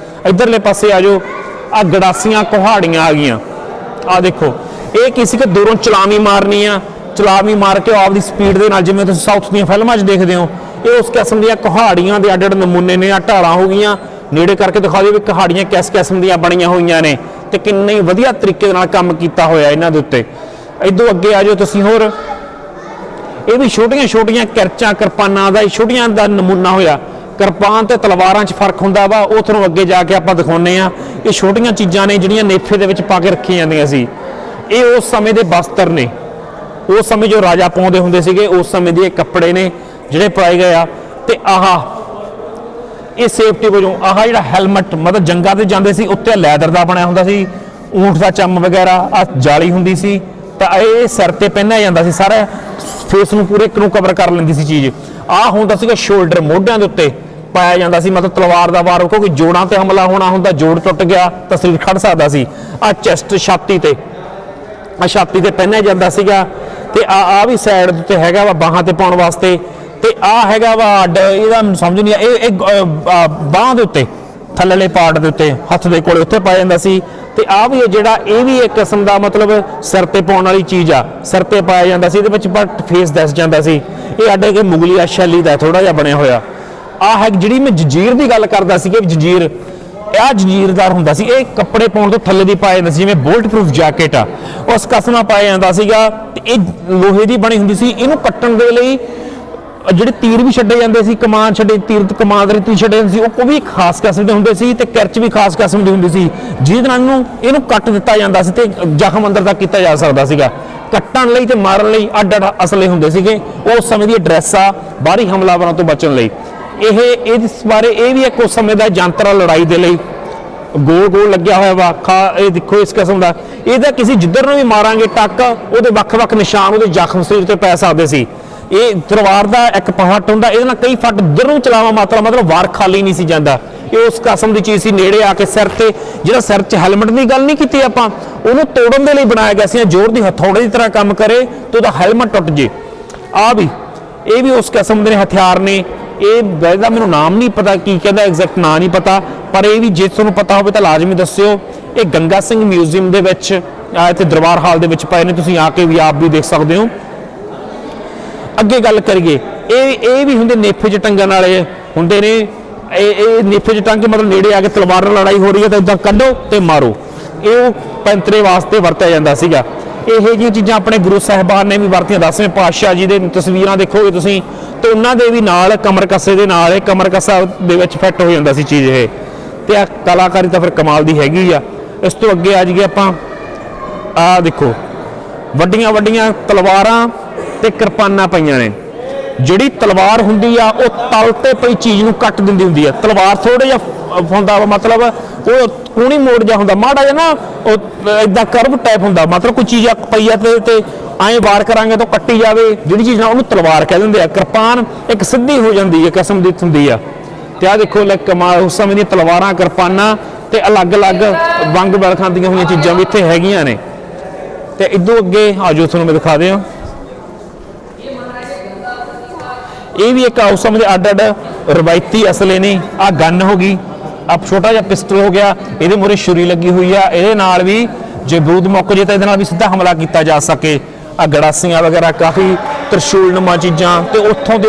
ਇੱਧਰਲੇ ਪਾਸੇ ਆ ਜਾਓ, ਆਹ ਗੜਾਸੀਆਂ, ਕੁਹਾੜੀਆਂ ਆ ਗਈਆਂ। ਆਹ ਦੇਖੋ, ਇਹ ਕਿਸੇ ਕਿ ਦੂਰੋਂ ਚਲਾਵੀ ਮਾਰਨੀ ਆ, ਚਲਾਵੀ ਮਾਰ ਕੇ ਆਪਦੀ ਸਪੀਡ ਦੇ ਨਾਲ, ਜਿਵੇਂ ਤੁਸੀਂ ਸਾਊਥ ਦੀਆਂ ਫਿਲਮਾਂ 'ਚ ਦੇਖਦੇ ਹੋ। ਇਹ ਉਸ ਕਿਸਮ ਦੀਆਂ ਕੁਹਾੜੀਆਂ ਦੇ ਅੱਡ ਨਮੂਨੇ ਨੇ। ਆਹ ਢਾਲਾਂ ਹੋ ਗਈਆਂ, ਨੇੜੇ ਕਰਕੇ ਦਿਖਾ ਦਿਓ ਵੀ ਕੁਹਾੜੀਆਂ ਕਿਸ ਕਿਸਮ ਦੀਆਂ ਬਣੀਆਂ ਹੋਈਆਂ ਨੇ, ਤੇ ਕਿੰਨੇ ਵਧੀਆ ਤਰੀਕੇ ਦੇ ਨਾਲ ਕੰਮ ਕੀਤਾ ਹੋਇਆ ਇਹਨਾਂ ਦੇ ਉੱਤੇ। ਇਦੋਂ ਅੱਗੇ ਆ ਜਾਓ ਤੁਸੀਂ ਹੋਰ, ਇਹ ਵੀ ਛੋਟੀਆਂ ਕਿਰਚਾਂ, ਕਿਰਪਾਨਾਂ ਦਾ ਛੋਟੀਆਂ ਦਾ ਨਮੂਨਾ ਹੋਇਆ। ਕਿਰਪਾਨ ਤੇ ਤਲਵਾਰਾਂ 'ਚ ਫਰਕ ਹੁੰਦਾ ਵਾ, ਉਹ ਤੁਹਾਨੂੰ ਅੱਗੇ ਜਾ ਕੇ ਆਪਾਂ ਦਿਖਾਉਂਦੇ ਆ। ਇਹ ਛੋਟੀਆਂ ਚੀਜ਼ਾਂ ਨੇ ਜਿਹੜੀਆਂ ਨੇਫੇ ਦੇ ਵਿੱਚ ਪਾ ਕੇ ਰੱਖੀਆਂ ਜਾਂਦੀਆਂ ਸੀ। ਇਹ ਉਸ ਸਮੇਂ ਦੇ ਬਸਤਰ ਨੇ, ਉਸ ਸਮੇਂ ਜੋ ਰਾਜਾ ਪਾਉਂਦੇ ਹੁੰਦੇ ਸੀਗੇ, ਉਸ ਸਮੇਂ ਦੇ ਕੱਪੜੇ ਨੇ ਜਿਹੜੇ ਪਾਏ ਗਏ ਆ। ਤੇ ਇਹ ਸੇਫਟੀ ਵਜੋਂ ਆਹ ਜਿਹੜਾ ਹੈਲਮਟ, ਮਤਲਬ ਜੰਗਾਂ ਤੇ ਜਾਂਦੇ ਸੀ, ਉੱਤੇ ਲੈਦਰ ਦਾ ਬਣਿਆ ਹੁੰਦਾ ਸੀ, ਊਂਠ ਦਾ ਚੰਮ ਵਗੈਰਾ, ਆਹ ਜਾਲੀ ਹੁੰਦੀ ਸੀ। ਤਾਂ ਇਹ ਸਿਰ ਤੇ ਪਹਿਨਿਆ ਜਾਂਦਾ ਸੀ, ਸਾਰਾ ਫੇਸ ਨੂੰ ਪੂਰੇ ਨੂੰ ਕਵਰ ਕਰ ਲੈਂਦੀ ਸੀ ਚੀਜ਼। ਆਹ ਹੁੰਦਾ ਸੀਗਾ ਸ਼ੋਲਡਰ, ਮੋਢਿਆਂ ਦੇ ਉੱਤੇ ਪਾਇਆ ਜਾਂਦਾ ਸੀ, ਮਤਲਬ ਤਲਵਾਰ ਦਾ ਵਾਰ। ਕਿਉਂਕਿ ਜੋੜਾਂ ਤੇ ਹਮਲਾ ਹੋਣਾ ਹੁੰਦਾ, ਜੋੜ ਟੁੱਟ ਗਿਆ ਤਾਂ ਸਰੀਰ ਖੜ ਸਕਦਾ ਸੀ। ਆਹ ਚੈਸਟ, ਛਾਤੀ ਤੇ ਪਹਿਨਿਆ ਜਾਂਦਾ ਸੀਗਾ। ਤੇ ਆਹ ਵੀ ਸਾਈਡ ਉੱਤੇ ਹੈਗਾ ਵਾ ਬਾਹਾਂ ਤੇ ਪਾਉਣ ਵਾਸਤੇ। ਤੇ ਆਹ ਹੈਗਾ ਵਾ ਅੱਡ, ਇਹਦਾ ਸਮਝ ਨਹੀਂ ਆ, ਇਹ ਬਾਹਾਂ ਦੇ ਉੱਤੇ, ਥੱਲੇਲੇ ਪਾਰਟ ਦੇ ਉੱਤੇ, ਹੱਥ ਦੇ ਕੋਲੇ ਉੱਥੇ ਪਾਇਆ ਜਾਂਦਾ ਸੀ। ਤੇ ਆਹ ਵੀ ਜਿਹੜਾ, ਇਹ ਵੀ ਇੱਕ ਕਿਸਮ ਦਾ ਮਤਲਬ ਸਿਰ ਤੇ ਪਾਉਣ ਵਾਲੀ ਚੀਜ਼ ਆ, ਸਿਰ ਤੇ ਪਾਇਆ ਜਾਂਦਾ ਸੀ। ਇਹਦੇ ਵਿੱਚ ਬਟ ਫੇਸ ਦਿਸ ਜਾਂਦਾ ਸੀ। ਇਹ ਅੱਡ ਕੇ ਮੁਗਲੀਆ ਸ਼ੈਲੀ ਦਾ ਥੋੜਾ ਜਿਹਾ ਬਣਿਆ ਹੋਇਆ। ਆਹ ਹੈ ਜਿਹੜੀ ਮੈਂ ਜੰਜੀਰ ਦੀ ਗੱਲ ਕਰਦਾ ਸੀ ਕਿ ਜੰਜੀਰ, ਇਹ ਜੰਜੀਰਦਾਰ ਹੁੰਦਾ ਸੀ। ਇਹ ਕੱਪੜੇ ਪਾਉਣ ਤੋਂ ਥੱਲੇ ਦੀ ਪਾਇਆ ਜਾਂਦਾ ਸੀ, ਜਿਵੇਂ ਬੁਲਟ ਪ੍ਰੂਫ ਜੈਕਟ ਆ, ਉਸ ਕਸਮ ਨਾਲ ਪਾਇਆ ਜਾਂਦਾ ਸੀਗਾ। ਤੇ ਇਹ ਲੋਹੇ ਦੀ ਬਣੀ ਹੁੰਦੀ ਸੀ। ਇਹਨੂੰ ਕੱਟਣ ਦੇ ਲਈ ਜਿਹੜੇ ਤੀਰ ਵੀ ਛੱਡੇ ਜਾਂਦੇ ਸੀ, ਕਮਾਨ ਛੱਡੇ, ਤੀਰ ਕਮਾਨ ਦੇ ਤੀਰ ਛੱਡੇ ਜਾਂਦੇ ਸੀ, ਉਹ ਵੀ ਖਾਸ ਕਿਸਮ ਦੇ ਹੁੰਦੇ ਸੀ। ਤੇ ਕਿਰਚ ਵੀ ਖਾਸ ਕਿਸਮ ਦੀ ਹੁੰਦੀ ਸੀ, ਜਿਹਦੇ ਨਾਲ ਇਹਨੂੰ ਕੱਟ ਦਿੱਤਾ ਜਾਂਦਾ ਸੀ ਤੇ ਜ਼ਖਮ ਅੰਦਰ ਤੱਕ ਕੀਤਾ ਜਾ ਸਕਦਾ ਸੀਗਾ। ਕੱਟਣ ਲਈ ਤੇ ਮਾਰਨ ਲਈ ਅੱਡ ਅਸਲੇ ਹੁੰਦੇ ਸੀਗੇ। ਉਸ ਸਮੇਂ ਦੀ ਡਰੈਸ ਆ ਬਾਹਰੀ ਹਮਲਾਵਰਾਂ ਤੋਂ ਬਚਣ ਲਈ। ਇਸ ਬਾਰੇ ਇਹ ਵੀ ਇੱਕ ਉਸ ਸਮੇਂ ਦਾ ਯੰਤਰ ਆ ਲੜਾਈ ਦੇ ਲਈ, ਗੋਲ ਲੱਗਿਆ ਹੋਇਆ ਵਾ। ਇਹ ਦੇਖੋ ਇਸ ਕਿਸਮ ਦਾ, ਇਹਦਾ ਕਿਸੇ ਜਿੱਧਰ ਨੂੰ ਵੀ ਮਾਰਾਂਗੇ ਟੱਕ, ਉਹਦੇ ਵੱਖ-ਵੱਖ ਨਿਸ਼ਾਨ, ਉਹਦੇ ਜ਼ਖਮ ਸਰੀਰ ਤੇ ਪੈ ਸਕਦੇ ਸੀ। ਇਹ ਤਲਵਾਰ ਦਾ ਇੱਕ ਫੱਟ ਹੁੰਦਾ, ਇਹਦੇ ਨਾਲ ਕਈ ਫੱਟ ਇੱਧਰ ਨੂੰ ਚਲਾਵਾ ਮਾਤਰਾ, ਮਤਲਬ ਵਾਰ ਖਾਲੀ ਨਹੀਂ ਸੀ ਜਾਂਦਾ। ਇਹ ਉਸ ਕਿਸਮ ਦੀ ਚੀਜ਼ ਸੀ। ਨੇੜੇ ਆ ਕੇ ਸਿਰ ਤੇ, ਜਿਹੜਾ ਸਿਰ 'ਚ ਹੈਲਮਟ ਦੀ ਗੱਲ ਨਹੀਂ ਕੀਤੀ ਆਪਾਂ, ਉਹਨੂੰ ਤੋੜਨ ਦੇ ਲਈ ਬਣਾਇਆ ਗਿਆ ਸੀ। ਜ਼ੋਰ ਦੀ ਹਥੌੜੇ ਦੀ ਤਰ੍ਹਾਂ ਕੰਮ ਕਰੇ ਤੇ ਉਹਦਾ ਹੈਲਮਟ ਟੁੱਟ ਜੇ। ਆ ਵੀ ਇਹ ਵੀ ਉਸ ਕਿਸਮ ਦੇ ਹਥਿਆਰ ਨੇ। ਇਹ ਵੈਦਾ ਮੈਨੂੰ ਨਾਮ ਨਹੀਂ ਪਤਾ ਕੀ ਕਹਿੰਦਾ, ਐਗਜ਼ੈਕਟ ਨਾਂ ਨਹੀਂ ਪਤਾ, ਪਰ ਇਹ ਵੀ ਜੇ ਤੁਹਾਨੂੰ ਪਤਾ ਹੋਵੇ ਤਾਂ ਲਾਜ਼ਮੀ ਦੱਸਿਓ। ਇਹ ਗੰਗਾ ਸਿੰਘ ਮਿਊਜ਼ੀਅਮ ਦੇ ਵਿੱਚ ਇੱਥੇ ਦਰਬਾਰ ਹਾਲ ਦੇ ਵਿੱਚ ਪਏ ਨੇ, ਤੁਸੀਂ ਆ ਕੇ ਵੀ ਆਪ ਵੀ ਦੇਖ ਸਕਦੇ ਹੋ। ਅੱਗੇ ਗੱਲ ਕਰੀਏ, ਇਹ ਵੀ ਹੁੰਦੇ ਨੇਫੇ 'ਚ ਟੰਗਣ ਵਾਲੇ ਹੁੰਦੇ ਨੇ। ਇਹ ਨੇਫੇ 'ਚ ਟੰਗ ਕੇ ਮਤਲਬ ਨੇੜੇ ਆ ਕੇ ਤਲਵਾਰ ਨਾਲ ਲੜਾਈ ਹੋ ਰਹੀ ਹੈ ਤਾਂ ਇੱਦਾਂ ਕੱਢੋ ਤੇ ਮਾਰੋ। ਇਹ ਉਹ ਪੈਂਤਰੇ ਵਾਸਤੇ ਵਰਤਿਆ ਜਾਂਦਾ ਸੀਗਾ। ਇਹੋ ਜਿਹੀਆਂ ਚੀਜ਼ਾਂ ਆਪਣੇ ਗੁਰੂ ਸਾਹਿਬਾਨ ਨੇ ਵੀ ਵਰਤੀਆਂ। 10ਵੇਂ ਪਾਤਸ਼ਾਹ ਜੀ ਦੇ ਤਸਵੀਰਾਂ ਦੇਖੋਗੇ ਤੁਸੀਂ ਤੇ ਉਹਨਾਂ ਦੇ ਵੀ ਨਾਲ ਕਮਰ ਕੱਸੇ ਦੇ ਨਾਲ, ਇਹ ਕਮਰ ਕੱਸਾ ਦੇ ਵਿੱਚ ਫਿੱਟ ਹੋ ਜਾਂਦਾ ਸੀ ਚੀਜ਼ ਇਹ। ਤੇ ਆ ਕਲਾਕਾਰੀ ਤਾਂ ਫਿਰ ਕਮਾਲ ਦੀ ਹੈਗੀ ਆ। ਇਸ ਤੋਂ ਅੱਗੇ ਆ ਜਾਈਏ ਆਪਾਂ, ਆਹ ਦੇਖੋ ਵੱਡੀਆਂ ਵੱਡੀਆਂ ਤਲਵਾਰਾਂ ਤੇ ਕਿਰਪਾਨਾਂ ਪਈਆਂ ਨੇ। ਜਿਹੜੀ ਤਲਵਾਰ ਹੁੰਦੀ ਆ ਉਹ ਤਲ ਤੇ ਪਈ ਚੀਜ਼ ਨੂੰ ਕੱਟ ਦਿੰਦੀ ਹੁੰਦੀ ਆ। ਤਲਵਾਰ ਥੋੜਾ ਜਿਹਾ ਹੁੰਦਾ ਵਾ, ਮਤਲਬ ਉਹ ਕੂਣੀ ਮੋੜ ਜਾ ਹੁੰਦਾ, ਮਾੜਾ ਜਿਹਾ ਨਾ ਉਹ ਇਦਾਂ ਕਰਵ ਟਾਈਪ ਹੁੰਦਾ, ਮਤਲਬ ਕੋਈ ਚੀਜ਼ ਪਈ ਆ ਤੇ ਐਂ ਵਾਰ ਕਰਾਂਗੇ ਤਾਂ ਕੱਟੀ ਜਾਵੇ, ਜਿਹੜੀ ਚੀਜ਼ ਨਾਲ ਉਹਨੂੰ ਤਲਵਾਰ ਕਹਿ ਦਿੰਦੇ ਆ। ਕਿਰਪਾਨ ਇੱਕ ਸਿੱਧੀ ਹੋ ਜਾਂਦੀ ਹੈ ਕਿਸਮ ਦੀ ਹੁੰਦੀ ਆ। ਤੇ ਆ ਦੇਖੋ ਲੈ ਕਮਾਲ, ਉਸ ਸਮੇਂ ਦੀਆਂ ਤਲਵਾਰਾਂ, ਕਿਰਪਾਨਾਂ ਤੇ ਅਲੱਗ-ਅਲੱਗ ਵੰਗ ਬਲ ਖਾਂਦੀਆਂ ਹੋਈਆਂ ਚੀਜ਼ਾਂ ਵੀ ਇੱਥੇ ਹੈਗੀਆਂ ਨੇ। ਤੇ ਇਦੋਂ ਅੱਗੇ ਆਜੋ ਤੁਹਾਨੂੰ ਮੈਂ ਦਿਖਾ ਦਿਆਂ। ਇਹ ਵੀ ਇੱਕ ਉਸ ਸਮੇਂ ਦੇ ਅੱਡ-ਅੱਡ ਰਵਾਇਤੀ ਅਸਲੇ ਨੇ। ਆ ਗਨ ਹੋ ਗਈ, ਆ ਛੋਟਾ ਜਿਹਾ ਪਿਸਟਲ ਹੋ ਗਿਆ, ਇਹਦੇ ਮੂਹਰੇ ਛੁਰੀ ਲੱਗੀ ਹੋਈ ਆ। ਇਹਦੇ ਨਾਲ ਵੀ ਜੇ ਬਰੂਦ ਮੁੱਕ ਜੇ ਤਾਂ ਇਹਦੇ ਨਾਲ ਵੀ ਸਿੱਧਾ ਹਮਲਾ ਕੀਤਾ ਜਾ ਸਕੇ। ਆ ਗੜਾਸੀਆਂ ਵਗੈਰਾ, ਕਾਫੀ ਤਰਸ਼ੂਲਨੁਮਾ ਚੀਜ਼ਾਂ। ਤੇ ਉੱਥੋਂ ਦੇ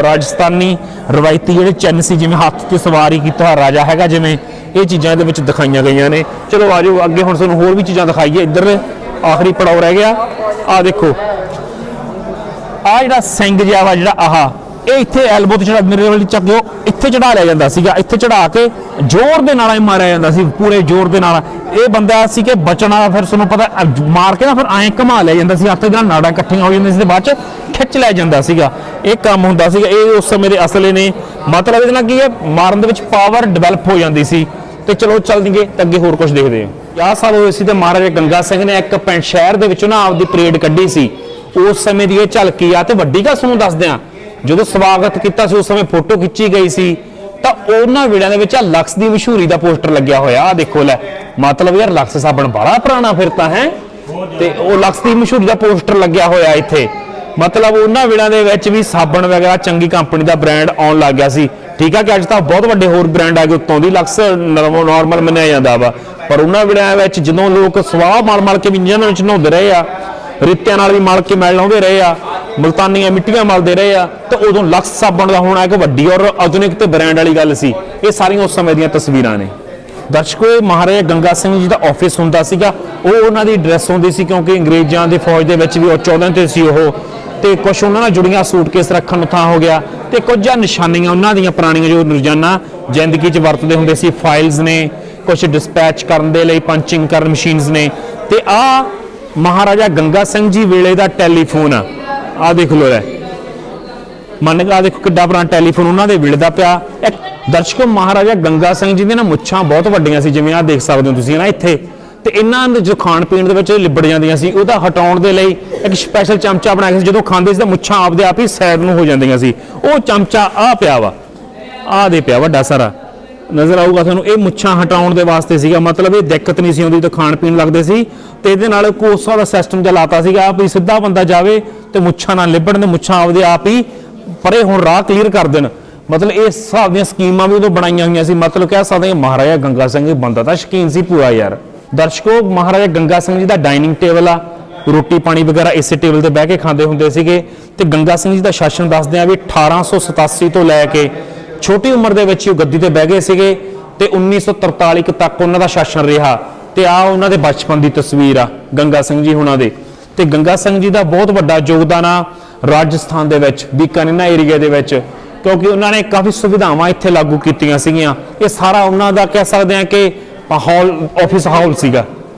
ਰਾਜਸਥਾਨੀ ਰਵਾਇਤੀ ਜਿਹੜੇ ਚਿੰਨ੍ਹ ਸੀ, ਜਿਵੇਂ ਹੱਥ ਤੇ ਸਵਾਰੀ ਕੀਤਾ ਹੋਇਆ ਰਾਜਾ ਹੈਗਾ, ਜਿਵੇਂ ਇਹ ਚੀਜ਼ਾਂ ਇਹਦੇ ਵਿੱਚ ਦਿਖਾਈਆਂ ਗਈਆਂ ਨੇ। ਚਲੋ ਆਜੋ ਅੱਗੇ, ਹੁਣ ਤੁਹਾਨੂੰ ਹੋਰ ਵੀ ਚੀਜ਼ਾਂ ਦਿਖਾਈਏ। ਇੱਧਰ ਆਖਰੀ ਪੜਾਅ ਰਹਿ ਗਿਆ। ਆ ਦੇਖੋ, ਆ ਜਿਹੜਾ ਸਿੰਘ ਜਿਹਾ ਵਾ, ਜਿਹੜਾ ਆਹ ਇਹ ਇੱਥੇ ਐਲਬੋ ਤੇ ਚੜਾ, ਮੇਰੇ ਵਾਲੀ ਚੱਕ ਦਿਓ, ਇੱਥੇ ਚੜਾ ਲਿਆ ਜਾਂਦਾ ਸੀਗਾ। ਇੱਥੇ ਚੜਾ ਕੇ ਜ਼ੋਰ ਦੇ ਨਾਲ ਮਾਰਿਆ ਜਾਂਦਾ ਸੀ, ਪੂਰੇ ਜ਼ੋਰ ਦੇ ਨਾਲ। ਇਹ ਬੰਦਾ ਸੀ ਕਿ ਬਚਣਾ, ਫਿਰ ਤੁਹਾਨੂੰ ਪਤਾ ਮਾਰ ਕੇ ਨਾ ਫਿਰ ਐਂ ਘੁਮਾ ਲਿਆ ਜਾਂਦਾ ਸੀ, ਹੱਥ ਦੇ ਨਾਲ ਨਾੜਾਂ ਇਕੱਠੀਆਂ ਹੋ ਜਾਂਦੀਆਂ ਸੀ ਤੇ ਬਾਅਦ ਚ ਖਿੱਚ ਲਿਆ ਜਾਂਦਾ ਸੀਗਾ। ਇਹ ਕੰਮ ਹੁੰਦਾ ਸੀਗਾ। ਇਹ ਉਸ ਸਮੇਂ ਦੇ ਅਸਲੇ ਨੇ। ਮਤਲਬ ਇਹਦੇ ਨਾਲ ਕੀ ਹੈ, ਮਾਰਨ ਦੇ ਵਿੱਚ ਪਾਵਰ ਡਿਵੈਲਪ ਹੋ ਜਾਂਦੀ ਸੀ। ਤੇ ਚਲੋ ਚੱਲਦੇ ਅੱਗੇ, ਹੋਰ ਕੁਝ ਦੇਖਦੇ ਹਾਂ। ਆਹ ਸਾਲ ਹੋਏ ਸੀ ਤੇ ਮਹਾਰਾਜਾ ਗੰਗਾ ਸਿੰਘ ਨੇ ਇੱਕ ਪਿੰਡ ਸ਼ਹਿਰ ਦੇ ਵਿੱਚੋਂ ਨਾ ਆਪਦੀ ਪਰੇਡ ਕੱਢੀ ਸੀ। ਉਸ ਸਮੇਂ ਦੀ ਇਹ ਝਲਕੀ ਆ। ਤੇ ਵੱਡੀ ਗੱਲ ਤੁਹਾਨੂੰ ਦੱਸਦੇ ਆ, ਜਦੋਂ ਸਵਾਗਤ ਕੀਤਾ ਸੀ ਉਸ ਸਮੇਂ ਫੋਟੋ ਖਿੱਚੀ ਗਈ ਸੀ ਤਾਂ ਉਹਨਾਂ ਵੇੜਿਆਂ ਦੇ ਵਿੱਚ ਆ ਲਕਸ ਦੀ ਮਸ਼ਹੂਰੀ ਦਾ ਪੋਸਟਰ ਲੱਗਿਆ ਹੋਇਆ। ਆ ਦੇਖੋ ਲੈ, ਮਤਲਬ ਯਾਰ ਲਕਸ ਸਾਬਣ ਬੜਾ ਪੁਰਾਣਾ ਫਿਰ ਤਾਂ ਹੈ। ਤੇ ਉਹ ਲਕਸ ਦੀ ਮਸ਼ਹੂਰੀ ਦਾ ਪੋਸਟਰ ਲੱਗਿਆ ਹੋਇਆ ਇੱਥੇ। ਮਤਲਬ ਉਹਨਾਂ ਵੇੜਿਆਂ ਦੇ ਵਿੱਚ ਵੀ ਸਾਬਣ ਵਗੈਰਾ ਚੰਗੀ ਕੰਪਨੀ ਦਾ ਬ੍ਰਾਂਡ ਆਉਣ ਲੱਗ ਗਿਆ ਸੀ। ਠੀਕ ਆ ਕਿ ਅੱਜ ਤਾਂ ਬਹੁਤ ਵੱਡੇ ਹੋਰ ਬ੍ਰਾਂਡ ਆ ਗਏ ਉੱਤੋਂ ਦੀ, ਲਕਸ ਨਾਰਮਲ ਮੰਨਿਆ ਜਾਂਦਾ ਵਾ, ਪਰ ਉਹਨਾਂ ਵੇੜਿਆਂ ਵਿੱਚ ਜਦੋਂ ਲੋਕ ਸਵਾਹ ਮਲ ਕੇ ਇੰਜਨਾਂ ਵਿੱਚ ਨਹਾਉਂਦੇ ਰਹੇ ਆ, ਰੇਤਿਆਂ ਨਾਲ ਵੀ ਮਲ ਕੇ ਮੈਲ ਲਾਉਂਦੇ ਰਹੇ ਆ, ਮੁਲਤਾਨੀਆਂ ਮਿੱਟੀਆਂ ਮਲਦੇ ਰਹੇ ਆ, ਤੇ ਉਦੋਂ ਲਕਸ ਸਾਬਣ ਦਾ ਹੋਣਾ ਇੱਕ ਵੱਡੀ ਔਰ ਆਧੁਨਿਕ ਤੇ ਬ੍ਰਾਂਡ ਵਾਲੀ ਗੱਲ ਸੀ। ਇਹ ਸਾਰੀਆਂ ਉਸ ਸਮੇਂ ਦੀਆਂ ਤਸਵੀਰਾਂ ਨੇ। ਦਰਸ਼ਕੋ, ਇਹ ਮਹਾਰਾਜਾ ਗੰਗਾ ਸਿੰਘ ਜੀ ਦਾ ਆਫਿਸ ਹੁੰਦਾ ਸੀਗਾ। ਉਹ ਉਹਨਾਂ ਦੀ ਡਰੈਸ ਹੁੰਦੀ ਸੀ, ਕਿਉਂਕਿ ਅੰਗਰੇਜ਼ਾਂ ਦੇ ਫੌਜ ਦੇ ਵਿੱਚ ਵੀ ਉਹ 14 ਤੇ ਸੀ ਉਹ। ਤੇ ਕੁਝ ਉਹਨਾਂ ਨਾਲ ਜੁੜੀਆਂ ਸੂਟਕੇਸ ਰੱਖਣ ਨੂੰ ਥਾਂ ਹੋ ਗਿਆ, ਤੇ ਕੁਝ ਨਿਸ਼ਾਨੀਆਂ ਉਹਨਾਂ ਦੀਆਂ ਪੁਰਾਣੀਆਂ ਜੋ ਰੋਜ਼ਾਨਾ ਜ਼ਿੰਦਗੀ 'ਚ ਵਰਤਦੇ ਹੁੰਦੇ ਸੀ। ਫਾਈਲਸ ਨੇ, ਕੁਝ ਡਿਸਪੈਚ ਕਰਨ ਦੇ ਲਈ ਪੰਚਿੰਗ ਕਰਨ ਮਸ਼ੀਨਸ ਨੇ। ਤੇ ਆ ਮਹਾਰਾਜਾ ਗੰਗਾ ਸਿੰਘ ਜੀ ਵੇਲੇ ਦਾ ਟੈਲੀਫੋਨ ਆ। ਆ ਦੇਖ ਲੋ, ਮੰਨ ਕੇ ਆ ਦੇਖੋ ਕਿੱਡਾ ਪੁਰਾਣਾ ਟੈਲੀਫੋਨ ਉਹਨਾਂ ਦੇ ਵੇਲੇ ਦਾ ਪਿਆ। ਦਰਸ਼ਕੋ, ਮਹਾਰਾਜਾ ਗੰਗਾ ਸਿੰਘ ਜੀ ਦੀਆਂ ਨਾ ਮੁੱਛਾਂ ਬਹੁਤ ਵੱਡੀਆਂ ਸੀ, ਜਿਵੇਂ ਆ ਦੇਖ ਸਕਦੇ ਹੋ ਤੁਸੀਂ ਨਾ ਇੱਥੇ। ਤੇ ਇਹਨਾਂ ਦੇ ਜੋ ਖਾਣ ਪੀਣ ਦੇ ਵਿੱਚ ਲਿਬੜ ਜਾਂਦੀਆਂ ਸੀ, ਉਹਦਾ ਹਟਾਉਣ ਦੇ ਲਈ ਇੱਕ ਸਪੈਸ਼ਲ ਚਮਚਾ ਬਣਾਇਆ ਸੀ। ਜਦੋਂ ਖਾਂਦੇ ਸੀ ਤਾਂ ਮੁੱਛਾਂ ਆਪਦੇ ਆਪ ਹੀ ਸਾਈਡ ਨੂੰ ਹੋ ਜਾਂਦੀਆਂ ਸੀ। ਉਹ ਚਮਚਾ ਆ ਪਿਆ ਵਾ, ਆ ਦੇ ਪਿਆ ਵੱਡਾ ਸਾਰਾ, ਨਜ਼ਰ ਆਊਗਾ ਤੁਹਾਨੂੰ। ਇਹ ਮੁੱਛਾਂ ਹਟਾਉਣ ਦੇ ਵਾਸਤੇ ਸੀਗਾ, ਮਤਲਬ ਇਹ ਦਿੱਕਤ ਨਹੀਂ ਸੀ ਆਉਂਦੀ ਜਦੋਂ ਖਾਣ ਪੀਣ ਲੱਗਦੇ ਸੀ। ਤੇ ਇਹਦੇ ਨਾਲ ਕੋਸਾ ਦਾ ਸਿਸਟਮ ਜਿਹਾ ਲਾਤਾ ਸੀਗਾ, ਆਪ ਹੀ ਸਿੱਧਾ ਬੰਦਾ ਜਾਵੇ ਤੇ ਮੁੱਛਾਂ ਨਾਲ ਲਿਬੜਨ, ਤੇ ਮੁੱਛਾਂ ਆਪਦੇ ਆਪ ਹੀ ਪਰੇ ਹੁਣ ਰਾਹ ਕਲੀਅਰ ਕਰ ਦੇਣ। ਮਤਲਬ ਇਸ ਹਿਸਾਬ ਦੀਆਂ ਸਕੀਮਾਂ ਵੀ ਉਦੋਂ ਬਣਾਈਆਂ ਹੋਈਆਂ ਸੀ। ਮਤਲਬ ਕਹਿ ਸਕਦੇ ਹਾਂ ਮਹਾਰਾਜਾ ਗੰਗਾ ਸਿੰਘ ਜੀ ਬੰਦਾ ਤਾਂ ਸ਼ੌਕੀਨ ਸੀ ਪੂਰਾ ਯਾਰ। ਦਰਸ਼ਕੋ, ਮਹਾਰਾਜਾ ਗੰਗਾ ਸਿੰਘ ਜੀ ਦਾ ਡਾਈਨਿੰਗ ਟੇਬਲ ਆ, ਰੋਟੀ ਪਾਣੀ ਵਗੈਰਾ ਇਸੇ ਟੇਬਲ ਤੇ ਬਹਿ ਕੇ ਖਾਂਦੇ ਹੁੰਦੇ ਸੀਗੇ। ਤੇ ਗੰਗਾ ਸਿੰਘ ਜੀ ਦਾ ਸ਼ਾਸਨ ਦੱਸਦੇ ਆ ਵੀ 1887 ਤੋਂ ਲੈ ਕੇ ਛੋਟੀ ਉਮਰ ਦੇ ਵਿੱਚ ਹੀ ਉਹ ਗੱਦੀ ਤੇ ਬਹਿ ਗਏ ਸੀਗੇ, ਤੇ 1943 ਤੱਕ ਉਹਨਾਂ ਦਾ ਸ਼ਾਸਨ ਰਿਹਾ। ਤੇ ਆ ਉਹਨਾਂ ਦੇ ਬਚਪਨ ਦੀ ਤਸਵੀਰ ਆ ਗੰਗਾ ਸਿੰਘ ਜੀ ਹੁਣਾਂ ਦੇ। ਤੇ ਗੰਗਾ ਸਿੰਘ ਜੀ ਦਾ ਬਹੁਤ ਵੱਡਾ ਯੋਗਦਾਨ ਆ ਰਾਜਸਥਾਨ ਦੇ ਵਿੱਚ, ਬੀਕਾਨੇਰ ਏਰੀਆ ਦੇ ਵਿੱਚ, ਕਿਉਂਕਿ ਉਹਨਾਂ ਨੇ ਕਾਫੀ ਸੁਵਿਧਾਵਾਂ ਇੱਥੇ ਲਾਗੂ ਕੀਤੀਆਂ ਸੀਗੀਆਂ। ਇਹ ਸਾਰਾ ਉਹਨਾਂ ਦਾ ਕਹਿ ਸਕਦੇ ਆ ਕਿ ਆਫਿਸ ਹਾਲ ਸੀਗਾ।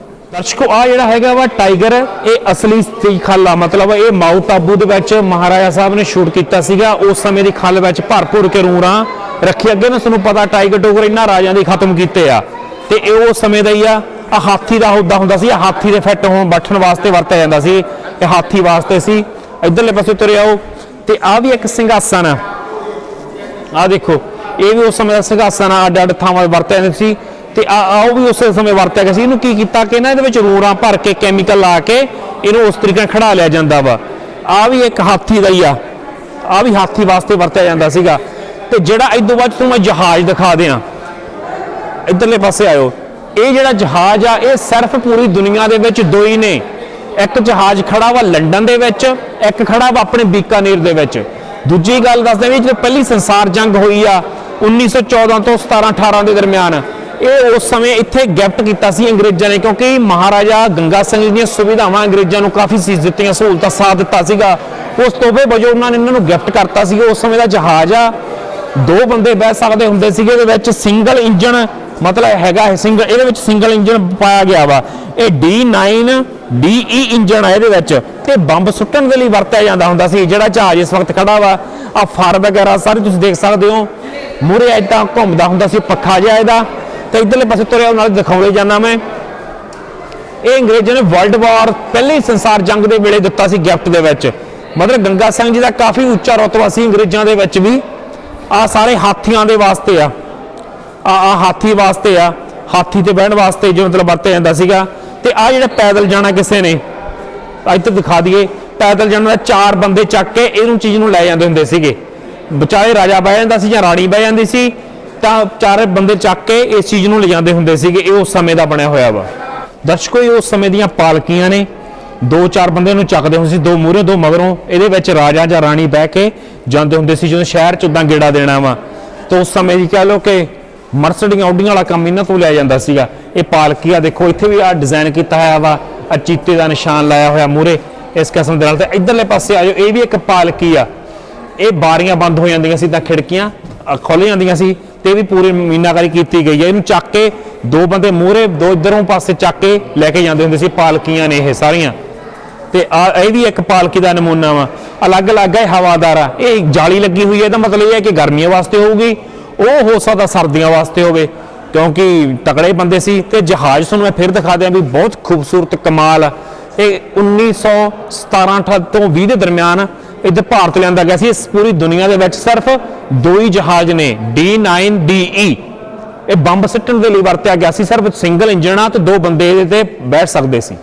ਦਰਸ਼ਕੋ, ਆ ਜਿਹੜਾ ਹੈਗਾ ਵਾ ਟਾਈਗਰ, ਇਹ ਅਸਲੀ ਸੀ ਖੱਲ ਆ। ਮਤਲਬ ਇਹ ਮਾਊਂਟ ਆਬੂ ਦੇ ਵਿੱਚ ਮਹਾਰਾਜਾ ਸਾਹਿਬ ਨੇ ਸ਼ੂਟ ਕੀਤਾ ਸੀਗਾ। ਉਸ ਸਮੇਂ ਦੀ ਖੱਲ ਵਿੱਚ ਭਰਪੂਰ ਕੇ ਰੂੜਾਂ ਰੱਖੀ। ਅੱਗੇ ਨਾ ਤੁਹਾਨੂੰ ਪਤਾ ਟਾਈਗਰ ਟੂਗਰ ਇਹਨਾਂ ਰਾਜਿਆਂ ਦੇ ਖਤਮ ਕੀਤੇ ਆ। ਤੇ ਇਹ ਉਸ ਸਮੇਂ ਦਾ ਹੀ ਆ। ਹਾਥੀ ਦਾ ਹੁੱਦਾ ਹੁੰਦਾ ਸੀ, ਹਾਥੀ ਦੇ ਫਿੱਟ ਹੋਣ ਬੈਠਣ ਵਾਸਤੇ ਵਰਤਿਆ ਜਾਂਦਾ ਸੀ। ਇਹ ਹਾਥੀ ਵਾਸਤੇ ਸੀ। ਇਧਰਲੇ ਪਾਸੇ ਤੁਰੇ ਆਓ, ਤੇ ਆ ਵੀ ਇੱਕ ਸਿੰਘਾਸਨ ਆ, ਆ ਦੇਖੋ ਇਹ ਵੀ ਉਸ ਸਮੇਂ ਦਾ ਸਿੰਘਾਸਨ ਆ, ਅੱਡ ਅੱਡ ਥਾਵਾਂ ਵਰਤਿਆ ਜਾਂਦਾ ਸੀ। ਤੇ ਉਹ ਵੀ ਉਸੇ ਸਮੇਂ ਵਰਤਿਆ ਗਿਆ ਸੀ। ਇਹਨੂੰ ਕੀ ਕੀਤਾ ਕਿ ਨਾ ਇਹਦੇ ਵਿੱਚ ਰੂੜਾਂ ਭਰ ਕੇ ਕੈਮੀਕਲ ਲਾ ਕੇ ਇਹਨੂੰ ਉਸ ਤਰੀਕੇ ਨਾਲ ਖੜਾ ਲਿਆ ਜਾਂਦਾ ਵਾ। ਆ ਵੀ ਇੱਕ ਹਾਥੀ ਦਾ ਹੀ ਆ ਵੀ ਹਾਥੀ ਵਾਸਤੇ ਵਰਤਿਆ ਜਾਂਦਾ ਸੀਗਾ। ਤੇ ਜਿਹੜਾ ਇਦੋਂ ਬਾਅਦ ਤੁਹਾਨੂੰ ਮੈਂ ਜਹਾਜ਼ ਦਿਖਾ ਦਿਆਂ, ਇੱਧਰਲੇ ਪਾਸੇ ਆਇਓ। ਇਹ ਜਿਹੜਾ ਜਹਾਜ਼ ਆ ਇਹ ਸਿਰਫ ਪੂਰੀ ਦੁਨੀਆ ਦੇ ਵਿੱਚ ਦੋ ਹੀ ਨੇ। ਇੱਕ ਜਹਾਜ਼ ਖੜਾ ਵਾ ਲੰਡਨ ਦੇ ਵਿੱਚ, ਇੱਕ ਖੜਾ ਵਾ ਆਪਣੇ ਬੀਕਾਨੇਰ ਦੇ ਵਿੱਚ। ਦੂਜੀ ਗੱਲ ਦੱਸਦੇ ਵੀ ਜਦੋਂ ਪਹਿਲੀ ਸੰਸਾਰ ਜੰਗ ਹੋਈ ਆ 1914 ਤੋਂ 17-18 ਦੇ ਦਰਮਿਆਨ, ਇਹ ਉਸ ਸਮੇਂ ਇੱਥੇ ਗਿਫਟ ਕੀਤਾ ਸੀ ਅੰਗਰੇਜ਼ਾਂ ਨੇ, ਕਿਉਂਕਿ ਮਹਾਰਾਜਾ ਗੰਗਾ ਸਿੰਘ ਜੀ ਦੀਆਂ ਸੁਵਿਧਾਵਾਂ ਅੰਗਰੇਜ਼ਾਂ ਨੂੰ ਕਾਫੀ ਸੀ ਦਿੱਤੀਆਂ, ਸਹੂਲਤਾਂ ਸਾਥ ਦਿੱਤਾ ਸੀਗਾ। ਉਸ ਤੋਹਫੇ ਵਜੋਂ ਉਹਨਾਂ ਨੇ ਇਹਨਾਂ ਨੂੰ ਗਿਫਟ ਕਰਤਾ ਸੀ। ਉਸ ਸਮੇਂ ਦਾ ਜਹਾਜ਼ ਆ, 2 ਬੰਦੇ ਬਹਿ ਸਕਦੇ ਹੁੰਦੇ ਸੀਗੇ। ਇਹਦੇ ਵਿੱਚ ਸਿੰਗਲ ਇੰਜਨ ਮਤਲਬ ਹੈਗਾ ਇਹ ਸਿੰਗਲ, ਇਹਦੇ ਵਿੱਚ ਸਿੰਗਲ ਇੰਜਨ ਪਾਇਆ ਗਿਆ ਵਾ। ਇਹ D9DE ਇੰਜਨ ਆ ਇਹਦੇ ਵਿੱਚ, ਤੇ ਬੰਬ ਸੁੱਟਣ ਦੇ ਲਈ ਵਰਤਿਆ ਜਾਂਦਾ ਹੁੰਦਾ ਸੀ। ਜਿਹੜਾ ਜਹਾਜ਼ ਇਸ ਵਕਤ ਖੜਾ ਵਾ, ਆ ਫਰ ਵਗੈਰਾ ਸਾਰੇ ਤੁਸੀਂ ਦੇਖ ਸਕਦੇ ਹੋ। ਮੂਹਰੇ ਏਦਾਂ ਘੁੰਮਦਾ ਹੁੰਦਾ ਸੀ ਪੱਖਾ ਜਿਹਾ ਇਹਦਾ, ਤੇ ਇੱਧਰਲੇ ਪਾਸੇ ਤੁਰਿਆ ਨਾਲ ਦਿਖਾਉਂਦੇ ਜਾਂਦਾ ਮੈਂ। ਇਹ ਅੰਗਰੇਜ਼ਾਂ ਨੇ ਵਰਲਡ ਵਾਰ ਪਹਿਲੀ ਸੰਸਾਰ ਜੰਗ ਦੇ ਵੇਲੇ ਦਿੱਤਾ ਸੀ ਗਿਫਟ ਦੇ ਵਿੱਚ। ਮਤਲਬ ਗੰਗਾ ਸਿੰਘ ਜੀ ਦਾ ਕਾਫੀ ਉੱਚਾ ਰੁਤਬਾ ਸੀ ਅੰਗਰੇਜ਼ਾਂ ਦੇ ਵਿੱਚ ਵੀ। ਆ ਸਾਰੇ ਹਾਥੀਆਂ ਦੇ ਵਾਸਤੇ ਆ, ਆ ਹਾਥੀ ਵਾਸਤੇ ਆ, ਹਾਥੀ ਤੇ ਬਹਿਣ ਵਾਸਤੇ ਜੋ ਮਤਲਬ ਵਰਤਿਆ ਜਾਂਦਾ ਸੀਗਾ। ਤੇ ਆ ਜਿਹੜਾ ਪੈਦਲ ਜਾਣਾ ਕਿਸੇ ਨੇ, ਇੱਥੇ ਦਿਖਾ ਦਈਏ, ਪੈਦਲ ਜਾਣਾ ਦਾ 4 ਬੰਦੇ ਚੱਕ ਕੇ ਇਹਨੂੰ ਚੀਜ਼ ਨੂੰ ਲੈ ਜਾਂਦੇ ਹੁੰਦੇ ਸੀਗੇ। ਵਿਚਾਲੇ ਰਾਜਾ ਬਹਿ ਜਾਂਦਾ ਸੀ ਜਾਂ ਰਾਣੀ ਬਹਿ ਜਾਂਦੀ ਸੀ, ਤਾਂ 4 ਬੰਦੇ ਚੱਕ ਕੇ ਇਸ ਚੀਜ਼ ਨੂੰ ਲਿਜਾਂਦੇ ਹੁੰਦੇ ਸੀਗੇ। ਇਹ ਉਸ ਸਮੇਂ ਦਾ ਬਣਿਆ ਹੋਇਆ ਵਾ। ਦਰਸ਼ਕੋ ਇਹ ਉਸ ਸਮੇਂ ਦੀਆਂ ਪਾਲਕੀਆਂ ਨੇ, 2-4 ਬੰਦੇ ਨੂੰ ਚੱਕਦੇ ਹੁੰਦੇ ਸੀ, 2 ਮੂਹਰੇ 2 ਮਗਰੋਂ। ਇਹਦੇ ਵਿੱਚ ਰਾਜਾ ਜਾਂ ਰਾਣੀ ਬਹਿ ਕੇ ਜਾਂਦੇ ਹੁੰਦੇ ਸੀ ਜਦੋਂ ਸ਼ਹਿਰ 'ਚ ਉਦਾਂ ਗੇੜਾ ਦੇਣਾ ਵਾ। ਤਾਂ ਉਸ ਸਮੇਂ ਦੀ ਕਹਿ ਲਓ ਕਿ ਮਰਸਡੀਆਂ ਆਡੀਆਂ ਵਾਲਾ ਕੰਮ ਇਹਨਾਂ ਤੋਂ ਲਿਆ ਜਾਂਦਾ ਸੀਗਾ। ਇਹ ਪਾਲਕੀ ਆ ਦੇਖੋ, ਇੱਥੇ ਵੀ ਆ ਡਿਜ਼ਾਈਨ ਕੀਤਾ ਹੋਇਆ ਵਾ, ਆ ਚੀਤੇ ਦਾ ਨਿਸ਼ਾਨ ਲਾਇਆ ਹੋਇਆ ਮੂਹਰੇ ਇਸ ਕਿਸਮ ਦੇ ਨਾਲ। ਤੇ ਇੱਧਰਲੇ ਪਾਸੇ ਆ ਜਾਓ, ਇਹ ਵੀ ਇੱਕ ਪਾਲਕੀ ਆ। ਇਹ ਬਾਰੀਆਂ ਬੰਦ ਹੋ ਜਾਂਦੀਆਂ ਸੀ ਤਾਂ ਖਿੜਕੀਆਂ ਖੁੱਲ ਜਾਂਦੀਆਂ ਸੀ, ਤੇ ਵੀ ਪੂਰੀ ਮੀਨਾਕਾਰੀ ਕੀਤੀ ਗਈ ਹੈ। ਇਹਨੂੰ ਚੱਕ ਕੇ 2 ਬੰਦੇ ਮੂਹਰੇ 2 ਇੱਧਰੋਂ ਪਾਸੇ ਚੱਕ ਕੇ ਲੈ ਕੇ ਜਾਂਦੇ ਹੁੰਦੇ ਸੀ। ਪਾਲਕੀਆਂ ਨੇ ਇਹ ਸਾਰੀਆਂ। ਤੇ ਇਹ ਵੀ ਇੱਕ ਪਾਲਕੀ ਦਾ ਨਮੂਨਾ ਵਾ। ਅਲੱਗ-ਅਲੱਗ ਹੈ, ਹਵਾਦਾਰ ਆ। ਇਹ ਜਾਲੀ ਲੱਗੀ ਹੋਈ ਹੈ, ਇਹਦਾ ਮਤਲਬ ਇਹ ਹੈ ਕਿ ਗਰਮੀਆਂ ਵਾਸਤੇ ਹੋਊਗੀ, ਉਹ ਹੋ ਸਕਦਾ ਸਰਦੀਆਂ ਵਾਸਤੇ ਹੋਵੇ, ਕਿਉਂਕਿ ਤਕੜੇ ਬੰਦੇ ਸੀ। ਤੇ ਜਹਾਜ਼ ਤੁਹਾਨੂੰ ਮੈਂ ਫਿਰ ਦਿਖਾ ਦਿਆਂ ਵੀ ਬਹੁਤ ਖੂਬਸੂਰਤ ਕਮਾਲ ਆ। ਇਹ 1917 ਤੋਂ 20 ਦੇ ਦਰਮਿਆਨ ਇੱਧਰ ਭਾਰਤ ਲਿਆਂਦਾ ਗਿਆ ਸੀ। ਇਸ ਪੂਰੀ ਦੁਨੀਆ ਦੇ ਵਿੱਚ ਸਿਰਫ 2 ਹੀ ਜਹਾਜ਼ ਨੇ, D9DE। ਇਹ ਬੰਬ ਸਿੱਟਣ ਦੇ ਲਈ ਵਰਤਿਆ ਗਿਆ ਸੀ। ਸਿਰਫ ਸਿੰਗਲ ਇੰਜਨ ਆ ਤੇ 2 ਬੰਦੇ ਇਹਦੇ ਤੇ ਬੈਠ ਸਕਦੇ ਸੀ।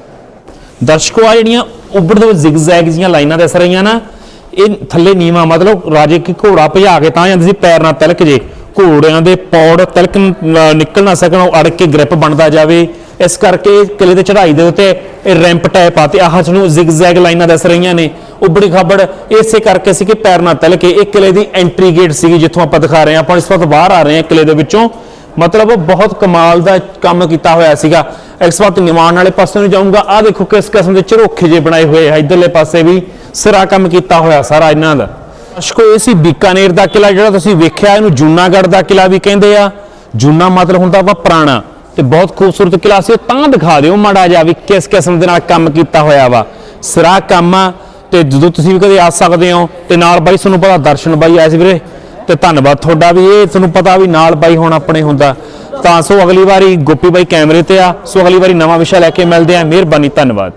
ਦਰਸ਼ਕੋ ਆ ਜਿਹੜੀਆਂ ਉੱਭਰਦੇ ਹੋਏ ਜ਼ਿਗਜ਼ੈਗ ਜੀਆਂ ਲਾਈਨਾਂ ਦਿਸ ਰਹੀਆਂ ਨਾ, ਇਹ ਥੱਲੇ ਨੀਵਾਂ, ਮਤਲਬ ਰਾਜੇ ਕੀ ਘੋੜਾ ਭਜਾ ਕੇ ਤਾਂ ਜਾਂਦੇ ਸੀ, ਪੈਰ ਨਾਲ ਤਿਲਕ ਜੇ, ਘੋੜਿਆਂ ਦੇ ਪੌੜ ਤਿਲਕ ਨਿਕਲ ਨਾ ਸਕਣ, ਉਹ ਅੜ ਕੇ ਗ੍ਰਿਪ ਬਣਦਾ ਜਾਵੇ। ਇਸ ਕਰਕੇ ਕਿਲੇ ਤੇ ਚੜ੍ਹਾਈ ਦੇ ਉੱਤੇ ਇਹ ਰੈਂਪ ਟਾਈਪ ਆ, ਤੇ ਆਹ ਨੂੰ ਜ਼ਿਗਜ਼ੈਗ ਲਾਈਨਾਂ ਦਿਸ ਰਹੀਆਂ ਨੇ ਉੱਬੜੀ ਖਾਬੜ। ਇਸੇ ਕਰਕੇ ਸੀ ਕਿ ਪੈਰ ਨਾਲ ਤਿਲਕੇ। ਇਹ ਕਿਲੇ ਦੀ ਐਂਟਰੀ ਗੇਟ ਸੀਗੀ ਜਿੱਥੋਂ ਆਪਾਂ ਦਿਖਾ ਰਹੇ ਹਾਂ। ਆਪਾਂ ਇਸ ਵਕਤ ਬਾਹਰ ਆ ਰਹੇ ਹਾਂ ਕਿਲੇ ਦੇ ਵਿੱਚੋਂ। ਮਤਲਬ ਬਹੁਤ ਕਮਾਲ ਦਾ ਕੰਮ ਕੀਤਾ ਹੋਇਆ ਸੀਗਾ। ਇਸ ਵਕਤ ਨਿਵਾਨ ਵਾਲੇ ਪਾਸੇ ਨੂੰ ਜਾਊਂਗਾ। ਆਹ ਦੇਖੋ ਕਿਸ ਕਿਸਮ ਦੇ ਝਰੋਖੇ ਜੇ ਬਣਾਏ ਹੋਏ ਆ। ਇੱਧਰਲੇ ਪਾਸੇ ਵੀ ਸਿਰਾ ਕੰਮ ਕੀਤਾ ਹੋਇਆ ਸਾਰਾ ਇਹਨਾਂ ਦਾ। ਦਰਸ਼ਕੋ ਇਹ ਸੀ ਬੀਕਾਨੇਰ ਦਾ ਕਿਲਾ ਜਿਹੜਾ ਤੁਸੀਂ ਵੇਖਿਆ। ਇਹਨੂੰ ਜੂਨਾਗੜ੍ਹ ਦਾ ਕਿਲਾ ਵੀ ਕਹਿੰਦੇ ਆ। ਜੂਨਾ ਮਤਲਬ ਹੁੰਦਾ ਵਾ ਪੁਰਾਣਾ, ਤੇ ਬਹੁਤ ਖੂਬਸੂਰਤ ਕਿਲਾ ਸੀ। ਤਾਂ ਦਿਖਾ ਦਿਓ ਮਾੜਾ ਜਿਹਾ ਵੀ ਕਿਸ ਕਿਸਮ ਦੇ ਨਾਲ ਕੰਮ ਕੀਤਾ ਹੋਇਆ ਵਾ। ਸਿਰਾ ਕੰਮ ਆ। ਤੇ ਜਦੋਂ ਤੁਸੀਂ ਵੀ ਕਦੇ ਆ ਸਕਦੇ ਹੋ। ਤੇ ਨਾਲ ਬਾਈ ਤੁਹਾਨੂੰ ਪਤਾ ਦਰਸ਼ਨ ਬਾਈ ਆਏ ਸੀ ਵੀਰੇ, ਤੇ ਧੰਨਵਾਦ ਤੁਹਾਡਾ ਵੀ। ਇਹ ਤੁਹਾਨੂੰ ਪਤਾ ਵੀ ਨਾਲ ਬਾਈ ਹੁਣ ਆਪਣੇ ਹੁੰਦਾ ਤਾਂ। ਸੋ ਅਗਲੀ ਵਾਰੀ ਗੋਪੀ ਬਾਈ ਕੈਮਰੇ ਤੇ ਆ। ਸੋ ਅਗਲੀ ਵਾਰੀ ਨਵਾਂ ਵਿਸ਼ਾ ਲੈ ਕੇ ਮਿਲਦੇ ਆ। ਮਿਹਰਬਾਨੀ, ਧੰਨਵਾਦ।